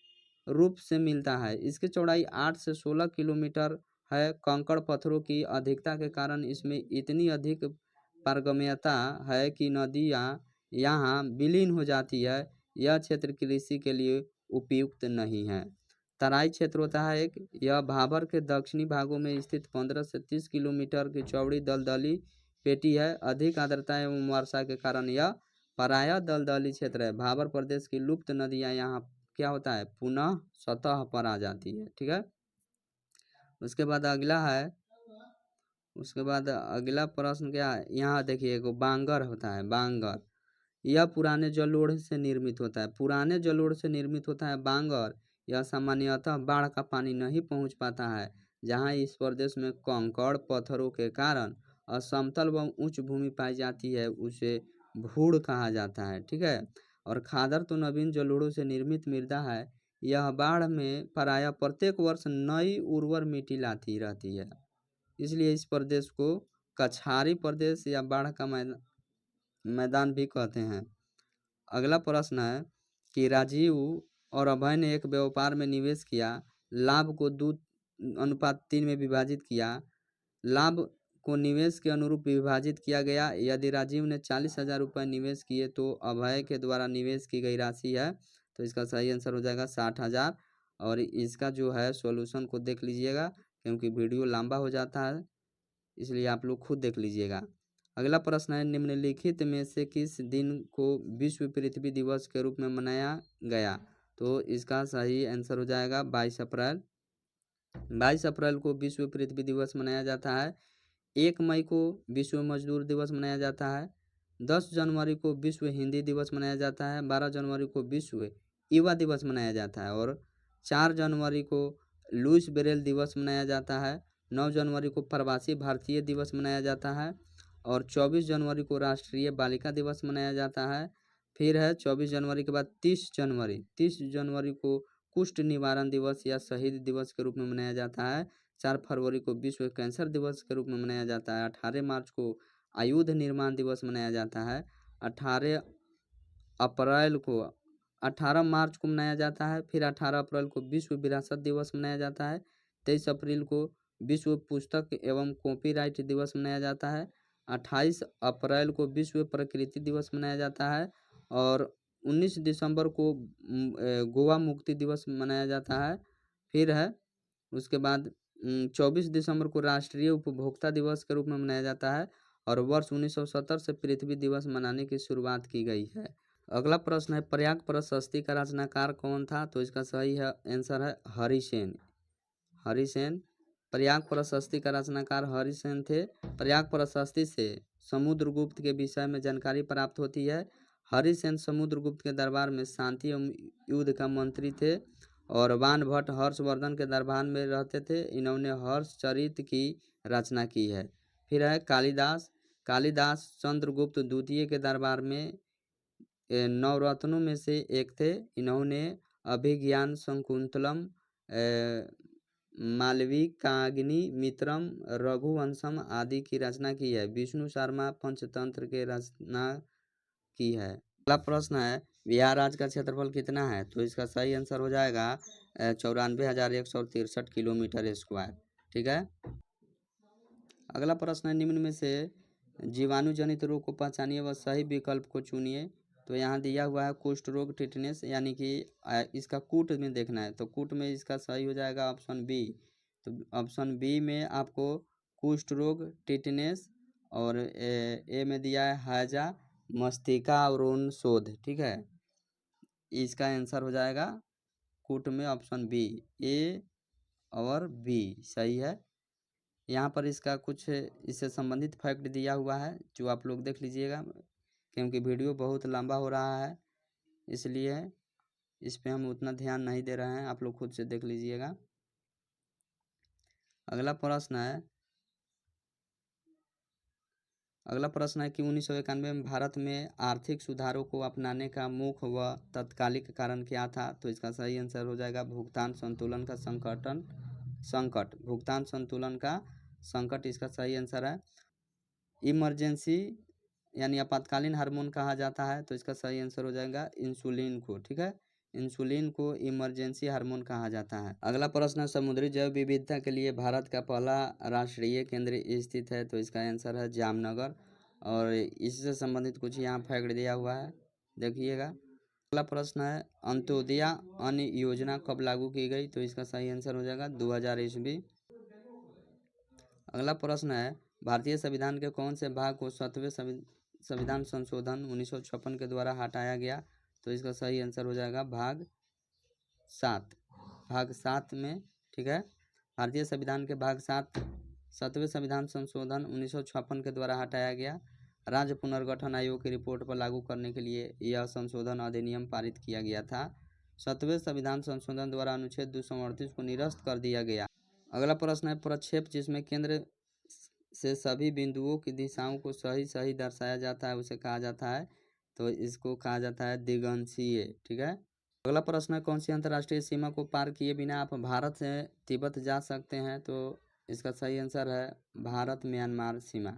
रूप से मिलता है। इसकी चौड़ाई 8 से 16 किलोमीटर है। कंकड़ पत्थरों की अधिकता के कारण इसमें इतनी अधिक पारगम्यता है कि नदियाँ यहाँ विलीन हो जाती है। यह क्षेत्र कृषि के लिए उपयुक्त नहीं है। तराई क्षेत्र होता है एक। यह भाबर के दक्षिणी भागों में स्थित 15 से 30 किलोमीटर की चौड़ी दलदली पेटी है। अधिक आर्द्रता एवं वर्षा के कारण यह प्रायः दलदली क्षेत्र है। भाबर प्रदेश की लुप्त नदियाँ यहाँ क्या होता है? पुनः सतह पर आ जाती है। ठीक है, उसके बाद अगला प्रश्न क्या है? यहाँ देखिए एगो बांगर होता है। बांगर यह पुराने जलोढ़ से निर्मित होता है। पुराने जलोढ़ से निर्मित होता है बांगर। यह सामान्यतः बाढ़ का पानी नहीं पहुँच पाता है। जहाँ इस प्रदेश में कंकड़ पत्थरों के कारण असमतल व उच्च भूमि पाई जाती है उसे भूड़ कहा जाता है। ठीक है, और खादर तो नवीन जलोढ़ों से निर्मित मृदा है। यह बाढ़ में प्रायः प्रत्येक वर्ष नई उर्वर मिट्टी लाती रहती है, इसलिए इस प्रदेश को कछारी प्रदेश या बाढ़ का मैदान भी कहते हैं। अगला प्रश्न है कि राजीव और अभय ने एक व्यापार में निवेश किया। लाभ को 2:3 में विभाजित किया। लाभ को निवेश के अनुरूप विभाजित किया गया। यदि राजीव ने 40,000 रुपये निवेश किए तो अभय के द्वारा निवेश की गई राशि है। तो इसका सही आंसर हो जाएगा 60,000। और इसका जो है सॉल्यूशन को देख लीजिएगा क्योंकि वीडियो लंबा हो जाता है, इसलिए आप लोग खुद देख लीजिएगा। अगला प्रश्न है निम्नलिखित में से किस दिन को विश्व पृथ्वी दिवस के रूप में मनाया गया? तो इसका सही आंसर हो जाएगा 22 अप्रैल। 22 अप्रैल को विश्व पृथ्वी दिवस मनाया जाता है। 1 मई को विश्व मजदूर दिवस मनाया जाता है। 10 जनवरी को विश्व हिंदी दिवस मनाया जाता है। 12 जनवरी को विश्व युवा दिवस मनाया जाता है और 4 जनवरी को लुईस ब्रेल दिवस मनाया जाता है। 9 जनवरी को प्रवासी भारतीय दिवस मनाया जाता है और 24 जनवरी को राष्ट्रीय बालिका दिवस मनाया जाता है। फिर है 24 जनवरी के बाद 30 जनवरी को कुष्ठ निवारण दिवस या शहीद दिवस के रूप में मनाया जाता है। 4 फरवरी को विश्व कैंसर दिवस के रूप में मनाया जाता है। 18 मार्च को आयुध निर्माण दिवस मनाया जाता है। 18 मार्च को मनाया जाता है। फिर 18 अप्रैल को विश्व विरासत दिवस मनाया जाता है। 23 अप्रैल को विश्व पुस्तक एवं कॉपीराइट दिवस मनाया जाता है। 28 अप्रैल को विश्व प्रकृति दिवस मनाया जाता है और 19 दिसंबर को गोवा मुक्ति दिवस मनाया जाता है। फिर है उसके बाद 24 दिसंबर को राष्ट्रीय उपभोक्ता दिवस के रूप में मनाया जाता है और वर्ष 1970 से पृथ्वी दिवस मनाने की शुरुआत की गई है। अगला प्रश्न है प्रयाग प्रशस्ति का रचनाकार कौन था? तो इसका सही है आंसर है हरिसेन। हरिसेन प्रयाग प्रशस्ति का रचनाकार हरिसेन थे। प्रयाग प्रशस्ति से समुद्रगुप्त के विषय में जानकारी प्राप्त होती है। हरिसेन समुद्रगुप्त के दरबार में शांति एवं युद्ध का मंत्री थे और बाणभट्ट हर्षवर्धन के दरबार में रहते थे। इन्होंने हर्षचरित की रचना की है। फिर है कालिदास। कालिदास चंद्रगुप्त द्वितीय के दरबार में नवरत्नों में से एक थे। इन्होंने अभिज्ञान शकुंतलम, मालविकाग्नि मित्रम, रघुवंशम आदि की रचना की है। विष्णु शर्मा पंचतंत्र के रचना की है। अगला प्रश्न है बिहार राज्य का क्षेत्रफल कितना है? तो इसका सही आंसर हो जाएगा 94,163 किलोमीटर स्क्वायर। ठीक है। अगला प्रश्न है निम्न में से जीवाणु जनित रोग को पहचानिए व सही विकल्प को चुनिए। तो यहाँ दिया हुआ है कुष्ठ रोग टिटनेस, यानी कि इसका कूट में देखना है। तो कूट में इसका सही हो जाएगा ऑप्शन बी। तो ऑप्शन बी में आपको कुष्ठ रोग टिटनेस और ए में दिया है हैजा मस्तिष्का अवरोध शोध। ठीक है, इसका आंसर हो जाएगा कूट में ऑप्शन बी। ए और बी सही है। यहाँ पर इसका कुछ इससे संबंधित फैक्ट दिया हुआ है जो आप लोग देख लीजिएगा, क्योंकि वीडियो बहुत लंबा हो रहा है इसलिए इस पे हम उतना ध्यान नहीं दे रहे हैं, आप लोग खुद से देख लीजिएगा। अगला प्रश्न है कि 1991 में भारत में आर्थिक सुधारों को अपनाने का मुख्य व तत्कालिक कारण क्या था? तो इसका सही आंसर हो जाएगा भुगतान संतुलन का संकट। भुगतान संतुलन का संकट इसका सही आंसर है। इमरजेंसी यानी आपातकालीन हार्मोन कहा जाता है। तो इसका सही आंसर हो जाएगा इंसुलिन को। ठीक है, इंसुलिन को इमरजेंसी हार्मोन कहा जाता है। अगला प्रश्न है समुद्री जैव विविधता के लिए भारत का पहला राष्ट्रीय केंद्र स्थित है। तो इसका आंसर है जामनगर और इससे संबंधित कुछ यहाँ फैक्ट दिया हुआ है, देखिएगा। अगला प्रश्न है अंत्योदय अन्न योजना कब लागू की गई? तो इसका सही आंसर हो जाएगा 2000 ईस्वी। अगला प्रश्न है भारतीय संविधान के कौन से भाग को 7वें संविधान संशोधन 1956 के द्वारा हटाया गया? तो इसका सही आंसर हो जाएगा भाग 7 में। ठीक है, भारतीय संविधान के भाग 7वें संविधान संशोधन 1956 के द्वारा हटाया गया। राज्य पुनर्गठन आयोग की रिपोर्ट पर लागू करने के लिए यह संशोधन अधिनियम पारित किया गया था। 7वें संविधान संशोधन द्वारा अनुच्छेद 238 को निरस्त कर दिया गया। अगला प्रश्न है प्रक्षेप जिसमें केंद्र से सभी बिंदुओं की दिशाओं को सही दर्शाया जाता है उसे कहा जाता है। तो इसको कहा जाता है दिगंशीय। ठीक है। अगला प्रश्न है कौन सी अंतर्राष्ट्रीय सीमा को पार किए बिना आप भारत से तिब्बत जा सकते हैं? तो इसका सही आंसर है भारत म्यांमार सीमा,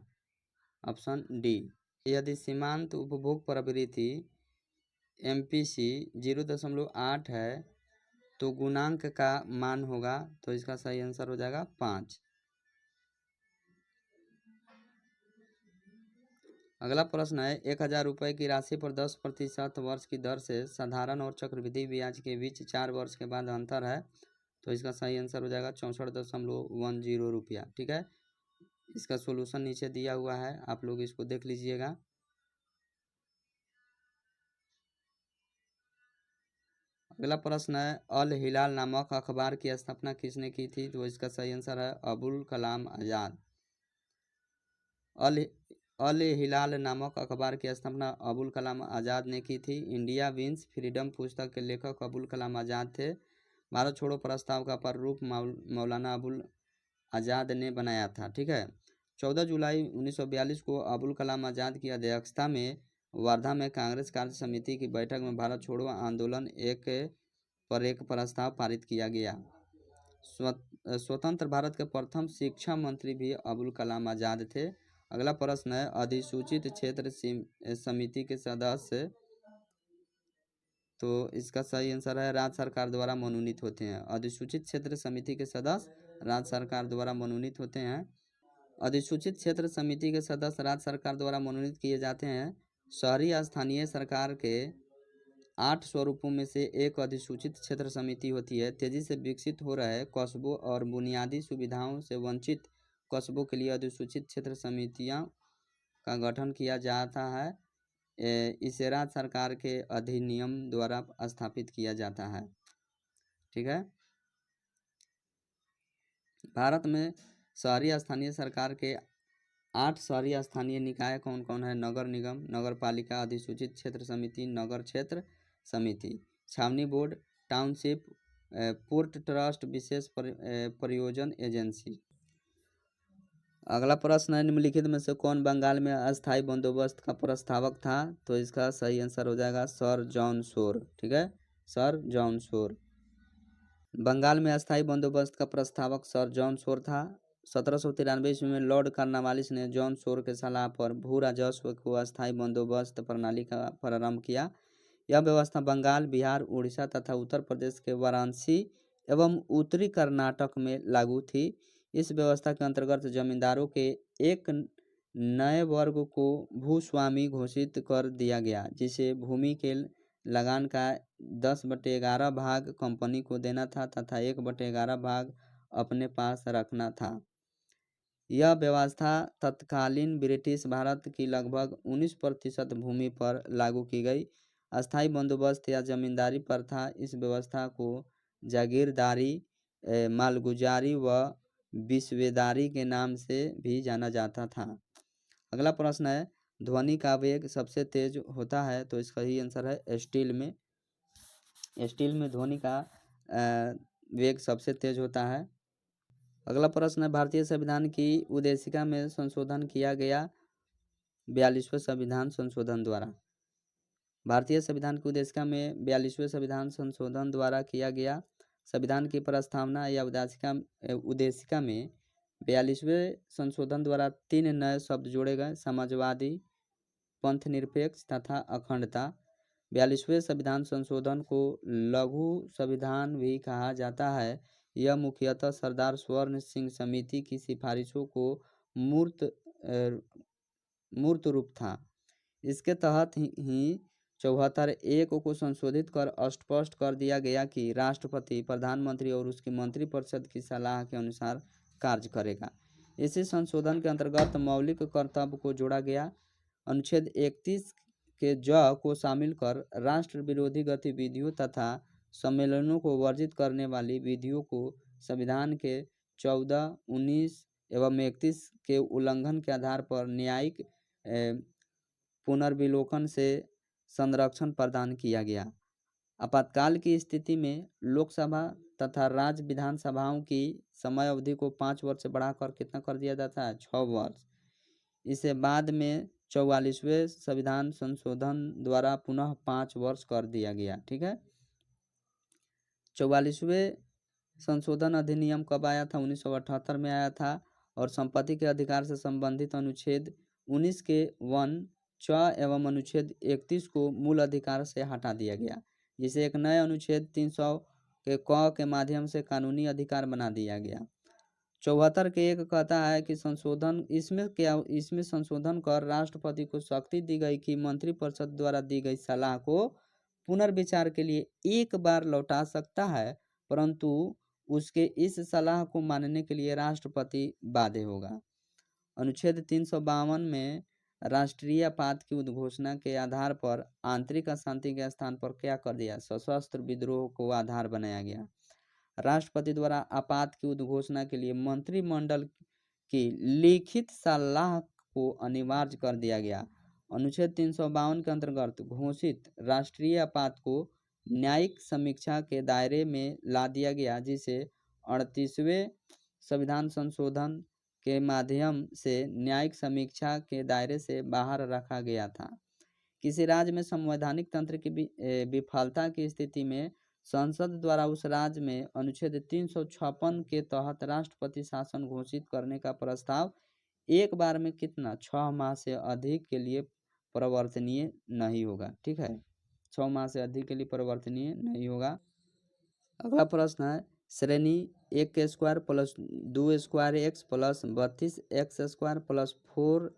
ऑप्शन डी। यदि सीमांत उपभोग प्रवृत्ति MPC 0.8 है तो गुणांक का मान होगा। तो इसका सही आंसर हो जाएगा 5। अगला प्रश्न है 1000 रुपये की राशि पर 10% वर्ष की दर से साधारण और चक्रवृद्धि ब्याज के बीच 4 वर्ष के बाद अंतर है। तो इसका सही आंसर हो जाएगा 64.10 रुपया। ठीक है, इसका सोल्यूशन नीचे दिया हुआ है, आप लोग इसको देख लीजिएगा। अगला प्रश्न है अल हिलाल नामक अखबार की स्थापना किसने की थी? तो इसका सही आंसर है अबुल कलाम आज़ाद। अल हिलाल नामक अखबार की स्थापना अबुल कलाम आज़ाद ने की थी। इंडिया विंस फ्रीडम पुस्तक के लेखक अबुल कलाम आज़ाद थे। भारत छोड़ो प्रस्ताव का प्रारूप मौलाना अबुल आज़ाद ने बनाया था। ठीक है, 14 जुलाई 1942 को अबुल कलाम आज़ाद की अध्यक्षता में वर्धा में कांग्रेस कार्य समिति की बैठक में भारत छोड़ो आंदोलन एक प्रस्ताव पारित किया गया। स्वतंत्र भारत के प्रथम शिक्षा मंत्री भी अबुल कलाम आज़ाद थे। अगला प्रश्न है अधिसूचित क्षेत्र समिति के सदस्य। तो इसका सही आंसर है राज्य सरकार द्वारा मनोनीत होते हैं। अधिसूचित क्षेत्र समिति के सदस्य राज्य सरकार द्वारा मनोनीत होते हैं। अधिसूचित क्षेत्र समिति के सदस्य राज्य सरकार द्वारा मनोनीत किए जाते हैं। शहरी स्थानीय सरकार के 8 स्वरूपों में से एक अधिसूचित क्षेत्र समिति होती है। तेजी से विकसित हो रहे कस्बों और बुनियादी सुविधाओं से वंचित कस्बों के लिए अधिसूचित क्षेत्र समितियां का गठन किया जाता है। इसे राज्य सरकार के अधिनियम द्वारा स्थापित किया जाता है। ठीक है। भारत में शहरी स्थानीय सरकार के 8 शहरी स्थानीय निकाय कौन कौन है? नगर निगम, नगर पालिका, अधिसूचित क्षेत्र समिति, नगर क्षेत्र समिति, छावनी बोर्ड, टाउनशिप, पोर्ट ट्रस्ट, विशेष परियोजन एजेंसी। अगला प्रश्न है, निम्नलिखित में से कौन बंगाल में अस्थायी बंदोबस्त का प्रस्तावक था? तो इसका सही आंसर हो जाएगा सर जॉन शोर। ठीक है, सर जॉन शोर। बंगाल में अस्थायी बंदोबस्त का प्रस्तावक सर जॉन शोर था। 1793 ईस्वी में लॉर्ड कॉर्नवालिस ने जॉन शोर के सलाह पर भू राजस्व को अस्थायी बंदोबस्त प्रणाली का प्रारंभ किया। यह व्यवस्था बंगाल, बिहार, उड़ीसा तथा उत्तर प्रदेश के वाराणसी एवं उत्तरी कर्नाटक में लागू थी। इस व्यवस्था के अंतर्गत जमींदारों के एक नए वर्ग को भूस्वामी घोषित कर दिया गया, जिसे भूमि के लगान का 10/11 भाग कंपनी को देना था तथा 1/11 भाग अपने पास रखना था। यह व्यवस्था तत्कालीन ब्रिटिश भारत की लगभग 19% भूमि पर लागू की गई। अस्थायी बंदोबस्त या जमींदारी प्रथा इस व्यवस्था को जागीरदारी, मालगुजारी व विश्वेदारी के नाम से भी जाना जाता था। अगला प्रश्न है, ध्वनि का वेग सबसे तेज होता है? तो इसका ही आंसर है स्टील में। स्टील में ध्वनि का वेग सबसे तेज होता है। अगला प्रश्न है, भारतीय संविधान की उद्देशिका में संशोधन किया गया 42वें संविधान संशोधन द्वारा। भारतीय संविधान की उद्देशिका में 42वें संविधान संशोधन द्वारा किया गया संविधान की प्रस्तावना या उद्देशिका में 42वें संशोधन द्वारा 3 नए शब्द जोड़े गए: समाजवादी, पंथ निरपेक्ष तथा अखंडता। 42वें संविधान संशोधन को लघु संविधान भी कहा जाता है। यह मुख्यतः सरदार स्वर्ण सिंह समिति की सिफारिशों को मूर्त रूप था। इसके तहत ही 74(1) को संशोधित कर स्पष्ट कर दिया गया कि राष्ट्रपति, प्रधानमंत्री और उसकी मंत्रिपरिषद की सलाह के अनुसार कार्य करेगा। इसी संशोधन के अंतर्गत मौलिक कर्तव्य को जोड़ा गया। अनुच्छेद 31 के ज को शामिल कर राष्ट्र विरोधी गतिविधियों तथा सम्मेलनों को वर्जित करने वाली विधियों को संविधान के 14, 19 एवं 31 के उल्लंघन के आधार पर न्यायिक पुनर्विलोकन से संरक्षण प्रदान किया गया। आपातकाल की स्थिति में लोकसभा तथा राज्य विधानसभाओं की समय अवधि को 5 वर्ष से बढ़ाकर कितना कर दिया जाता है? 6 वर्ष। इसे बाद में 44वें संविधान संशोधन द्वारा पुनः 5 वर्ष कर दिया गया। ठीक है। 44वें संशोधन अधिनियम कब आया था? 1978 में आया था और संपत्ति के अधिकार से संबंधित अनुच्छेद 19 के 1 च एवं अनुच्छेद 31 को मूल अधिकार से हटा दिया गया, जिसे एक नए अनुच्छेद 300 के क के माध्यम से कानूनी अधिकार बना दिया गया। 74 के 1 कहता है कि संशोधन इसमें संशोधन कर राष्ट्रपति को शक्ति दी गई कि मंत्रिपरिषद द्वारा दी गई सलाह को पुनर्विचार के लिए एक बार लौटा सकता है, परंतु उसके इस सलाह को मानने के लिए राष्ट्रपति बाध्य होगा। अनुच्छेद 352 में राष्ट्रीय आपात की उद्घोषणा के आधार पर आंतरिक अशांति के स्थान पर क्या कर दिया? सशस्त्र विद्रोह को आधार बनाया गया। राष्ट्रपति द्वारा आपात की उद्घोषणा के लिए मंत्रिमंडल की लिखित सलाह को अनिवार्य कर दिया गया। अनुच्छेद 352 के अंतर्गत घोषित राष्ट्रीय आपात को न्यायिक समीक्षा के दायरे में ला दिया गया, जिसे 38वें संविधान संशोधन के माध्यम से न्यायिक समीक्षा के दायरे से बाहर रखा गया था। किसी राज्य में संवैधानिक तंत्र की विफलता की स्थिति में संसद द्वारा उस राज्य में अनुच्छेद 356 के तहत राष्ट्रपति शासन घोषित करने का प्रस्ताव एक बार में कितना? 6 माह से अधिक के लिए परिवर्तनीय नहीं होगा। ठीक है, 6 माह से अधिक के लिए परिवर्तनीय नहीं होगा। अगला प्रश्न है, श्रेणी 1 के square plus 2 square x plus 32 x square plus 4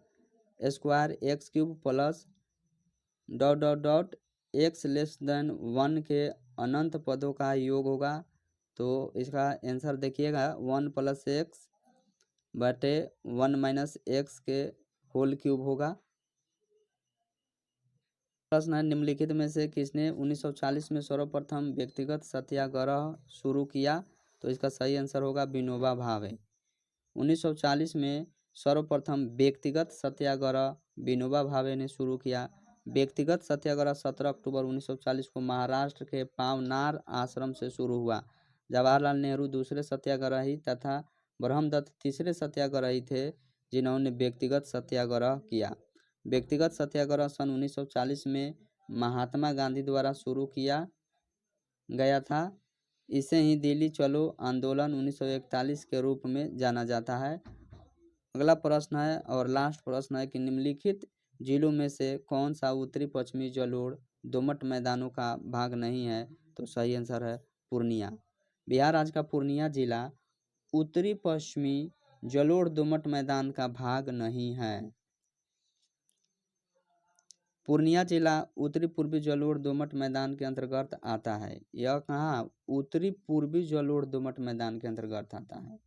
square x cube plus ... x less than 1 के अनंत पदों का योग होगा। तो इसका आंसर देखिएगा 1 + x बटे 1 - x के होल क्यूब होगा। प्रश्न है, निम्नलिखित में से किसने 1940 में सर्वप्रथम व्यक्तिगत सत्याग्रह शुरू किया? तो इसका सही आंसर होगा विनोबा भावे। 1940 में सर्वप्रथम व्यक्तिगत सत्याग्रह विनोबा भावे ने शुरू किया। व्यक्तिगत सत्याग्रह 17 अक्टूबर 1940 को महाराष्ट्र के पावनार आश्रम से शुरू हुआ। जवाहरलाल नेहरू दूसरे सत्याग्रही तथा ब्रह्मदत्त तीसरे सत्याग्रही थे जिन्होंने व्यक्तिगत सत्याग्रह किया। व्यक्तिगत सत्याग्रह सन 1940 में महात्मा गांधी द्वारा शुरू किया गया था। इसे ही दिल्ली चलो आंदोलन 1941 के रूप में जाना जाता है। अगला प्रश्न है और लास्ट प्रश्न है कि निम्नलिखित जिलों में से कौन सा उत्तरी पश्चिमी जलोढ़ दोमट मैदानों का भाग नहीं है? तो सही आंसर है पूर्णिया। बिहार राज्य का पूर्णिया जिला उत्तरी पश्चिमी जलोढ़ दोमट मैदान का भाग नहीं है। पूर्णिया जिला उत्तरी पूर्वी जलोढ़ दोमट मैदान के अंतर्गत आता है। यह कहाँ उत्तरी पूर्वी जलोढ़ दोमट मैदान के अंतर्गत आता है।